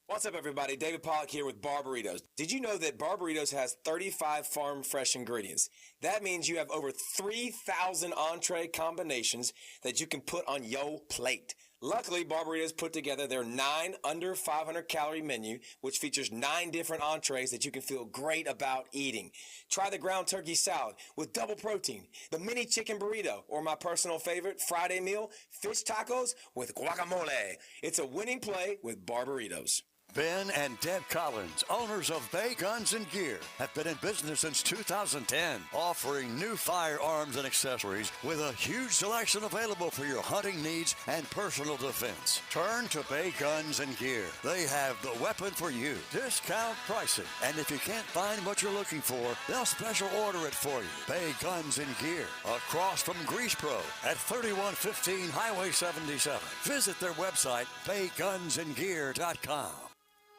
What's up, everybody? David Pollock here with Barbaritos. Did you know that Barbaritos has 35 farm fresh ingredients? That means you have over 3,000 entree combinations that you can put on your plate. Luckily, Barbaritos put together their 9 under 500 calorie menu, which features 9 different entrees that you can feel great about eating. Try the ground turkey salad with double protein, the mini chicken burrito, or my personal favorite Friday meal, fish tacos with guacamole. It's a winning play with Barbaritos. Ben and Deb Collins, owners of Bay Guns and Gear, have been in business since 2010, offering new firearms and accessories with a huge selection available for your hunting needs and personal defense. Turn to Bay Guns and Gear. They have the weapon for you. Discount pricing. And if you can't find what you're looking for, they'll special order it for you. Bay Guns and Gear, across from Grease Pro at 3115 Highway 77. Visit their website, baygunsandgear.com.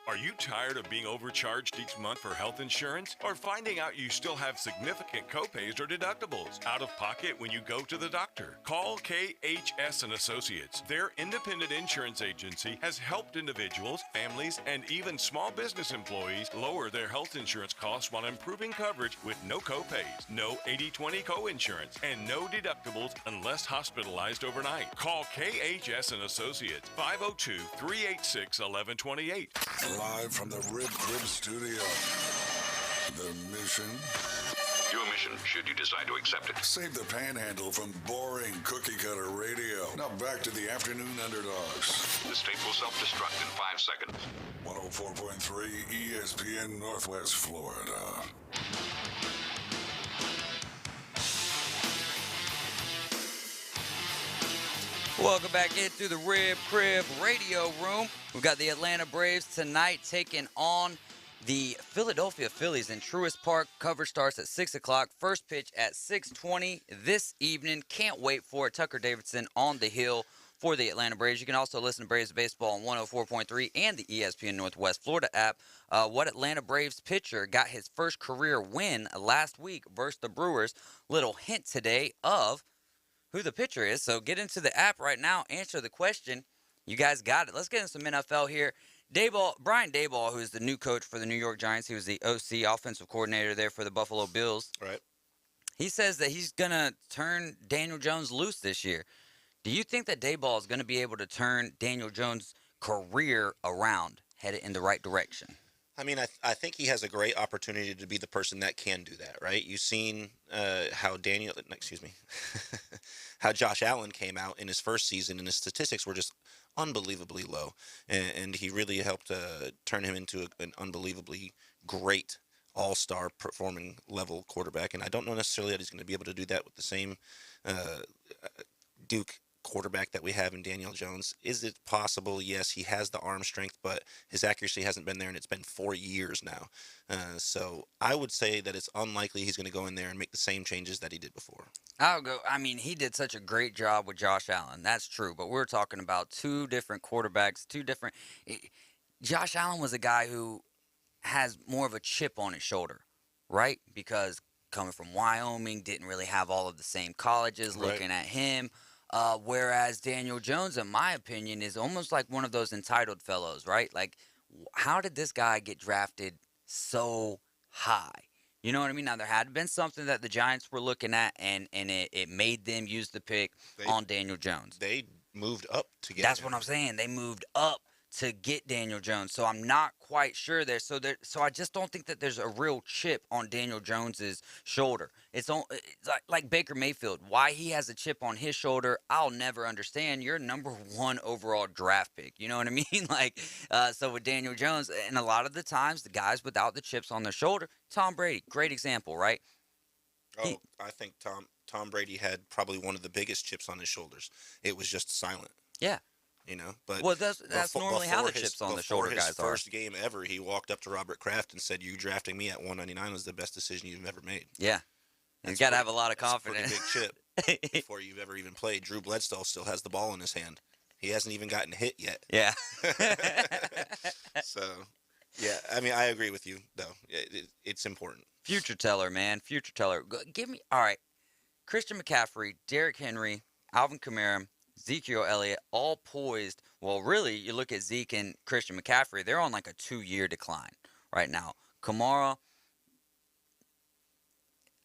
Are you tired of being overcharged each month for health insurance or finding out you still have significant copays or deductibles out of pocket when you go to the doctor? Call KHS and Associates. Their independent insurance agency has helped individuals, families, and even small business employees lower their health insurance costs while improving coverage with no copays, no 80/20 co-insurance, and no deductibles unless hospitalized overnight. Call KHS and Associates, 502-386-1128. Live from the Rib Crib Studio. The mission? Your mission, should you decide to accept it. Save the panhandle from boring cookie-cutter radio. Now back to the Afternoon Underdogs. This tape will self-destruct in 5 seconds. 104.3 ESPN Northwest Florida. Welcome back into the Rib Crib Radio Room. We've got the Atlanta Braves tonight taking on the Philadelphia Phillies in Truist Park. Coverage starts at 6 o'clock. First pitch at 6:20 this evening. Can't wait for it. Tucker Davidson on the hill for the Atlanta Braves. You can also listen to Braves Baseball on 104.3 and the ESPN Northwest Florida app. What Atlanta Braves pitcher got his first career win last week versus the Brewers? Little hint today of who the pitcher is. So get into the app right now. Answer the question. You guys got it. Let's get into some NFL here. Brian Daboll, who's the new coach for the New York Giants. He was the OC, offensive coordinator there for the Buffalo Bills. Right. He says that he's going to turn Daniel Jones loose this year. Do you think that Daboll is going to be able to turn Daniel Jones' career around, head it in the right direction? I mean, I think he has a great opportunity to be the person that can do that, right? You've seen how how Josh Allen came out in his first season, and his statistics were just unbelievably low, and he really helped turn him into an unbelievably great all-star performing level quarterback. And I don't know necessarily that he's going to be able to do that with the same Duke quarterback that we have in Daniel Jones. Is it possible? Yes, he has the arm strength, but his accuracy hasn't been there, and it's been 4 years now. So I would say that it's unlikely he's going to go in there and make the same changes that he did before. He did such a great job with Josh Allen. That's true, but we're talking about two different quarterbacks, Josh Allen was a guy who has more of a chip on his shoulder, right? Because coming from Wyoming, didn't really have all of the same colleges looking at him. Whereas Daniel Jones, in my opinion, is almost like one of those entitled fellows, right? Like, how did this guy get drafted so high? You know what I mean? Now, there had been something that the Giants were looking at, and it made them use the pick on Daniel Jones. They moved up to get That's what I'm saying. They moved up to get Daniel Jones. So I'm not quite sure there. So I just don't think that there's a real chip on Daniel Jones's shoulder. It's like Baker Mayfield. Why he has a chip on his shoulder, I'll never understand. You're number 1 overall draft pick. You know what I mean? So with Daniel Jones, and a lot of the times, the guys without the chips on their shoulder, Tom Brady, great example, right? I think Tom Brady had probably one of the biggest chips on his shoulders. It was just silent. Yeah. You know, but that's normally how the chips on the shoulder guys are. Before his first game ever, he walked up to Robert Kraft and said, "You drafting me at 199 was the best decision you've ever made." Yeah, you got to have a lot of confidence. That's a pretty big chip before you've ever even played. Drew Bledsoe still has the ball in his hand. He hasn't even gotten hit yet. Yeah. So, yeah, I mean, I agree with you though. It's important. Future teller, man. Future teller. Give me all right. Christian McCaffrey, Derrick Henry, Alvin Kamara, Ezekiel Elliott, all poised. Well, really, you look at Zeke and Christian McCaffrey, they're on like a 2-year decline right now. Kamara,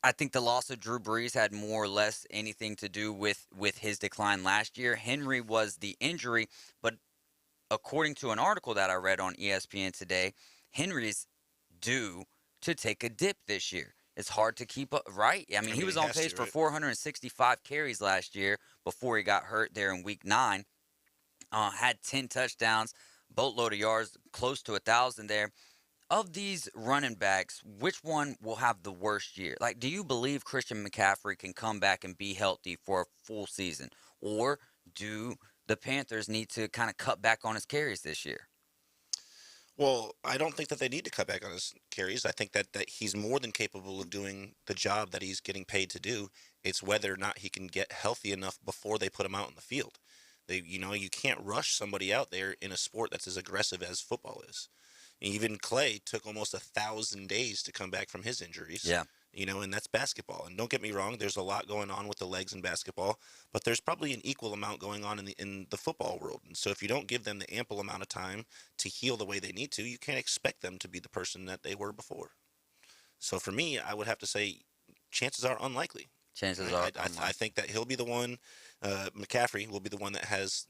I think the loss of Drew Brees had more or less anything to do with his decline last year. Henry was the injury, but according to an article that I read on ESPN today, Henry's due to take a dip this year. It's hard to keep up, right? I mean, he was on pace for 465 carries last year before he got hurt there in Week 9. Had 10 touchdowns, boatload of yards, close to 1,000 there. Of these running backs, which one will have the worst year? Like, do you believe Christian McCaffrey can come back and be healthy for a full season? Or do the Panthers need to kind of cut back on his carries this year? Well, I don't think that they need to cut back on his carries. I think that he's more than capable of doing the job that he's getting paid to do. It's whether or not he can get healthy enough before they put him out in the field. You can't rush somebody out there in a sport that's as aggressive as football is. Even Clay took almost 1,000 days to come back from his injuries. Yeah. And that's basketball. And don't get me wrong, there's a lot going on with the legs in basketball, but there's probably an equal amount going on in the football world. And so if you don't give them the ample amount of time to heal the way they need to, you can't expect them to be the person that they were before. So for me, I would have to say chances are unlikely. Chances are unlikely. I think that he'll be the one, McCaffrey will be the one that has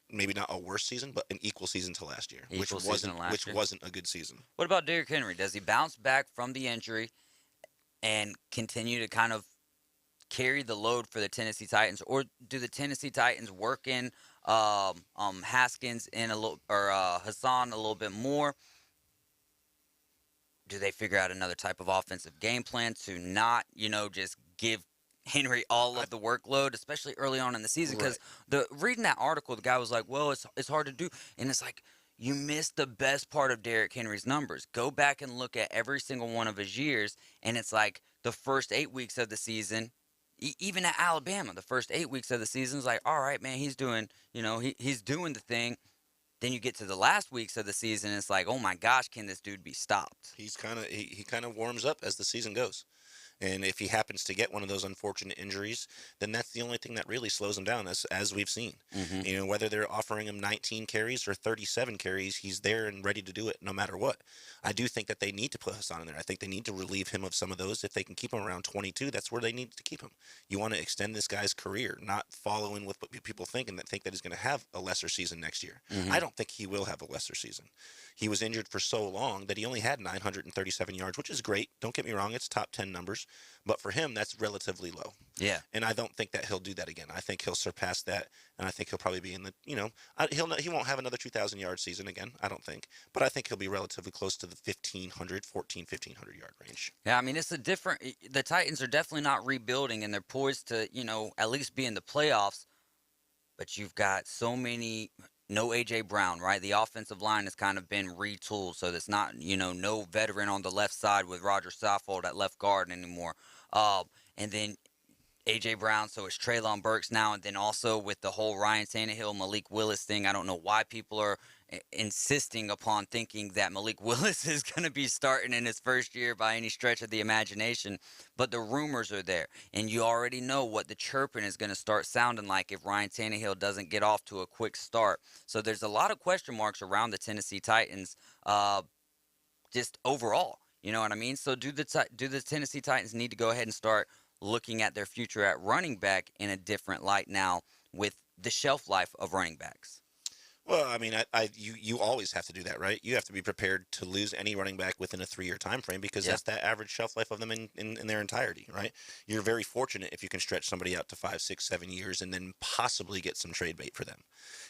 maybe not a worse season, but an equal season to last year, which wasn't a good season. What about Derrick Henry? Does he bounce back from the injury and continue to kind of carry the load for the Tennessee Titans, or do the Tennessee Titans work in Haskins in a little, or Hassan a little bit more? Do they figure out another type of offensive game plan to not, just give Henry all of the workload, especially early on in the season? Because reading that article, the guy was like, well, it's hard to do. And it's like, you missed the best part of Derrick Henry's numbers. Go back and look at every single one of his years, and it's like the first 8 weeks of the season, even at Alabama, the first 8 weeks of the season is like, all right, man, he's doing, he's doing the thing. Then you get to the last weeks of the season, and it's like, oh my gosh, can this dude be stopped? He's he kind of warms up as the season goes. And if he happens to get one of those unfortunate injuries, then that's the only thing that really slows him down, as we've seen. Mm-hmm. Whether they're offering him 19 carries or 37 carries, he's there and ready to do it no matter what. I do think that they need to put Hassan in there. I think they need to relieve him of some of those. If they can keep him around 22, that's where they need to keep him. You want to extend this guy's career, not follow in with what people think that he's going to have a lesser season next year. Mm-hmm. I don't think he will have a lesser season. He was injured for so long that he only had 937 yards, which is great. Don't get me wrong, it's top 10 numbers. But for him, that's relatively low. Yeah. And I don't think that he'll do that again. I think he'll surpass that, and I think he'll probably be in the, he won't have another 2,000-yard season again, I don't think. But I think he'll be relatively close to the 1,500-yard range. Yeah, I mean, it's the Titans are definitely not rebuilding, and they're poised to, at least be in the playoffs. But you've got so many... No A.J. Brown, right? The offensive line has kind of been retooled, so there's not, no veteran on the left side with Roger Saffold at left guard anymore. And then A.J. Brown, so it's Treylon Burks now, and then also with the whole Ryan Tannehill, Malik Willis thing, I don't know why people are insisting upon thinking that Malik Willis is going to be starting in his first year by any stretch of the imagination, but the rumors are there, and you already know what the chirping is going to start sounding like if Ryan Tannehill doesn't get off to a quick start. So there's a lot of question marks around the Tennessee Titans, just overall. You know what I mean? So do the Tennessee Titans need to go ahead and start looking at their future at running back in a different light now with the shelf life of running backs? Well, I mean, you always have to do that, right? You have to be prepared to lose any running back within a 3-year time frame because that's that average shelf life of them in their entirety, right? You're very fortunate if you can stretch somebody out to 5, 6, 7 years and then possibly get some trade bait for them.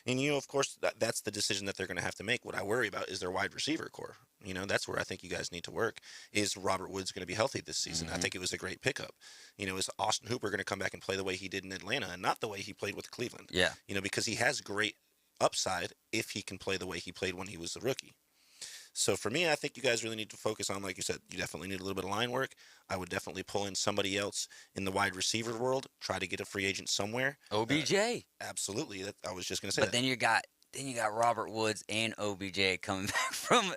And, of course, that's the decision that they're going to have to make. What I worry about is their wide receiver core. That's where I think you guys need to work. Is Robert Woods going to be healthy this season? I think it was a great pickup. Is Austin Hooper going to come back and play the way he did in Atlanta and not the way he played with Cleveland? Yeah. Because he has great upside if he can play the way he played when he was a rookie. So for me, I think you guys really need to focus on, like you said, you definitely need a little bit of line work. I would definitely pull in somebody else in the wide receiver world, try to get a free agent somewhere. OBJ. Absolutely. I was just going to say but that. Then you got Robert Woods and OBJ coming back from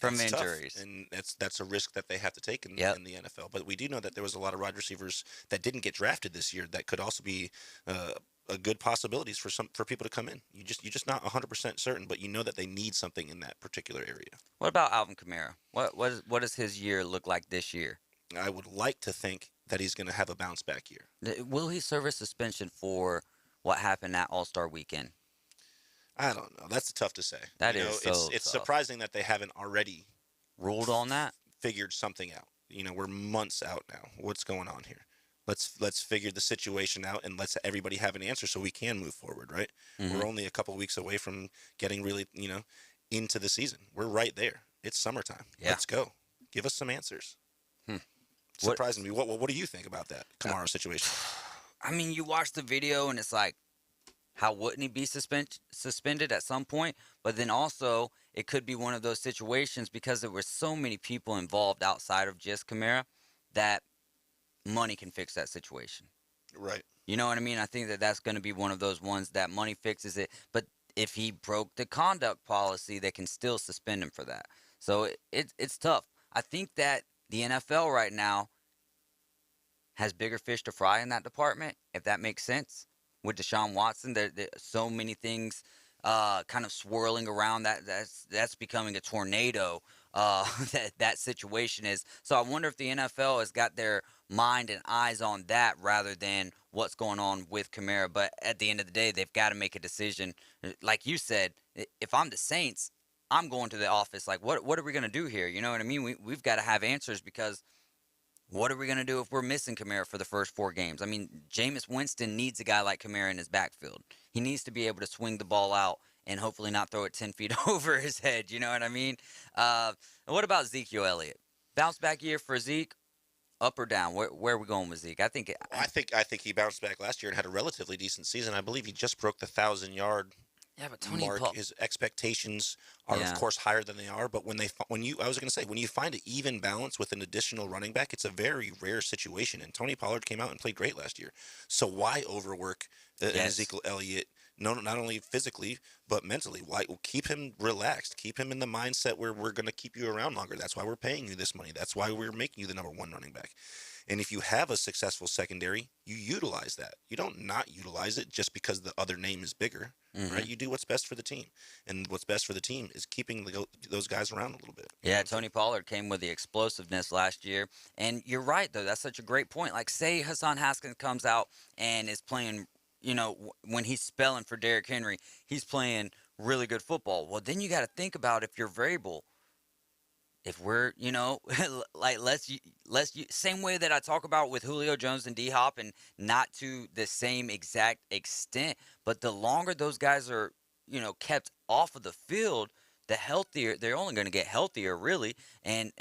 injuries. Tough. And that's a risk that they have to take in the NFL. But we do know that there was a lot of wide receivers that didn't get drafted this year that could also be a good possibilities for people to come in. You're just not 100% certain, but you know that they need something in that particular area. What about Alvin Kamara? What does his year look like this year? I would like to think that he's going to have a bounce back year. Will he serve a suspension for what happened at All-Star Weekend? I don't know. That's tough to say. It's surprising that they haven't already ruled on that, figured something out. We're months out now. What's going on here? Let's figure the situation out and let's everybody have an answer so we can move forward, right? Mm-hmm. We're only a couple weeks away from getting really, into the season. We're right there. It's summertime. Yeah. Let's go. Give us some answers. Surprising me. What do you think about that Kamara situation? I mean, you watch the video and it's like, how wouldn't he be suspended at some point? But then also, it could be one of those situations because there were so many people involved outside of just Kamara that money can fix that situation. Right. You know what I mean? I think that's going to be one of those ones that money fixes it. But if he broke the conduct policy, they can still suspend him for that. So it's tough. I think that the NFL right now has bigger fish to fry in that department, if that makes sense. With Deshaun Watson, there so many things kind of swirling around that's becoming a tornado. That situation is. So I wonder if the NFL has got their mind and eyes on that rather than what's going on with Kamara. But at the end of the day, they've got to make a decision. Like you said, if I'm the Saints, I'm going to the office. Like, what are we going to do here? You know what I mean? We've got to have answers, because what are we going to do if we're missing Kamara for the first 4 games? I mean, Jameis Winston needs a guy like Kamara in his backfield. He needs to be able to swing the ball out and hopefully not throw it 10 feet over his head. You know what I mean? What about Ezekiel Elliott? Bounce back year for Zeke, up or down? Where are we going with Zeke? I think he bounced back last year and had a relatively decent season. I believe he just broke the 1,000-yard but Tony mark. His expectations are, of course, higher than they are. But when you find an even balance with an additional running back, it's a very rare situation. And Tony Pollard came out and played great last year. So why overwork Ezekiel Elliott? No, not only physically but mentally. Why keep him relaxed? Keep him in the mindset where we're going to keep you around longer. That's why we're paying you this money. That's why we're making you the number 1 running back. And if you have a successful secondary, you utilize that. You don't not utilize it just because the other name is bigger, right? You do what's best for the team. And what's best for the team is keeping those guys around a little bit. Yeah, Tony Pollard came with the explosiveness last year. And you're right, though. That's such a great point. Like, say Hassan Haskins comes out and is playing, when he's spelling for Derrick Henry, he's playing really good football. Well, then you got to think about if you're variable. If we're, like let's same way that I talk about with Julio Jones and D-Hop, and not to the same exact extent, but the longer those guys are, kept off of the field, the healthier they're only going to get healthier, really, and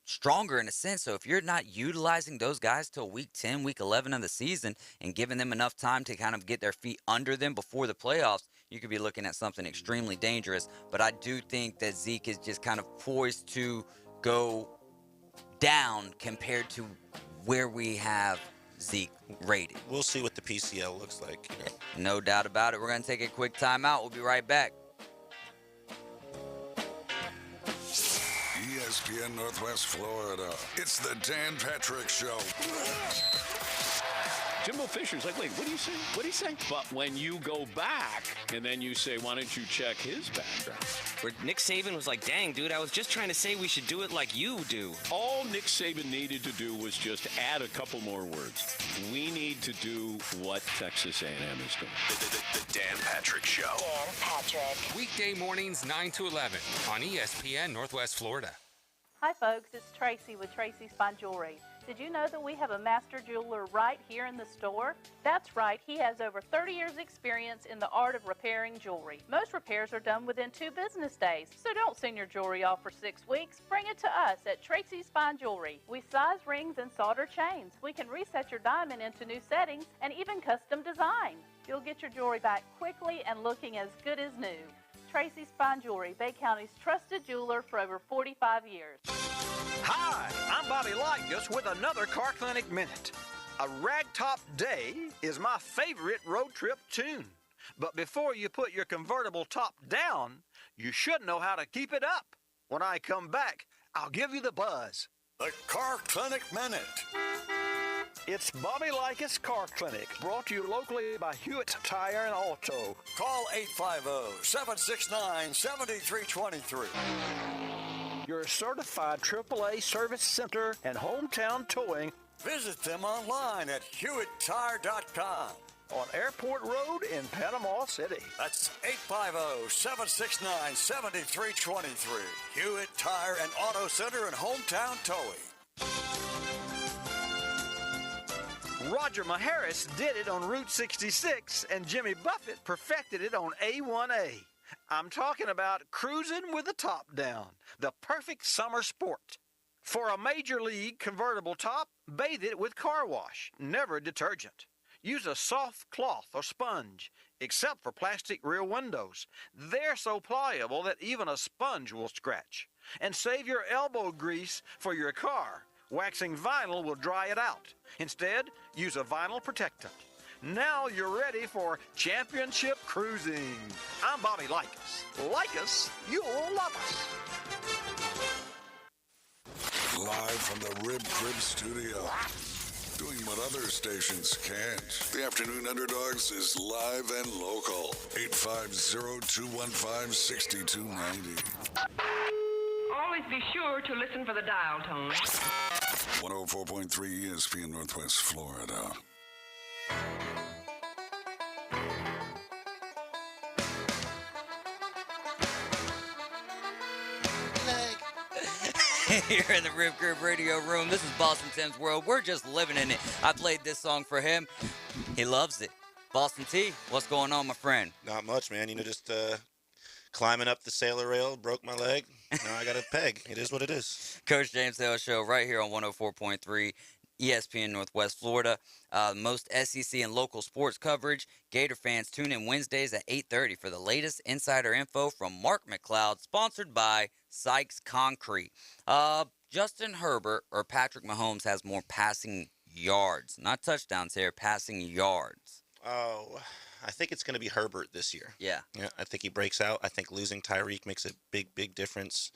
stronger in a sense. So if you're not utilizing those guys till week 10, week 11 of the season, and giving them enough time to kind of get their feet under them before the playoffs, you could be looking at something extremely dangerous. But I do think that Zeke is just kind of poised to go down compared to where we have Zeke rated. We'll see what the PCL looks like. No doubt about it. We're going to take a quick timeout. We'll be right back. ESPN Northwest Florida. It's the Dan Patrick Show. Jimbo Fisher's like, wait, what do you say? What do you say? But when you go back and then you say, why don't you check his background? Where Nick Saban was like, dang, dude, I was just trying to say we should do it like you do. All Nick Saban needed to do was just add a couple more words. We need to do what Texas A&M is doing. The Dan Patrick Show. Dan Patrick. Weekday mornings 9 to 11 on ESPN Northwest Florida. Hi, folks. It's Tracy with Tracy's Fine Jewelry. Did you know that we have a master jeweler right here in the store? That's right. He has over 30 years experience in the art of repairing jewelry. Most repairs are done within 2 business days, so don't send your jewelry off for 6 weeks. Bring it to us at Tracy's Fine Jewelry. We size rings and solder chains. We can reset your diamond into new settings and even custom design. You'll get your jewelry back quickly and looking as good as new. Tracy's Fine Jewelry, Bay County's trusted jeweler for over 45 years. Hi, I'm Bobby Lightgis with another Car Clinic Minute. A Ragtop Day is my favorite road trip tune. But before you put your convertible top down, you should know how to keep it up. When I come back, I'll give you the buzz. The Car Clinic Minute. It's Bobby Lightgis Car Clinic, brought to you locally by Hewitt Tire and Auto. Call 850-769-7323. Your certified AAA service center and hometown towing. Visit them online at HewittTire.com. On Airport Road in Panama City. That's 850-769-7323. Hewitt Tire and Auto Center and hometown towing. Roger Maharis did it on Route 66, and Jimmy Buffett perfected it on A1A. I'm talking about cruising with the top down, the perfect summer sport. For a major league convertible top, bathe it with car wash, never detergent. Use a soft cloth or sponge, except for plastic rear windows. They're so pliable that even a sponge will scratch. And save your elbow grease for your car. Waxing vinyl will dry it out. Instead, use a vinyl protectant. Now you're ready for championship cruising. I'm Bobby Likas. Like us, you'll love us. Live from the Rib Crib Studio. Doing what other stations can't. The Afternoon Underdogs is live and local. 850-215-6290. Always be sure to listen for the dial tone. 104.3 ESPN Northwest Florida. Here in the Rib Crib Radio Room, this is Boston Tim's World. We're just living in it. I played this song for him. He loves it. Boston T, what's going on, my friend? Not much, man. Just climbing up the sailor rail, broke my leg. Now I got a peg. It is what it is. Coach James Hale Show right here on 104.3 ESPN Northwest Florida. Most SEC and local sports coverage. Gator fans tune in Wednesdays at 8:30 for the latest insider info from Mark McLeod, sponsored by Sykes Concrete. Justin Herbert or Patrick Mahomes has more passing yards, not touchdowns here, passing yards. Oh, I think it's going to be Herbert this year. Yeah. Yeah, I think he breaks out. I think losing Tyreek makes a big difference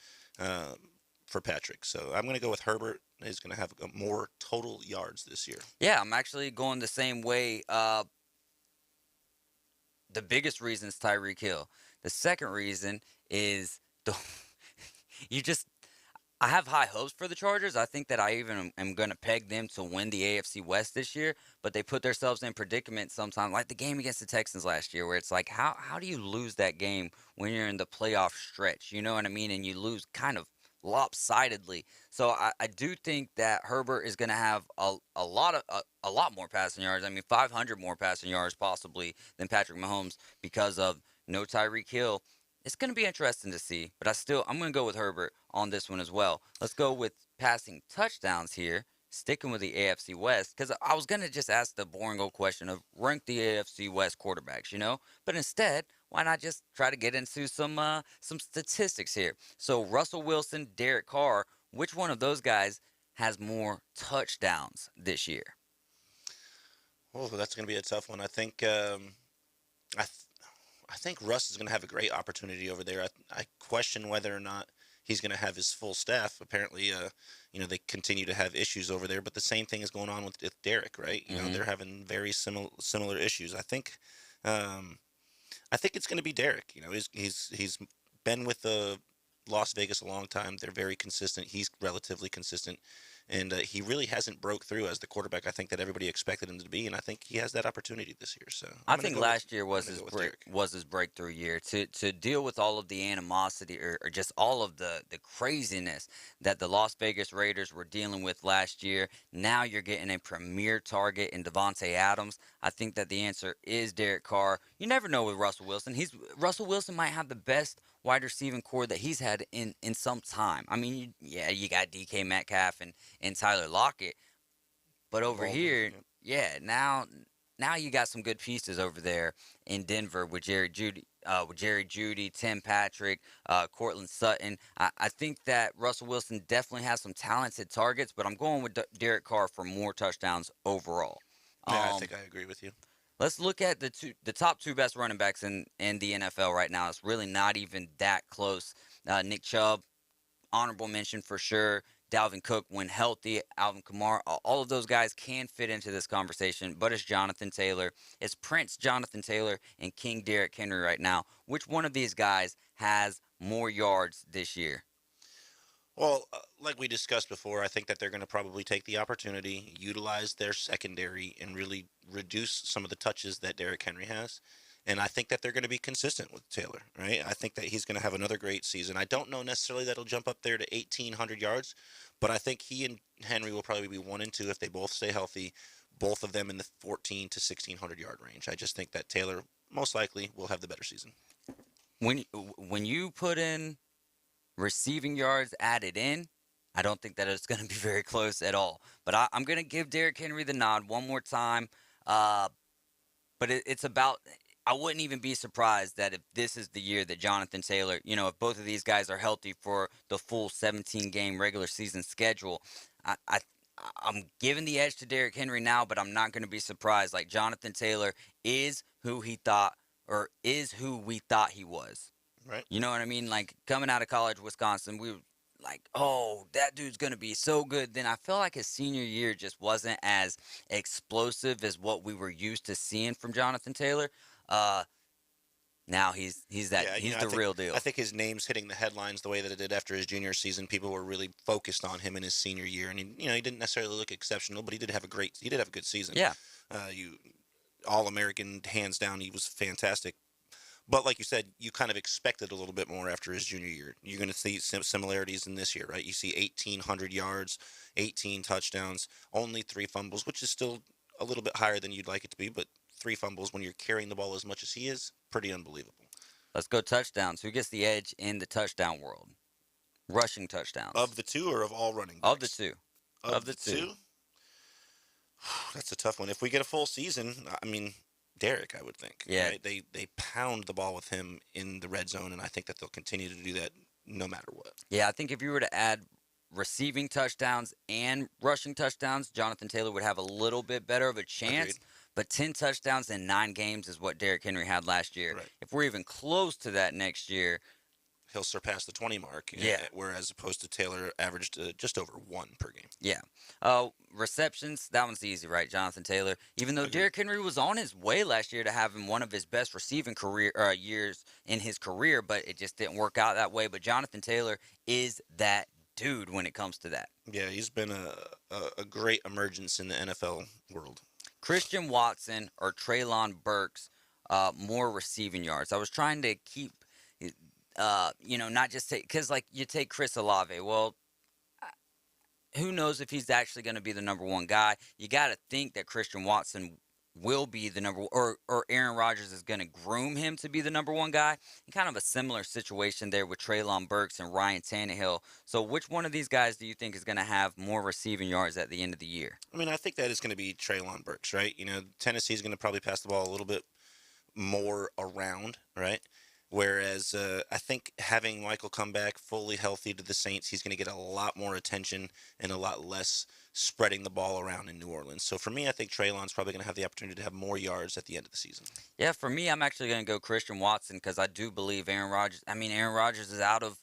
for Patrick. So I'm going to go with Herbert. He's going to have more total yards this year. Yeah, I'm actually going the same way. The biggest reason is Tyreek Hill. The second reason is I have high hopes for the Chargers. I think that I even am going to peg them to win the AFC West this year, but they put themselves in predicament sometimes, like the game against the Texans last year, where it's like, how do you lose that game when you're in the playoff stretch? You know what I mean? And you lose kind of lopsidedly. So I do think that Herbert is going to have a lot more passing yards. I mean, 500 more passing yards possibly than Patrick Mahomes because of no Tyreek Hill. It's going to be interesting to see, but I'm going to go with Herbert on this one as well. Let's go with passing touchdowns here, sticking with the AFC West, because I was going to just ask the boring old question of rank the AFC West quarterbacks, but instead, why not just try to get into some statistics here? So Russell Wilson, Derek Carr, which one of those guys has more touchdowns this year? Oh, that's going to be a tough one. I think I think Russ is going to have a great opportunity over there. I question whether or not he's going to have his full staff. Apparently, they continue to have issues over there. But the same thing is going on with Derek, right? They're having very similar issues. I think it's going to be Derek. He's been with the Las Vegas a long time. They're very consistent. He's relatively consistent. And he really hasn't broke through as the quarterback I think that everybody expected him to be, and I think he has that opportunity this year. So I think last year was his breakthrough year to deal with all of the animosity or just all of the craziness that the Las Vegas Raiders were dealing with last year. Now you're getting a premier target in Devontae Adams. I think that the answer is Derek Carr. You never know with Russell Wilson. Russell Wilson might have the best wide receiving core that he's had in some time. I mean, you got DK Metcalf and Tyler Lockett, but over here, now you got some good pieces over there in Denver with Jerry Jeudy, Tim Patrick, Cortland Sutton. I think that Russell Wilson definitely has some talented targets, but I'm going with Derek Carr for more touchdowns overall. Yeah, I think I agree with you. Let's look at the top two best running backs in the NFL right now. It's really not even that close. Nick Chubb, honorable mention for sure. Dalvin Cook, when healthy, Alvin Kamara, all of those guys can fit into this conversation, but it's Jonathan Taylor. It's Prince Jonathan Taylor and King Derrick Henry right now. Which one of these guys has more yards this year? Well, like we discussed before, I think that they're going to probably take the opportunity, utilize their secondary, and really reduce some of the touches that Derrick Henry has. And I think that they're going to be consistent with Taylor, right? I think that he's going to have another great season. I don't know necessarily that he'll jump up there to 1,800 yards, but I think he and Henry will probably be 1 and 2 if they both stay healthy, both of them in the 1,400 to 1,600 yard range. I just think that Taylor most likely will have the better season. When you put in receiving yards added in, I don't think that it's going to be very close at all. But I'm going to give Derrick Henry the nod one more time. But it's about – I wouldn't even be surprised that if this is the year that Jonathan Taylor, if both of these guys are healthy for the full 17-game regular season schedule, I'm giving the edge to Derrick Henry now, but I'm not going to be surprised. Like, Jonathan Taylor is who we thought he was. Right. You know what I mean? Like, coming out of college, Wisconsin, we were like, oh, that dude's going to be so good. Then I feel like his senior year just wasn't as explosive as what we were used to seeing from Jonathan Taylor. Now he's the real deal. I think his name's hitting the headlines the way that it did after his junior season. People were really focused on him in his senior year, and he didn't necessarily look exceptional, but he did have a good season. Yeah. All-American, hands down, he was fantastic. But like you said, you kind of expected a little bit more after his junior year. You're going to see some similarities in this year, right? You see 1,800 yards, 18 touchdowns, only 3 fumbles, which is still a little bit higher than you'd like it to be, but 3 fumbles when you're carrying the ball as much as he is, pretty unbelievable. Let's go touchdowns. Who gets the edge in the touchdown world? Rushing touchdowns. Of the 2 or of all running backs? Of the 2. Of the 2? That's a tough one. If we get a full season, I mean, Derek, I would think. Yeah. Right? They pound the ball with him in the red zone, and I think that they'll continue to do that no matter what. Yeah, I think if you were to add receiving touchdowns and rushing touchdowns, Jonathan Taylor would have a little bit better of a chance. Agreed. But 10 touchdowns in 9 games is what Derrick Henry had last year. Right. If we're even close to that next year, he'll surpass the 20 mark. Yeah. Whereas opposed to Taylor averaged just over 1 per game. Yeah. Receptions, that one's easy, right? Jonathan Taylor. Even though Derrick Henry was on his way last year to having one of his best receiving years in his career, but it just didn't work out that way. But Jonathan Taylor is that dude when it comes to that. Yeah, he's been a great emergence in the NFL world. Christian Watson or Treylon Burks, more receiving yards. I was trying to keep, not just take, because like you take Chris Olave. Well, who knows if he's actually going to be the number 1 guy? You got to think that Christian Watson will be the number, or Aaron Rodgers is going to groom him to be the number 1 guy. And kind of a similar situation there with Treylon Burks and Ryan Tannehill. So which one of these guys do you think is going to have more receiving yards at the end of the year? I mean, I think that is going to be Treylon Burks, right? Tennessee's going to probably pass the ball a little bit more around, right? Whereas I think having Michael come back fully healthy to the Saints, he's going to get a lot more attention and a lot less spreading the ball around in New Orleans. So for me, I think Treylon's probably going to have the opportunity to have more yards at the end of the season. Yeah, for me, I'm actually going to go Christian Watson because I do believe Aaron Rodgers is out of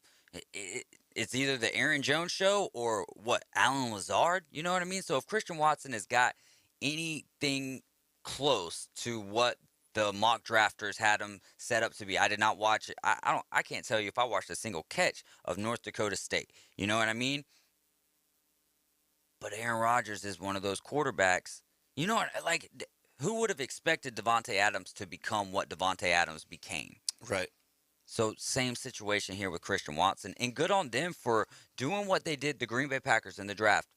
it's either the Aaron Jones show or Allen Lazard. You know what I mean? So if Christian Watson has got anything close to what the mock drafters had him set up to be. I did not watch it. I can't tell you if I watched a single catch of North Dakota State. You know what I mean? But Aaron Rodgers is one of those quarterbacks. You know what? Like, who would have expected Devontae Adams to become what Devontae Adams became? Right. So same situation here with Christian Watson. And good on them for doing what they did, the Green Bay Packers in the draft.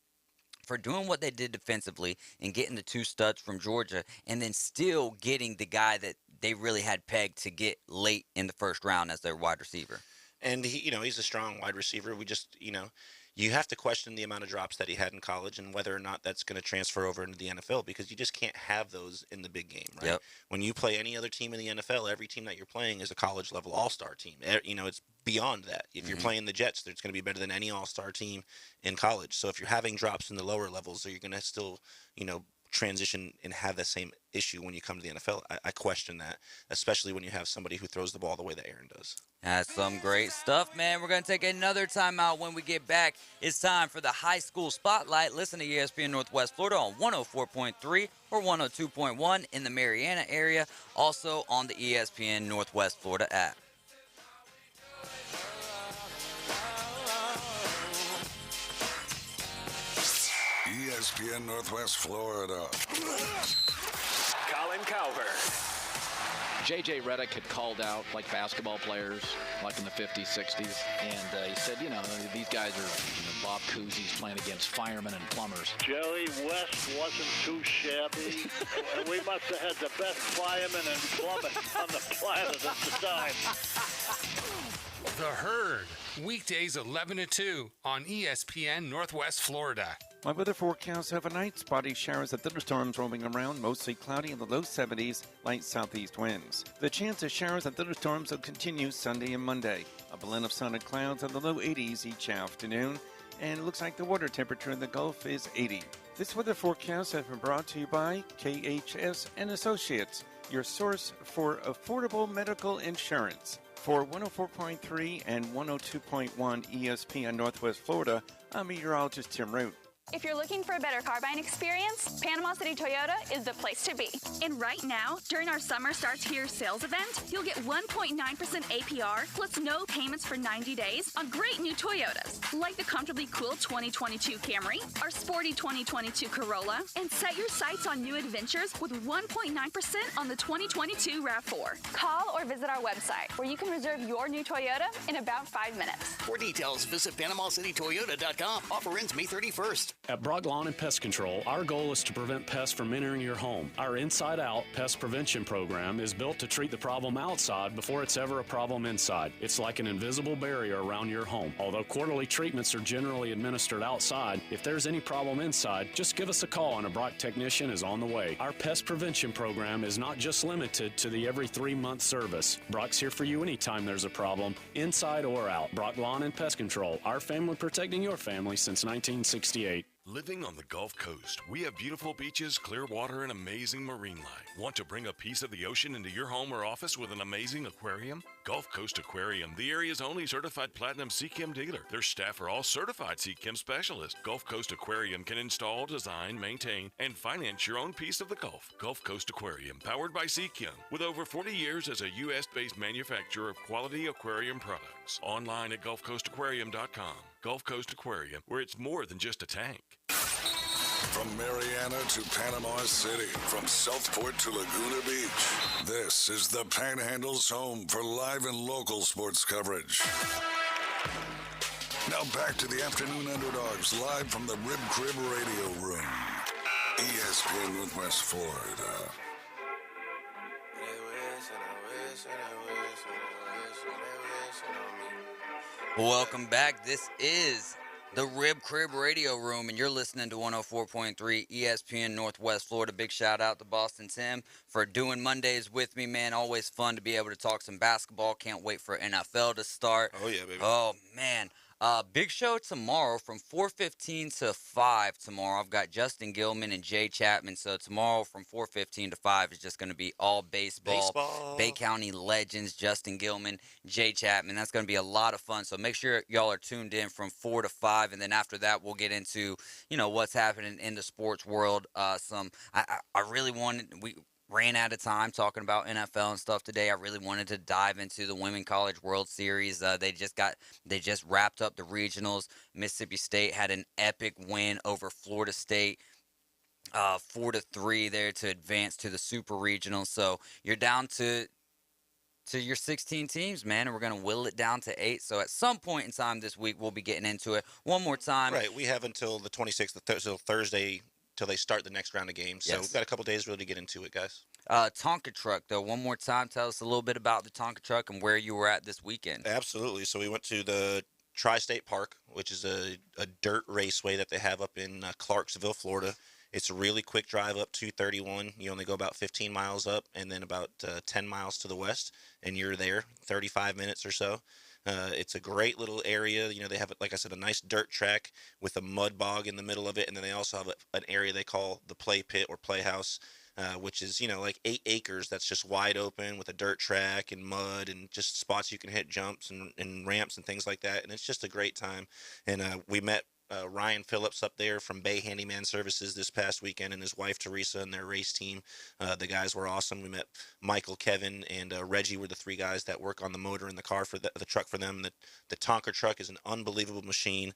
For doing what they did defensively and getting the 2 studs from Georgia and then still getting the guy that they really had pegged to get late in the first round as their wide receiver. And he's a strong wide receiver. We just, you have to question the amount of drops that he had in college and whether or not that's going to transfer over into the NFL because you just can't have those in the big game, right? Yep. When you play any other team in the NFL, every team that you're playing is a college-level all-star team. It's beyond that. If you're playing the Jets, it's going to be better than any all-star team in college. So if you're having drops in the lower levels, you're going to still, transition and have that same issue when you come to the NFL. I question that, especially when you have somebody who throws the ball the way that Aaron does. That's some great stuff, man. We're going to take another timeout. When we get back, it's time for the High School Spotlight. Listen to ESPN Northwest Florida on 104.3 or 102.1 in the Mariana area. Also on the ESPN Northwest Florida app. ESPN Northwest Florida. Colin Cowherd. J.J. Redick had called out like basketball players like in the 50s, 60s, and he said, these guys are Bob Cousy's playing against firemen and plumbers. Jerry West wasn't too shabby, and we must have had the best firemen and plumbers on the planet at the time. The Herd, weekdays 11 to 2 on ESPN Northwest Florida. My weather forecast overnight, spotty showers and thunderstorms roaming around, mostly cloudy in the low 70s, light southeast winds. The chance of showers and thunderstorms will continue Sunday and Monday. A blend of sun and clouds in the low 80s each afternoon. and it looks like the water temperature in the Gulf is 80. This weather forecast has been brought to you by KHS and Associates, your source for affordable medical insurance. For 104.3 and 102.1 ESPN Northwest Florida, I'm meteorologist Tim Root. If you're looking for a better car buying experience, Panama City Toyota is the place to be. And right now, during our Summer Starts Here sales event, you'll get 1.9% APR plus no payments for 90 days on great new Toyotas, like the comfortably cool 2022 Camry, our sporty 2022 Corolla, and set your sights on new adventures with 1.9% on the 2022 RAV4. Call or visit our website, where you can reserve your new Toyota in about 5 minutes. For details, visit PanamaCityToyota.com. Offer ends May 31st. At Brock Lawn and Pest Control, our goal is to prevent pests from entering your home. Our Inside Out Pest Prevention Program is built to treat the problem outside before it's ever a problem inside. It's like an invisible barrier around your home. Although quarterly treatments are generally administered outside, if there's any problem inside, just give us a call and a Brock technician is on the way. Our Pest Prevention Program is not just limited to the every 3-month service. Brock's here for you anytime there's a problem, inside or out. Brock Lawn and Pest Control, our family protecting your family since 1968. Living on the Gulf Coast, we have beautiful beaches, clear water, and amazing marine life. Want to bring a piece of the ocean into your home or office with an amazing aquarium? Gulf Coast Aquarium, the area's only certified platinum CChem dealer. Their staff are all certified CChem specialists. Gulf Coast Aquarium can install, design, maintain, and finance your own piece of the Gulf. Gulf Coast Aquarium, powered by CChem, with over 40 years as a U.S.-based manufacturer of quality aquarium products. Online at GulfCoastAquarium.com. Gulf Coast Aquarium, where it's more than just a tank. From Mariana to Panama City, from Southport to Laguna Beach, this is the Panhandle's home for live and local sports coverage. Now back to the Afternoon Underdogs, live from the Rib Crib Radio Room, ESPN Northwest Florida. Welcome back. This is the Rib Crib Radio Room, and you're listening to 104.3 ESPN Northwest Florida. Big shout out to Boston Tim for doing Mondays with me, man. Always fun to be able to talk some basketball. Can't wait for NFL to start. Oh, yeah, baby. Oh, man. Big show tomorrow from 4:15 to 5 tomorrow. I've got Justin Gilman and Jay Chapman. So tomorrow from 4:15 to 5 is just going to be all baseball. Bay County legends, Justin Gilman, Jay Chapman. That's going to be a lot of fun. So make sure y'all are tuned in from 4 to 5. And then after that, we'll get into, what's happening in the sports world. I really wanted, we ran out of time talking about NFL and stuff today. I really wanted to dive into the Women College World Series. They just wrapped up the regionals. Mississippi State had an epic win over Florida State, 4-3 there to advance to the Super Regional. So you're down to your 16 teams, man, and we're going to whittle it down to 8. So at some point in time this week, we'll be getting into it one more time. Right. We have until the 26th, until Thursday, till they start the next round of games. So we've got a couple days really to get into it, guys. Tonka Truck, though, one more time, tell us a little bit about the Tonka Truck and where you were at this weekend. Absolutely. So we went to the Tri-State Park, which is a dirt raceway that they have up in Clarksville, Florida. It's a really quick drive up 231. You only go about 15 miles up and then about 10 miles to the west, and you're there 35 minutes or so. It's a great little area. They have, like I said, a nice dirt track with a mud bog in the middle of it. And then they also have an area they call the play pit or playhouse, which is, like 8 acres that's just wide open with a dirt track and mud and just spots you can hit jumps and ramps and things like that. And it's just a great time. And we met Ryan Phillips up there from Bay Handyman Services this past weekend, and his wife Teresa and their race team. The guys were awesome. We met Michael, Kevin, and Reggie were the 3 guys that work on the motor in the car for the truck for them. The Tonka truck is an unbelievable machine.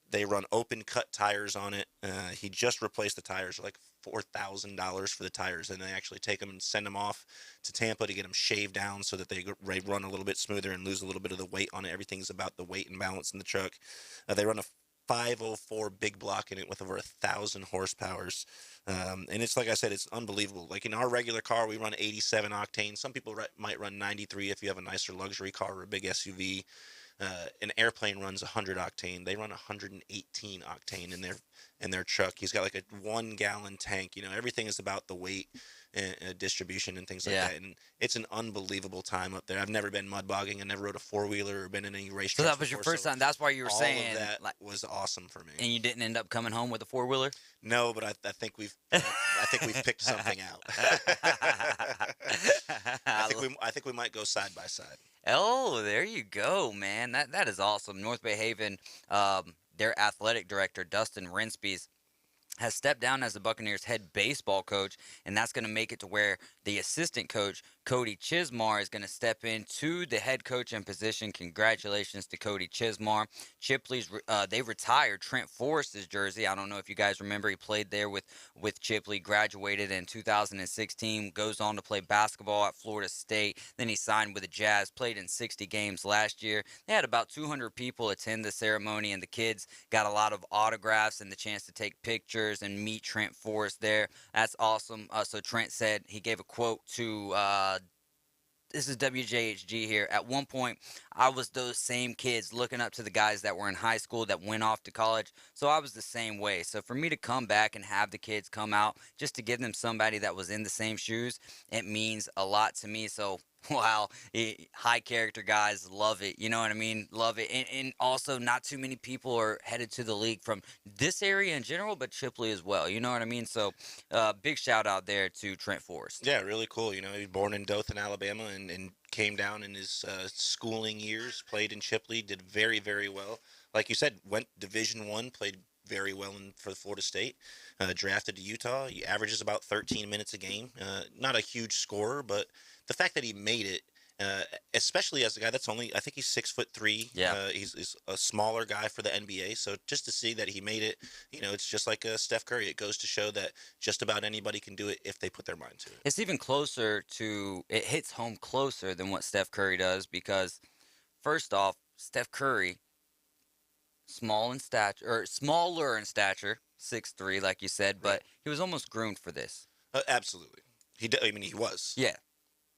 They run open cut tires on it. He just replaced the tires, like $4,000 for the tires, and they actually take them and send them off to Tampa to get them shaved down so that they run a little bit smoother and lose a little bit of the weight on it. Everything's about the weight and balance in the truck. They run a 504 big block in it with over 1,000 horsepowers. And it's, like I said, it's unbelievable. Like in our regular car, we run 87 octane. Some people might run 93 if you have a nicer luxury car or a big SUV. an airplane runs 100 octane. They run 118 octane in their truck. He's got like a 1 gallon tank. Everything is about the weight and distribution and things like that. And it's an unbelievable time up there. I've never been mud bogging. I never rode a 4-wheeler or been in any racetracks. So that was your first time. That's why you were saying all of that was awesome for me. And you didn't end up coming home with a 4-wheeler? No, but I think we've picked something out. I think we might go side by side. Oh, there you go, man. That is awesome. North Bay Haven, their athletic director, Dustin Rinspees, has stepped down as the Buccaneers' head baseball coach, and that's going to make it to where the assistant coach, Cody Chismar, is going to step into the head coaching position. Congratulations to Cody Chismar. Chipley's they retired Trent Forrest's jersey. I don't know if you guys remember. He played there with Chipley, graduated in 2016, goes on to play basketball at Florida State. Then he signed with the Jazz, played in 60 games last year. They had about 200 people attend the ceremony, and the kids got a lot of autographs and the chance to take pictures and meet Trent Forrest there. That's awesome. So Trent said, he gave a quote to this is WJHG here. At one point, I was those same kids looking up to the guys that were in high school that went off to college. So I was the same way. So for me to come back and have the kids come out just to give them somebody that was in the same shoes, it means a lot to me. So, wow, high character guys, love it. You know what I mean? Love it. And also, not too many people are headed to the league from this area in general, but Chipley as well. You know what I mean? So, big shout out there to Trent Forrest. Yeah, really cool. He was born in Dothan, Alabama, and came down in his schooling years, played in Chipley, did very, very well. Like you said, went Division I, played very well for Florida State. Drafted to Utah. He averages about 13 minutes a game. Not a huge scorer, but the fact that he made it, especially as a guy that's only, I think he's 6'3". Yeah. He's a smaller guy for the NBA. So just to see that he made it, it's just like Steph Curry. It goes to show that just about anybody can do it if they put their mind to it. It's even closer it hits home closer than what Steph Curry does because, first off, Steph Curry, smaller in stature, 6'3", like you said, but he was almost groomed for this. Absolutely. He was. Yeah.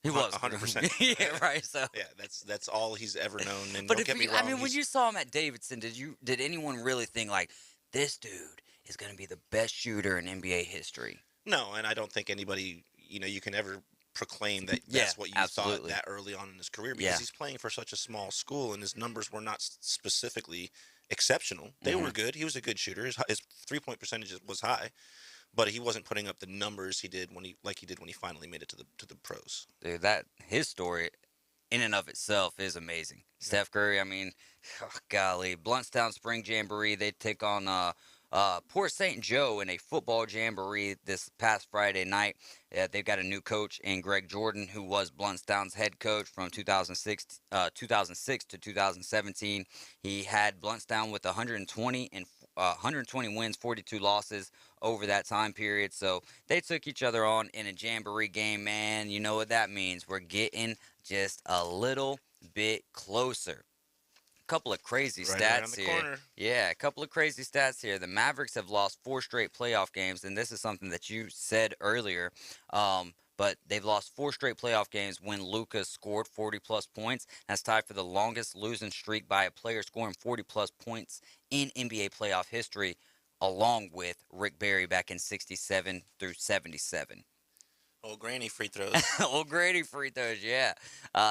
He was 100%. Yeah, right. So yeah, that's all he's ever known. And but don't get me wrong, when you saw him at Davidson, did anyone really think like this dude is going to be the best shooter in NBA history? No, and I don't think anybody, you can ever proclaim that that's what you thought that early on in his career because he's playing for such a small school and his numbers were not specifically exceptional. They were good. He was a good shooter. His 3-point percentage was high. But he wasn't putting up the numbers he did when he finally made it to the pros. Dude, his story in and of itself is amazing. Yeah. Steph Curry, I mean, golly, Bluntstown Spring Jamboree, they take on Port St. Joe in a football jamboree this past Friday night. They've got a new coach in Greg Jordan, who was Bluntstown's head coach from 2006 to 2017. He had Bluntstown with 120 wins, 42 losses over that time period. So they took each other on in a jamboree game, man. You know what that means. We're getting just a little bit closer. Couple of crazy stats here. Corner. Yeah, a couple of crazy stats here. The Mavericks have lost 4 straight playoff games, and this is something that you said earlier. But they've lost 4 straight playoff games when Luka scored 40-plus points. That's tied for the longest losing streak by a player scoring 40-plus points in NBA playoff history, along with Rick Barry back in 67 through 77. Old granny free throws. Old granny free throws, yeah.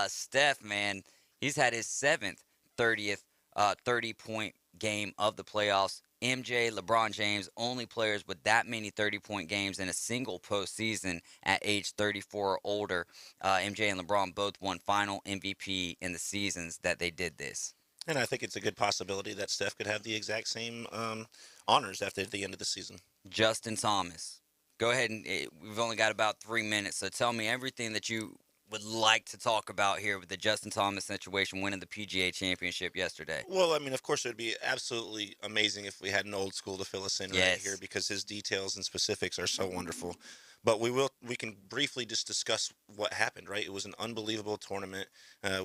Steph, man, he's had his 7th 30-point game of the playoffs. MJ, LeBron James, only players with that many 30-point games in a single postseason at age 34 or older. MJ and LeBron both won final MVP in the seasons that they did this. And I think it's a good possibility that Steph could have the exact same honors after the end of the season. Justin Thomas. Go ahead, and we've only got about 3 minutes, so tell me everything that you would like to talk about here with the Justin Thomas situation, winning the PGA Championship yesterday. Well, I mean, of course, it would be absolutely amazing if we had an old school to fill us in right here because his details and specifics are so wonderful. But we can briefly just discuss what happened, right? It was an unbelievable tournament.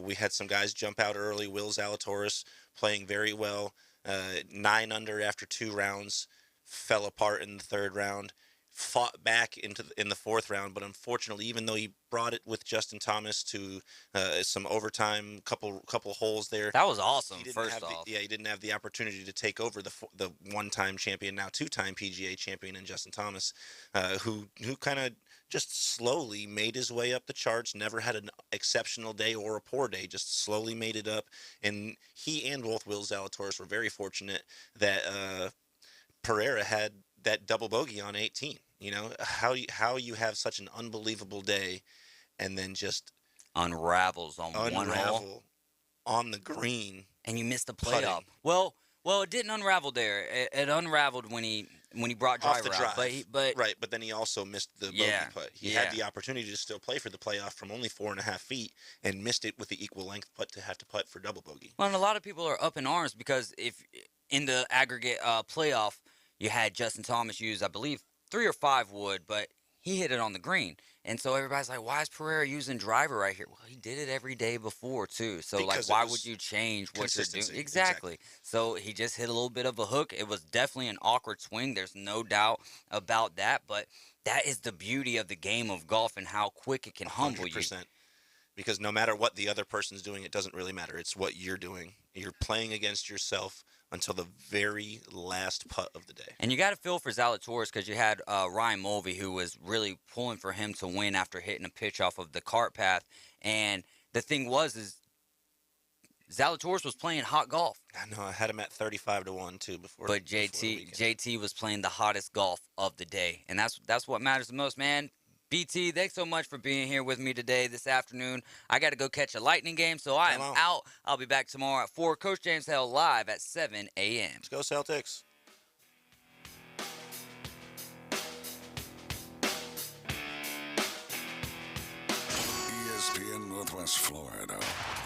We had some guys jump out early. Will Zalatoris playing very well. 9 under after 2 rounds. Fell apart in the 3rd round. fought back in the fourth round, but unfortunately, even though he brought it with Justin Thomas to some overtime, couple holes there. That was awesome. He didn't First have off, he didn't have the opportunity to take over the one-time champion, now two-time PGA champion in Justin Thomas, who kind of just slowly made his way up the charts. Never had an exceptional day or a poor day. Just slowly made it up, and he and both Will Zalatoris were very fortunate that Pereira had that double bogey on 18. You know, how you have such an unbelievable day and then just unravels on one hole on the green, and you missed the playoff. Well, it didn't unravel there. It unraveled when he brought driver out. But then he also missed the bogey putt. He had the opportunity to still play for the playoff from only 4.5 feet and missed it with the equal length putt to have to putt for double bogey. Well, and a lot of people are up in arms because if in the aggregate playoff you had Justin Thomas use, I believe, 3 or 5 wood, but he hit it on the green. And so everybody's like, why is Pereira using driver right here? Well, he did it every day before, too. So, because why would you change what you're doing? Exactly. So he just hit a little bit of a hook. It was definitely an awkward swing. There's no doubt about that. But that is the beauty of the game of golf and how quick it can humble 100%. you. Because no matter what the other person's doing, it doesn't really matter. It's what you're doing. You're playing against yourself until the very last putt of the day. And you got to feel for Zalatoris because you had Ryan Mulvey, who was really pulling for him to win after hitting a pitch off of the cart path. And the thing is Zalatoris was playing hot golf. I know. I had him at 35-1 too before. But JT was playing the hottest golf of the day, and that's what matters the most, man. BT, thanks so much for being here with me today, this afternoon. I got to go catch a Lightning game, so I am out. I'll be back tomorrow at 4. Coach James Hale live at 7 a.m. Let's go Celtics. ESPN Northwest Florida.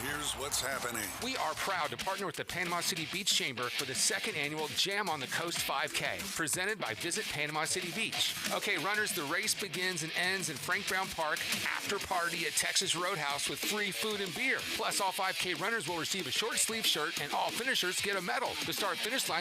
Here's what's happening. We are proud to partner with the Panama City Beach Chamber for the 2nd annual Jam on the Coast 5K, presented by Visit Panama City Beach. Okay, runners, the race begins and ends in Frank Brown Park, after party at Texas Roadhouse with free food and beer. Plus, all 5K runners will receive a short sleeve shirt, and all finishers get a medal. The start-finish line